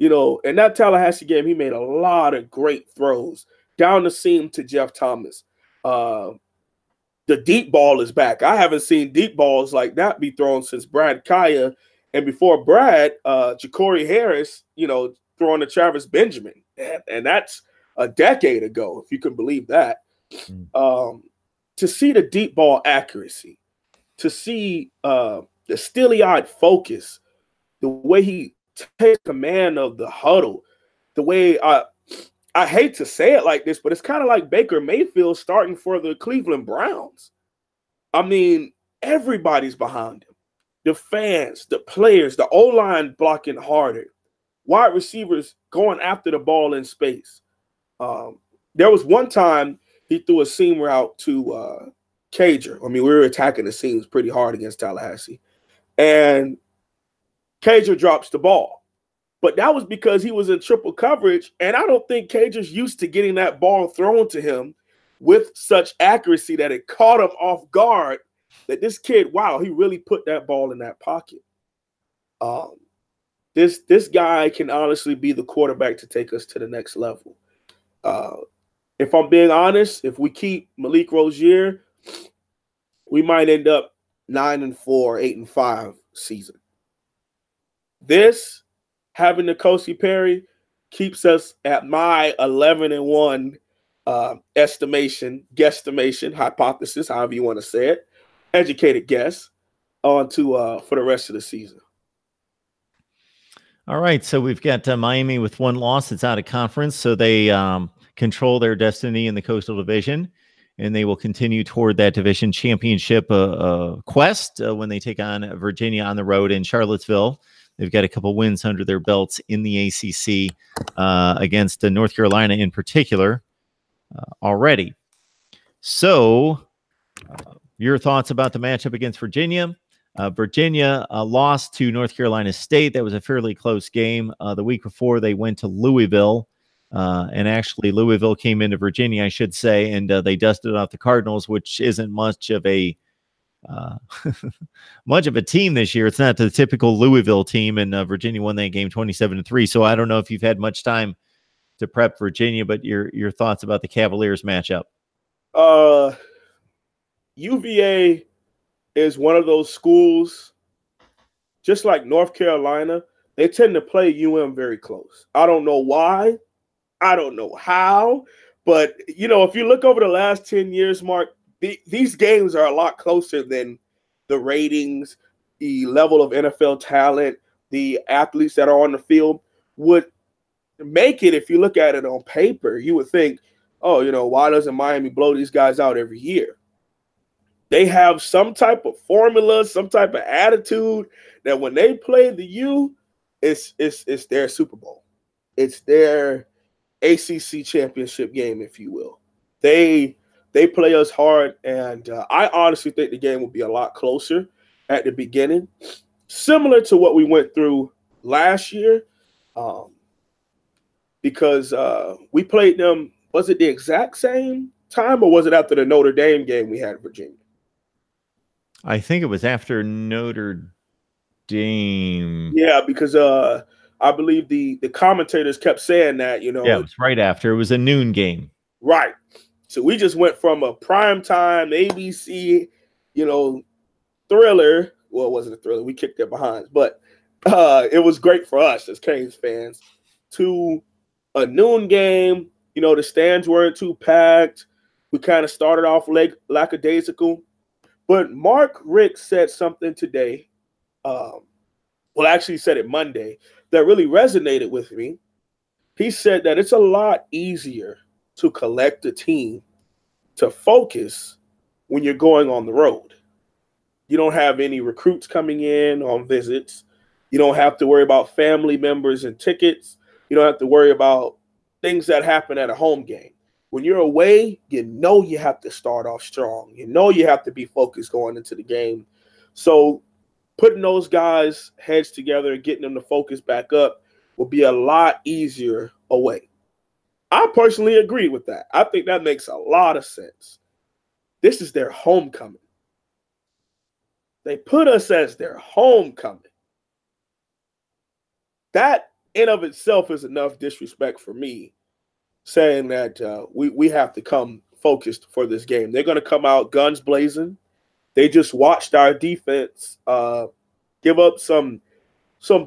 in that Tallahassee game, he made a lot of great throws down the seam to Jeff Thomas. The deep ball is back. I haven't seen deep balls like that be thrown since Brad Kaya. And before Brad, Ja'Cory Harris, throwing to Travis Benjamin. And that's a decade ago, if you can believe that. To see the deep ball accuracy, to see the steely-eyed focus, the way he takes command of the huddle, the way I hate to say it like this, but it's kind of like Baker Mayfield starting for the Cleveland Browns. I mean, everybody's behind him. The fans, the players, the O-line blocking harder, wide receivers going after the ball in space. There was one time he threw a seam route to Cager. I mean, we were attacking the seams pretty hard against Tallahassee. And Cager drops the ball. But that was because he was in triple coverage, and I don't think Cager's used to getting that ball thrown to him with such accuracy that it caught him off guard, that this kid, wow, he really put that ball in that pocket. This guy can honestly be the quarterback to take us to the next level. If I'm being honest, if we keep Malik Rozier, we might end up 9-4, 8-5 season. This, having N'Kosi Perry, keeps us at my 11-1 guesstimation, hypothesis, however you want to say it, educated guess, on to for the rest of the season. All right, so we've got Miami with 1 loss. It's out of conference, so they control their destiny in the Coastal Division, and they will continue toward that division championship quest when they take on Virginia on the road in Charlottesville. They've got a couple wins under their belts in the ACC against North Carolina in particular already. So your thoughts about the matchup against Virginia? Virginia lost to North Carolina State. That was a fairly close game. The week before, they went to Louisville. And actually, Louisville came into Virginia, I should say, and they dusted off the Cardinals, which isn't much of a team this year. It's not the typical Louisville team, and Virginia won that game 27-3. So I don't know if you've had much time to prep Virginia, but your thoughts about the Cavaliers matchup? UVA is one of those schools, just like North Carolina, they tend to play very close. I don't know why. I don't know how. But, if you look over the last 10 years, Mark, these games are a lot closer than the ratings, the level of NFL talent, the athletes that are on the field would make it. If you look at it on paper, you would think, oh, why doesn't Miami blow these guys out every year? They have some type of formula, some type of attitude that when they play the U, it's their Super Bowl. It's their ACC championship game, if you will. They play us hard, and I honestly think the game will be a lot closer at the beginning, similar to what we went through last year, because we played them. Was it the exact same time, or was it after the Notre Dame game we had in Virginia? I think it was after Notre Dame. Yeah, because I believe the commentators kept saying that, Yeah, it was right after. It was a noon game. Right. So we just went from a primetime ABC, thriller. Well, it wasn't a thriller. We kicked their behinds, but it was great for us as Canes fans to a noon game. The stands weren't too packed. We kind of started off lackadaisical. But Mark Richt said something today, actually said it Monday, that really resonated with me. He said that it's a lot easier to collect a team to focus when you're going on the road. You don't have any recruits coming in on visits. You don't have to worry about family members and tickets. You don't have to worry about things that happen at a home game. When you're away, you have to start off strong. You have to be focused going into the game. So putting those guys' heads together and getting them to focus back up will be a lot easier away. I personally agree with that. I think that makes a lot of sense. This is their homecoming. They put us as their homecoming. That in of itself is enough disrespect for me, saying that we have to come focused for this game. They're going to come out guns blazing. They just watched our defense give up some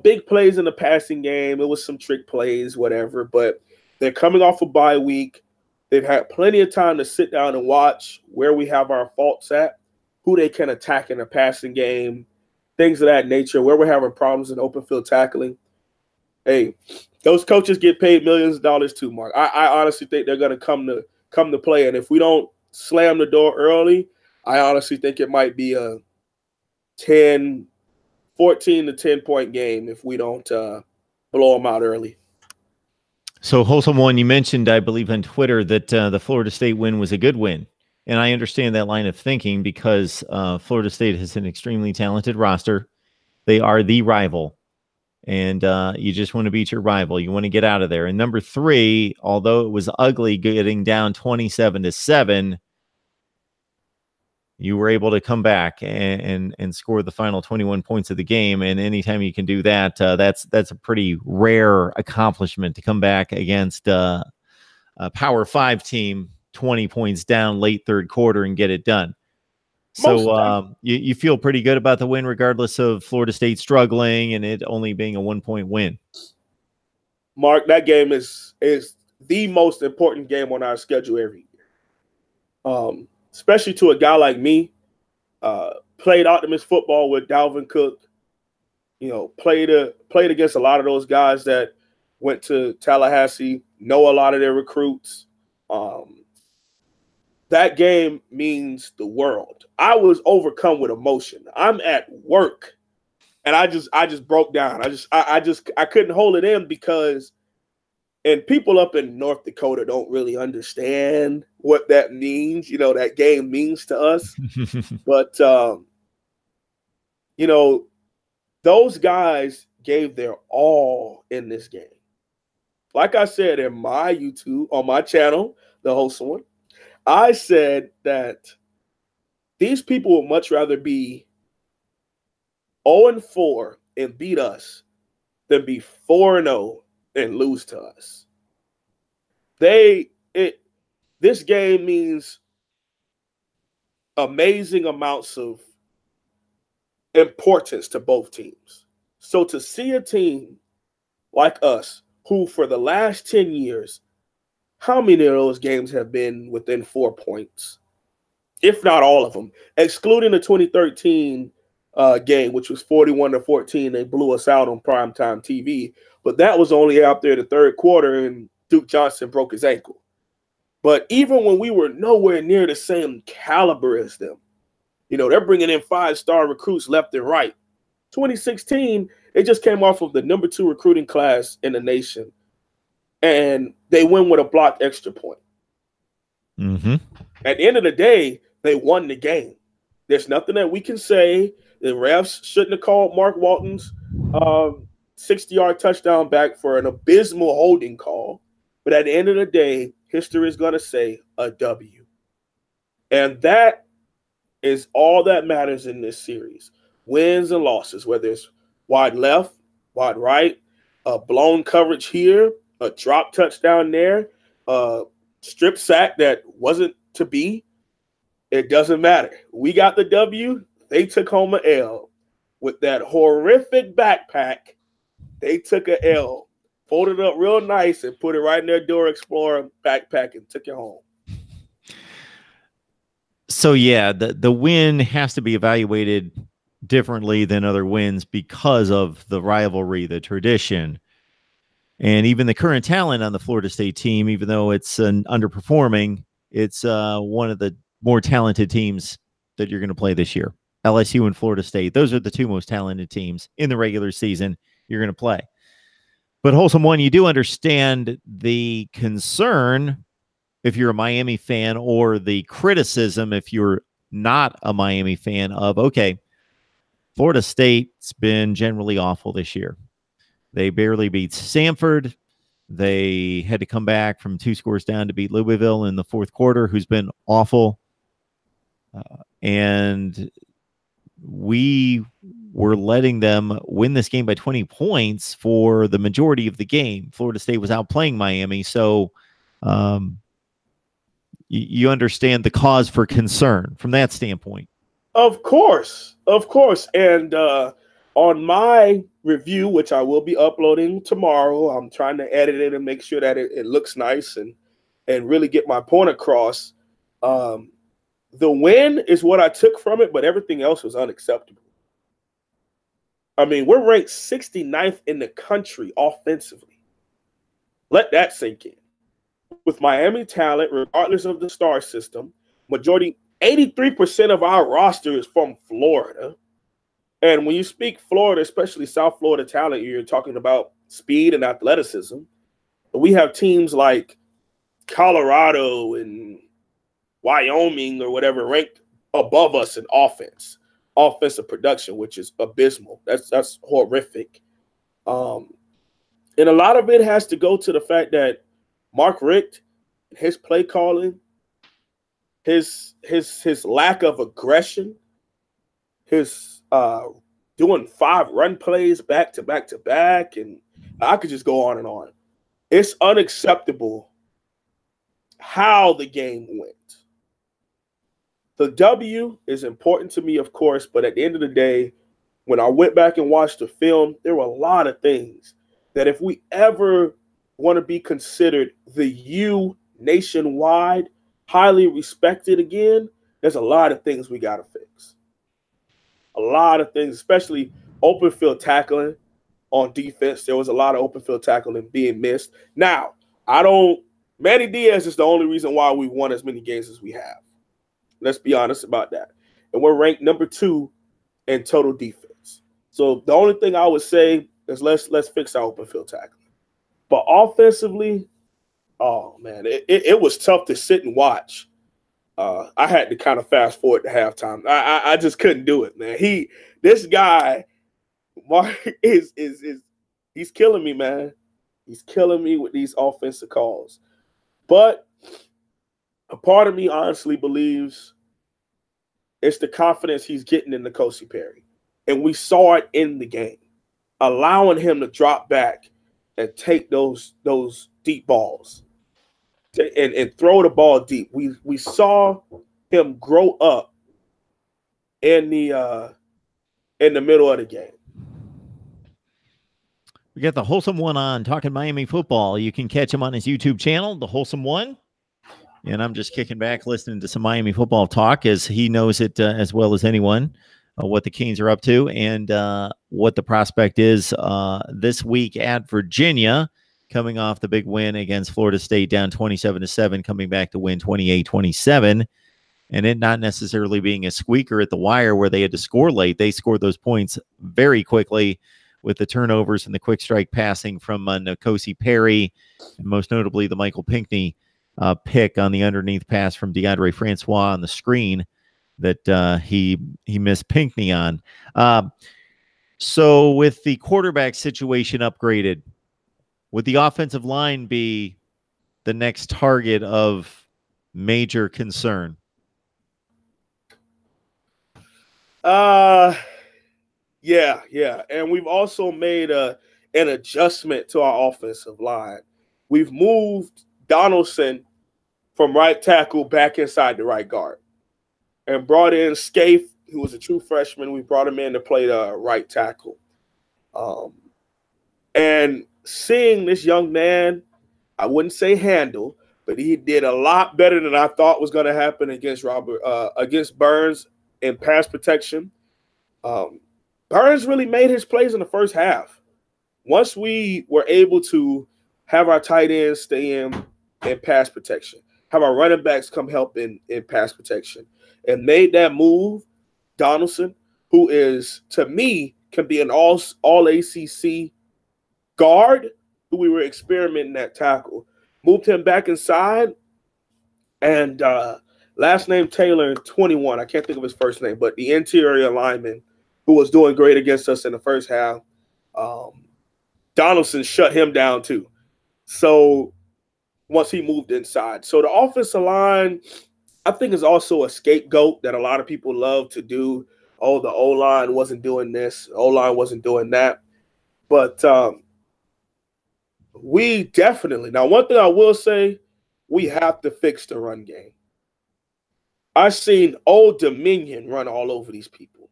big plays in the passing game. It was some trick plays, whatever, but they're coming off a bye week. They've had plenty of time to sit down and watch where we have our faults at, who they can attack in the passing game, things of that nature, where we're having problems in open field tackling. Hey, those coaches get paid millions of dollars too, Mark. I honestly think they're going to come to play, and if we don't slam the door early, I honestly think it might be a 14 to 10 point game if we don't blow them out early. So, Holsum, one, you mentioned, I believe, on Twitter that the Florida State win was a good win. And I understand that line of thinking because Florida State has an extremely talented roster. They are the rival. And you just want to beat your rival. You want to get out of there. And number 3, although it was ugly getting down 27-7, you were able to come back and score the final 21 points of the game. And anytime you can do that, that's a pretty rare accomplishment to come back against a Power 5 team 20 points down late third quarter and get it done. So you feel pretty good about the win, regardless of Florida State struggling and it only being a 1-point win. Mark, that game is the most important game on our schedule every year. Especially to a guy like me, played Optimist football with Dalvin Cook. Played against a lot of those guys that went to Tallahassee, know a lot of their recruits. That game means the world. I was overcome with emotion. I'm at work, and I just broke down. I couldn't hold it in because, and people up in North Dakota don't really understand what that means. That game means to us, but those guys gave their all in this game. Like I said in my YouTube on my channel, the Holsum one, I said that these people would much rather be 0-4 and beat us than be 4-0 and lose to us. This game means amazing amounts of importance to both teams. So to see a team like us, who for the last 10 years, how many of those games have been within 4 points? If not all of them, excluding the 2013 game, which was 41-14. They blew us out on primetime TV. But that was only out there the third quarter, and Duke Johnson broke his ankle. But even when we were nowhere near the same caliber as them, you know, they're bringing in 5-star recruits left and right. 2016, they just came off of the #2 recruiting class in the nation, and they win with a blocked extra point. Mm-hmm. At the end of the day, they won the game. There's nothing that we can say. The refs shouldn't have called Mark Walton's 60-yard touchdown back for an abysmal holding call. But at the end of the day, history is going to say a W. And that is all that matters in this series. Wins and losses, whether it's wide left, wide right, a blown coverage here, a drop touchdown there, a strip sack that wasn't to be. It doesn't matter. We got the W. They took home an L. With that horrific backpack, they took an L, folded it up real nice, and put it right in their Dora Explorer backpack and took it home. So, yeah, the win has to be evaluated differently than other wins because of the rivalry, the tradition, and even the current talent on the Florida State team. Even though it's underperforming, it's one of the more talented teams that you're going to play this year. LSU and Florida State. Those are the two most talented teams in the regular season you're going to play. But Holsum One, you do understand the concern if you're a Miami fan, or the criticism if you're not a Miami fan of, okay, Florida State's been generally awful this year. They barely beat Stanford. They had to come back from 2 scores down to beat Louisville in the fourth quarter, who's been awful. And we were letting them win this game by 20 points for the majority of the game. Florida State was outplaying Miami. So you understand the cause for concern from that standpoint. Of course. Of course. And on my review, which I will be uploading tomorrow, I'm trying to edit it and make sure that it looks nice and really get my point across. The win is what I took from it, but everything else was unacceptable. I mean, we're ranked 69th in the country offensively. Let that sink in. With Miami talent, regardless of the star system, majority, 83% of our roster is from Florida. And when you speak Florida, especially South Florida talent, you're talking about speed and athleticism. But we have teams like Colorado and Wyoming or whatever ranked above us in offensive production, which is abysmal. That's horrific. And a lot of it has to go to the fact that Mark Richt, his play calling, his lack of aggression, his doing 5 run plays back to back to back, and I could just go on and on. It's unacceptable how the game went. The W is important to me, of course, but at the end of the day, when I went back and watched the film, there were a lot of things that if we ever want to be considered the U nationwide, highly respected again, there's a lot of things we got to fix. A lot of things, especially open field tackling on defense. There was a lot of open field tackling being missed. Now, Manny Diaz is the only reason why we won as many games as we have. Let's be honest about that. And we're ranked #2 in total defense. So the only thing I would say is let's fix our open field tackling. But offensively, oh man, it was tough to sit and watch. I had to kind of fast forward to halftime. I just couldn't do it, man. This guy, Mark, he's killing me, man. He's killing me with these offensive calls. But a part of me honestly believes it's the confidence he's getting in N'Kosi Perry. And we saw it in the game, allowing him to drop back and take those deep balls and throw the ball deep. We saw him grow up in the middle of the game. We got the Holsum One on talking Miami football. You can catch him on his YouTube channel, the Holsum One. And I'm just kicking back, listening to some Miami football talk, as he knows it as well as anyone, what the Canes are up to and what the prospect is this week at Virginia. coming off the big win against Florida State, down 27-7, coming back to win 28-27. And it not necessarily being a squeaker at the wire where they had to score late. They scored those points very quickly with the turnovers and the quick strike passing from N'Kosi Perry, and most notably the Michael Pinckney pick on the underneath pass from DeAndre Francois on the screen that he missed Pinckney on. So with the quarterback situation upgraded, would the offensive line be the next target of major concern? Yeah. And we've also made an adjustment to our offensive line. We've moved Donaldson from right tackle back inside the right guard and brought in Scaife, who was a true freshman. We brought him in to play the right tackle. And seeing this young man, I wouldn't say handle, but he did a lot better than I thought was going to happen against Burns in pass protection. Burns really made his plays in the first half. Once we were able to have our tight ends stay in pass protection, have our running backs come help in pass protection, and made that move, Donaldson, who is, to me, can be an all ACC guard, who we were experimenting at tackle, moved him back inside, and last name Taylor, 21, I can't think of his first name, but the interior lineman who was doing great against us in the first half, Donaldson shut him down too. So once he moved inside. So the offensive line, I think, is also a scapegoat that a lot of people love to do. Oh, the O-line wasn't doing this. O-line wasn't doing that. But we definitely – now, one thing I will say, we have to fix the run game. I've seen Old Dominion run all over these people.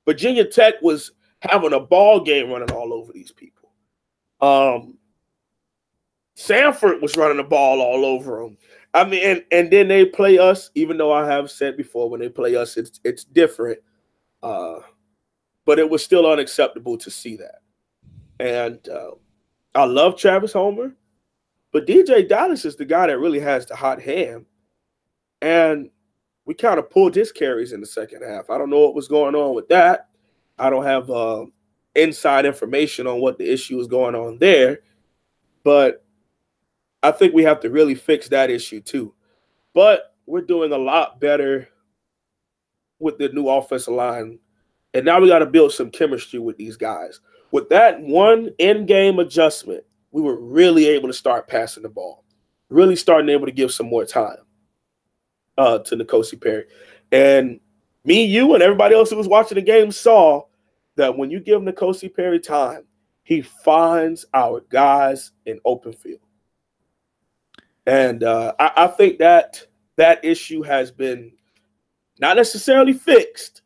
Virginia Tech was having a ball game running all over these people. Sanford was running the ball all over them. I mean, and then they play us, even though I have said before, when they play us, it's different. But it was still unacceptable to see that. And I love Travis Homer, but DJ Dallas is the guy that really has the hot hand. And we kind of pulled his carries in the second half. I don't know what was going on with that. I don't have inside information on what the issue is going on there. But I think we have to really fix that issue too. But we're doing a lot better with the new offensive line. And now we got to build some chemistry with these guys. With that one in-game adjustment, we were really able to start passing the ball, really starting able to give some more time to N'Kosi Perry. And me, you, and everybody else who was watching the game saw that when you give N'Kosi Perry time, he finds our guys in open field. And I think that issue has been not necessarily fixed,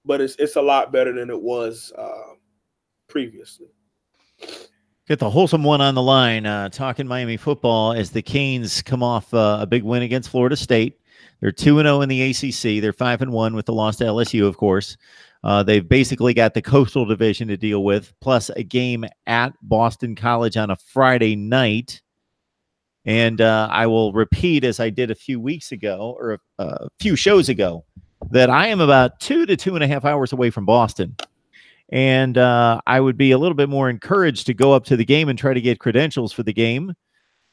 but it's a lot better than it was previously. Get the Holsum one on the line, talking Miami football as the Canes come off a big win against Florida State. They're 2-0 in the ACC. They're 5-1 with the loss to LSU, of course. They've basically got the Coastal Division to deal with, plus a game at Boston College on a Friday night. And I will repeat, as I did a few weeks ago, or a few shows ago, that I am about 2 to 2.5 hours away from Boston. And I would be a little bit more encouraged to go up to the game and try to get credentials for the game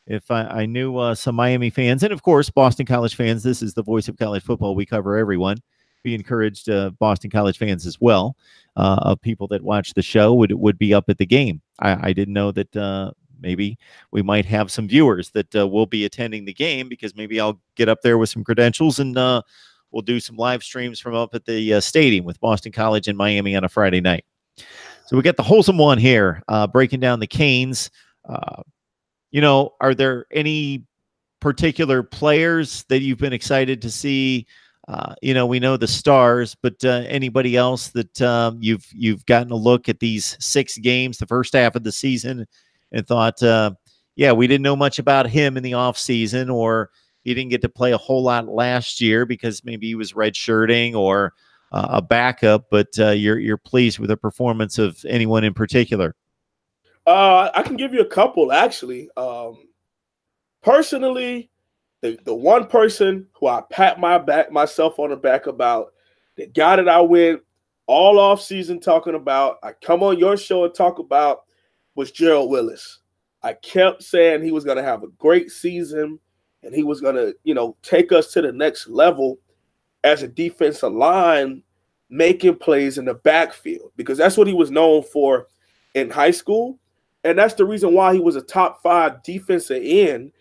if I knew some Miami fans. And, of course, Boston College fans. This is the voice of college football. We cover everyone. Be encouraged Boston College fans as well, of people that watch the show would be up at the game. I didn't know that maybe we might have some viewers that will be attending the game, because maybe I'll get up there with some credentials and we'll do some live streams from up at the stadium with Boston College and Miami on a Friday night. So we got the Holsum one here, breaking down the Canes. Are there any particular players that you've been excited to see? We know the stars, but anybody else that you've gotten a look at these 6 games, the first half of the season, and thought, we didn't know much about him in the offseason, or he didn't get to play a whole lot last year because maybe he was redshirting or a backup, but you're pleased with the performance of anyone in particular? I can give you a couple actually. Personally, the one person who I pat myself on the back about, the guy that I went all off season talking about, I come on your show and talk about, was Gerald Willis. I kept saying he was going to have a great season and he was going to, take us to the next level as a defensive line, making plays in the backfield, because that's what he was known for in high school. And that's the reason why he was a top 5 defensive end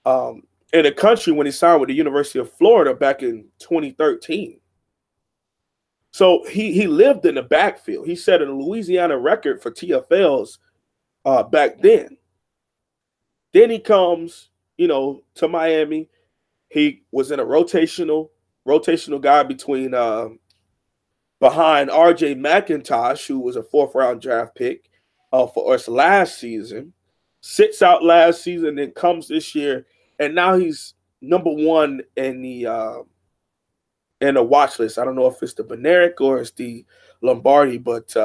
in the country when he signed with the University of Florida back in 2013. So he lived in the backfield. He set a Louisiana record for TFLs back then. Then he comes, to Miami. He was in a rotational guy behind R.J. McIntosh, who was a 4th-round draft pick for us last season. Sits out last season, then comes this year, and now he's number 1 in the watch list. I don't know if it's the Benerick or it's the Lombardi, but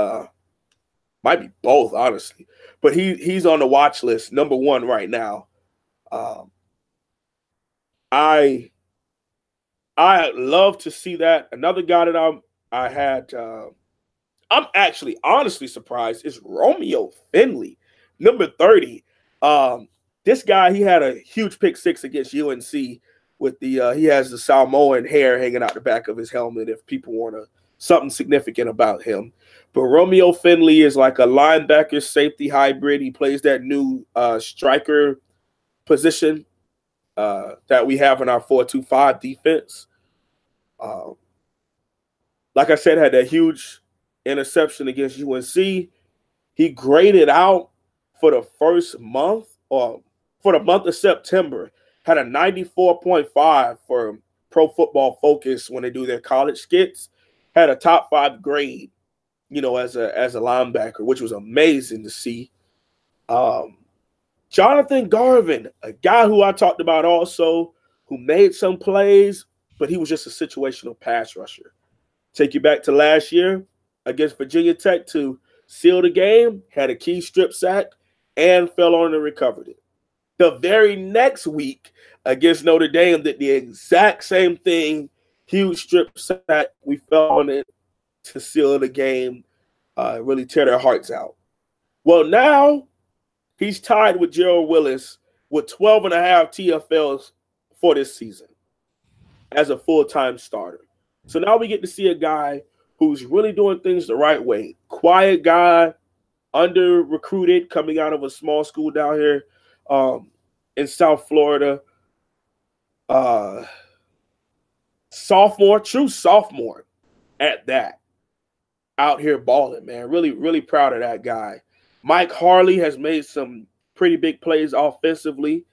might be both, honestly. But he's on the watch list, number 1 right now. I love to see that. Another guy that I'm actually honestly surprised is Romeo Finley, number 30. This guy, he had a huge pick 6 against UNC with he has the Samoan hair hanging out the back of his helmet if people want something significant about him. But Romeo Finley is like a linebacker safety hybrid. He plays that new striker position that we have in our 4-2-5 defense. Like I said, had that huge interception against UNC. He graded out for the first month, or for the month of September, had a 94.5 for Pro Football Focus when they do their college skits. Had a top 5 grade, as a linebacker, which was amazing to see. Jonathan Garvin, a guy who I talked about also, who made some plays, but he was just a situational pass rusher. Take you back to last year against Virginia Tech to seal the game, had a key strip sack, and fell on and recovered it. The very next week against Notre Dame did the exact same thing, huge strip sack. We fell on it to seal the game, really tear their hearts out. Well, now he's tied with Gerald Willis with 12.5 TFLs for this season as a full-time starter. So now we get to see a guy who's really doing things the right way. Quiet guy, under-recruited, coming out of a small school down here in South Florida. True sophomore at that. Out here balling, man. Really, really proud of that guy. Mike Harley has made some pretty big plays offensively.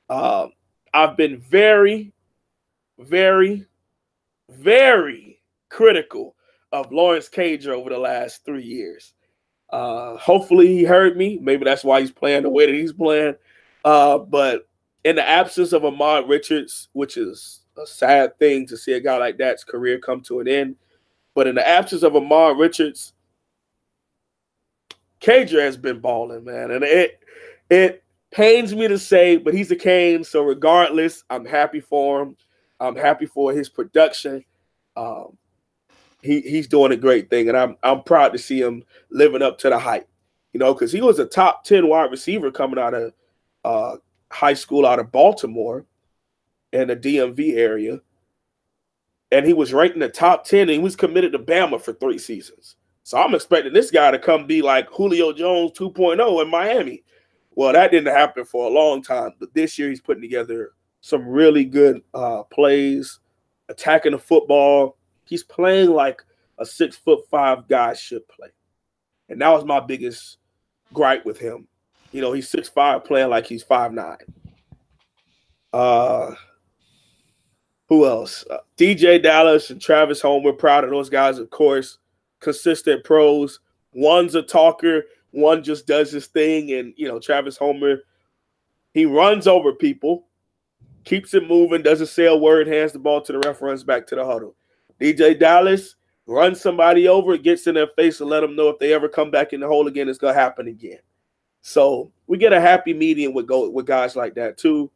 I've been very, very, very critical of Lawrence Cager over the last 3 years. Hopefully he heard me. Maybe that's why he's playing the way that he's playing. But in the absence of Ahmad Richards, which is a sad thing to see a guy like that's career come to an end. But in the absence of Ahmad Richards, Cager has been balling, man. And it pains me to say, but he's a Cane. So regardless, I'm happy for him. I'm happy for his production. He's doing a great thing, and I'm proud to see him living up to the hype. Because he was a top 10 wide receiver coming out of high school out of Baltimore in the DMV area. And he was ranked in the top 10, and he was committed to Bama for 3 seasons. So I'm expecting this guy to come be like Julio Jones 2.0 in Miami. Well, that didn't happen for a long time, but this year he's putting together some really good plays, attacking the football. He's playing like a 6'5" guy should play. And that was my biggest gripe with him. He's 6'5", playing like he's 5'9". Who else? DJ Dallas and Travis Homer. Proud of those guys, of course. Consistent pros. One's a talker. One just does his thing. And, Travis Homer, he runs over people, keeps it moving, doesn't say a word, hands the ball to the ref, runs back to the huddle. DJ Dallas runs somebody over, gets in their face and let them know if they ever come back in the hole again, it's going to happen again. So we get a happy medium with guys like that too.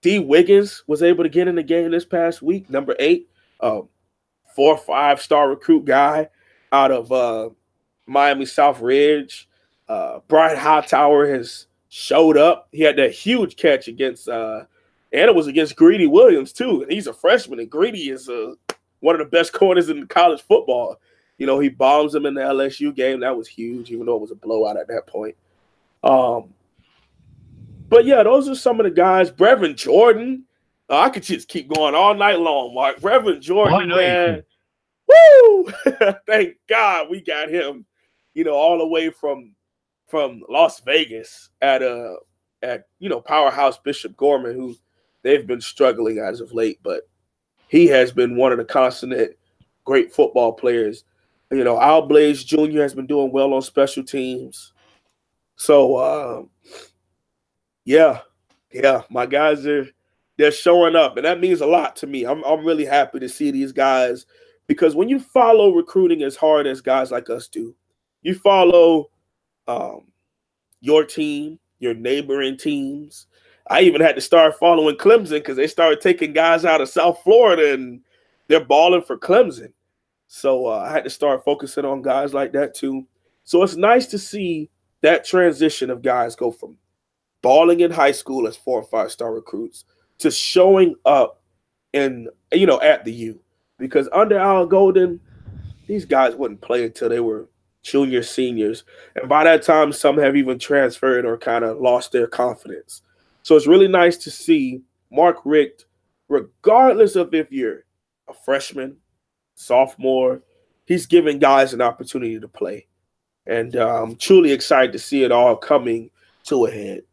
D. Wiggins was able to get in the game this past week, number 8, 4 or 5 star recruit guy out of Miami South Ridge. Brian Hightower has showed up. He had that huge catch against, and it was against Greedy Williams too. And he's a freshman, and Greedy is one of the best corners in college football. You know, he bombs him in the LSU game. That was huge, even though it was a blowout at that point. But yeah, those are some of the guys. Brevin Jordan. I could just keep going all night long, Mark. Brevin Jordan, man. Woo! Thank God we got him, you know, all the way from Las Vegas at Powerhouse Bishop Gorman, who they've been struggling as of late, but he has been one of the consummate great football players. You know, Al Blaze Jr. has been doing well on special teams. So, yeah, my guys they're showing up, and that means a lot to me. I'm really happy to see these guys, because when you follow recruiting as hard as guys like us do, you follow your team, your neighboring teams. I even had to start following Clemson because they started taking guys out of South Florida, and they're balling for Clemson. So I had to start focusing on guys like that too. So it's nice to see that transition of guys go from balling in high school as 4 or 5 star recruits to showing up in, at the U. Because under Al Golden, these guys wouldn't play until they were junior, seniors. And by that time, some have even transferred or kind of lost their confidence. So it's really nice to see Mark Richt, regardless of if you're a freshman, sophomore, he's giving guys an opportunity to play. And I'm truly excited to see it all coming to a head.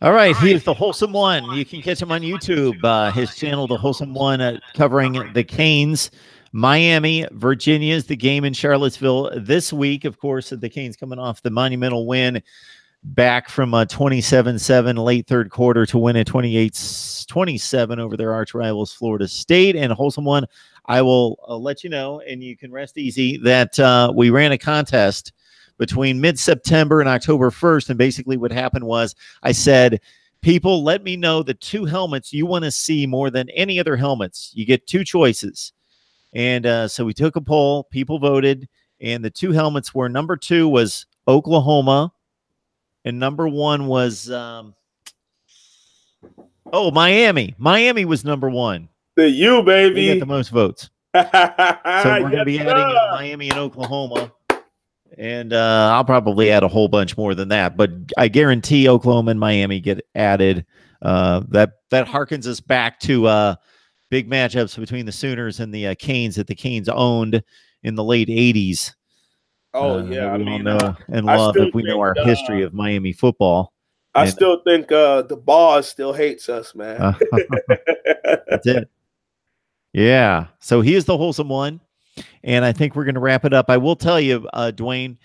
All right, he is the Holsum One. You can catch him on YouTube. His channel, the Holsum One, covering the Canes. Miami, Virginia is the game in Charlottesville this week. Of course, the Canes coming off the monumental win back from 27-7 late third quarter to win at 28-27 over their arch rivals Florida State. And Holsum One, I will let you know, and you can rest easy, that we ran a contest between mid-September and October 1st. And basically what happened was I said, people, let me know the 2 helmets you want to see more than any other helmets. You get 2 choices. And so we took a poll. People voted. And the 2 helmets were, number 2 was Oklahoma. And number 1 was, Miami. Miami was number 1. The U, baby. They got the most votes. So we're going to be adding Miami and Oklahoma. And I'll probably add a whole bunch more than that, but I guarantee Oklahoma and Miami get added. That harkens us back to big matchups between the Sooners and the Canes that the Canes owned in the late 80s. Oh, yeah. We all know and love if we know our history of Miami football. I still think the boss still hates us, man. That's it. Yeah. So he is the Holsum One. And I think we're going to wrap it up. I will tell you, Dwayne,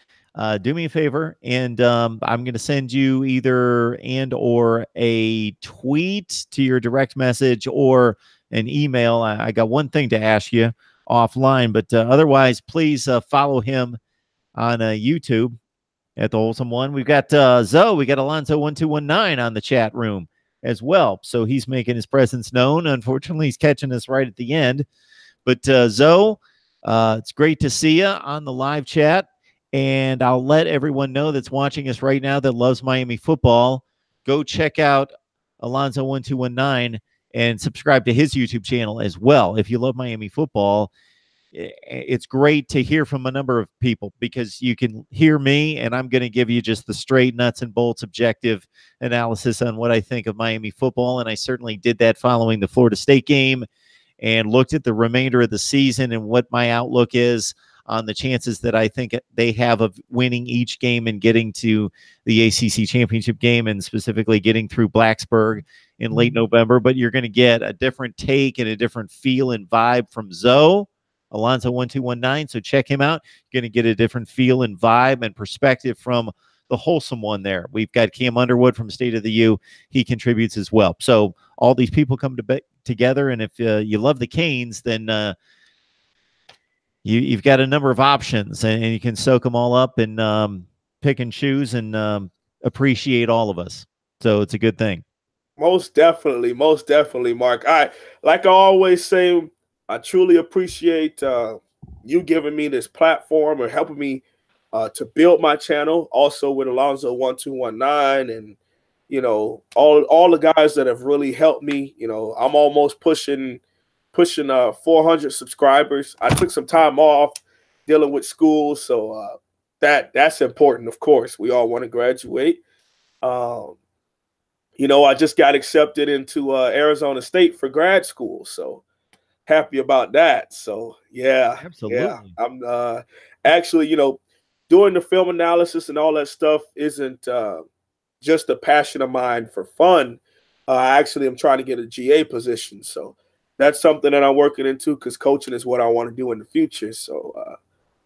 do me a favor, and I'm going to send you either or a tweet to your direct message or an email. I got one thing to ask you offline, but otherwise, please follow him on YouTube at the Holsum One. We've got Zoe. We got Alonzo1219 on the chat room as well. So he's making his presence known. Unfortunately, he's catching us right at the end. But Zoe, it's great to see you on the live chat, and I'll let everyone know that's watching us right now that loves Miami football. Go check out Alonzo1219 and subscribe to his YouTube channel as well. If you love Miami football, it's great to hear from a number of people because you can hear me, and I'm going to give you just the straight nuts and bolts objective analysis on what I think of Miami football, and I certainly did that following the Florida State game and looked at the remainder of the season and what my outlook is on the chances that I think they have of winning each game and getting to the ACC championship game, and specifically getting through Blacksburg in late November. But you're going to get a different take and a different feel and vibe from Zoe, Alonzo1219. So check him out. You're going to get a different feel and vibe and perspective from the Holsum One there. We've got Cam Underwood from State of the U. He contributes as well. So all these people come together, and if you love the Canes, then you've got a number of options, and you can soak them all up and pick and choose and appreciate all of us. So it's a good thing. Most definitely, Mark. Like I always say, I truly appreciate you giving me this platform or helping me to build my channel. Also with Alonzo 1219 and all the guys that have really helped me. I'm almost pushing 400 subscribers. I took some time off dealing with school, so that's important. Of course, we all want to graduate. I just got accepted into Arizona State for grad school, so happy about that. So yeah, absolutely. Yeah. I'm actually, doing the film analysis and all that stuff isn't just a passion of mine for fun. I actually am trying to get a GA position, so that's something that I'm working into because coaching is what I want to do in the future. So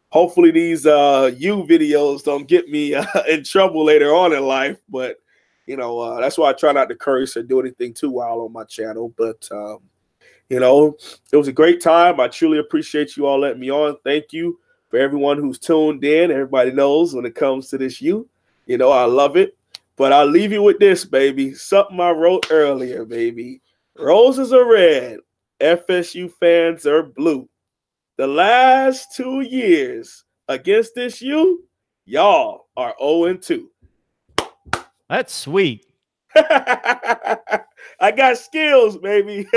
hopefully these you videos don't get me in trouble later on in life, but that's why I try not to curse or do anything too wild on my channel. But it was a great time. I truly appreciate you all letting me on. Thank you for everyone who's tuned in. Everybody knows when it comes to this I love it. But I'll leave you with this, baby. Something I wrote earlier, baby. Roses are red. FSU fans are blue. The last 2 years against this y'all are 0-2. That's sweet. I got skills, baby.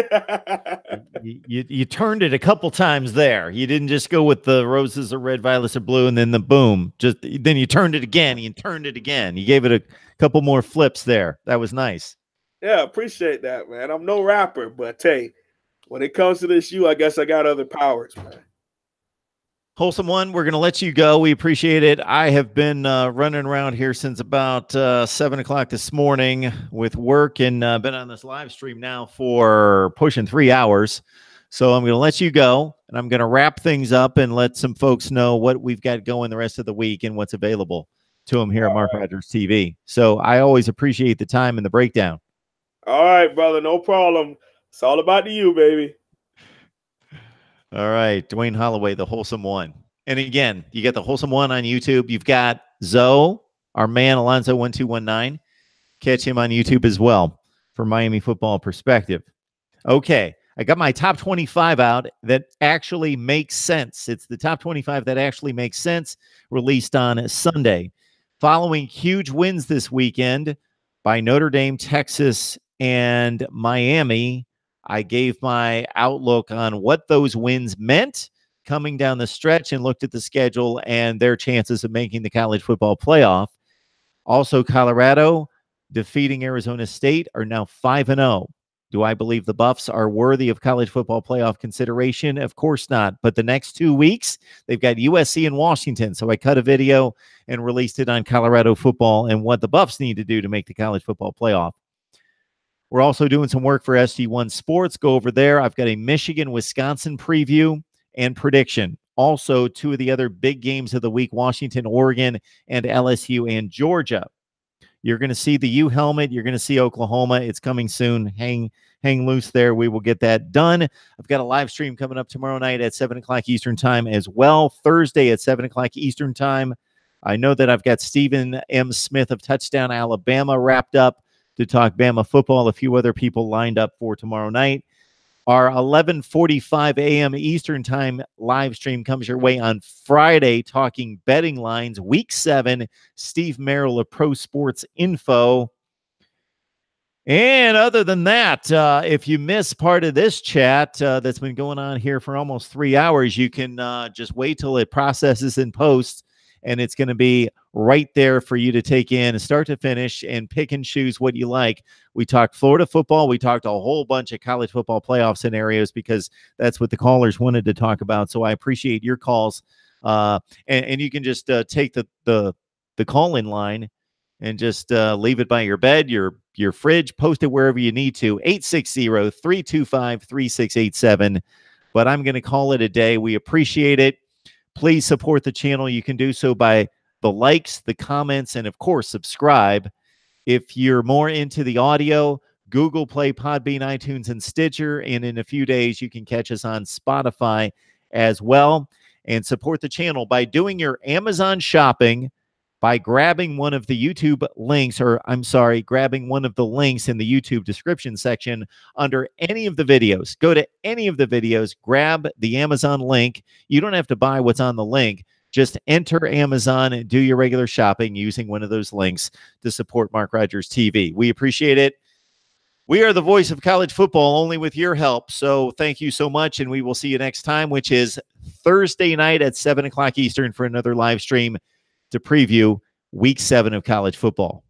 you turned it a couple times there. You didn't just go with the roses are red, violets are blue, and then the boom. Then you turned it again. You turned it again. You gave it a couple more flips there. That was nice. Yeah, appreciate that, man. I'm no rapper, but hey, when it comes to this I guess I got other powers, man. Holsum One, we're going to let you go. We appreciate it. I have been running around here since about 7 o'clock this morning with work and been on this live stream now for pushing 3 hours. So I'm going to let you go, and I'm going to wrap things up and let some folks know what we've got going the rest of the week and what's available to them here at Mark Rogers TV. So I always appreciate the time and the breakdown. All right, brother. No problem. It's all about you, baby. All right, Dwayne Holloway, the Holsum One. And again, you get the Holsum One on YouTube. You've got Zoe, our man, Alonzo 1219. Catch him on YouTube as well for Miami football perspective. Okay, I got my top 25 out that actually makes sense. It's the top 25 that actually makes sense, released on Sunday. Following huge wins this weekend by Notre Dame, Texas, and Miami, I gave my outlook on what those wins meant coming down the stretch and looked at the schedule and their chances of making the college football playoff. Also, Colorado defeating Arizona State are now 5-0. Do I believe the Buffs are worthy of college football playoff consideration? Of course not. But the next 2 weeks, they've got USC and Washington. So I cut a video and released it on Colorado football and what the Buffs need to do to make the college football playoff. We're also doing some work for SG1 Sports. Go over there. I've got a Michigan-Wisconsin preview and prediction. Also, 2 of the other big games of the week, Washington, Oregon, and LSU and Georgia. You're going to see the U helmet. You're going to see Oklahoma. It's coming soon. Hang loose there. We will get that done. I've got a live stream coming up tomorrow night at 7 o'clock Eastern time as well. Thursday at 7 o'clock Eastern time. I know that I've got Stephen M. Smith of Touchdown Alabama wrapped up to talk Bama football. A few other people lined up for tomorrow night. Our 11:45 a.m. Eastern time live stream comes your way on Friday, talking betting lines. Week 7, Steve Merrill of Pro Sports Info. And other than that, if you miss part of this chat that's been going on here for almost 3 hours, you can just wait till it processes in post, and it's going to be right there for you to take in start to finish and pick and choose what you like. We talked Florida football. We talked a whole bunch of college football playoff scenarios because that's what the callers wanted to talk about. So I appreciate your calls. And you can just take the call-in line and just leave it by your bed, your fridge, post it wherever you need to. 860-325-3687. But I'm going to call it a day. We appreciate it. Please support the channel. You can do so by the likes, the comments, and of course, subscribe. If you're more into the audio, Google Play, Podbean, iTunes, and Stitcher. And in a few days, you can catch us on Spotify as well. and support the channel by doing your Amazon shopping, by grabbing one of the YouTube links, or I'm sorry, grabbing one of the links in the YouTube description section under any of the videos. Go to any of the videos, grab the Amazon link. You don't have to buy what's on the link. Just enter Amazon and do your regular shopping using one of those links to support Mark Rogers TV. We appreciate it. We are the voice of college football, only with your help. So thank you so much, and we will see you next time, which is Thursday night at 7 o'clock Eastern for another live stream to preview Week 7 of college football.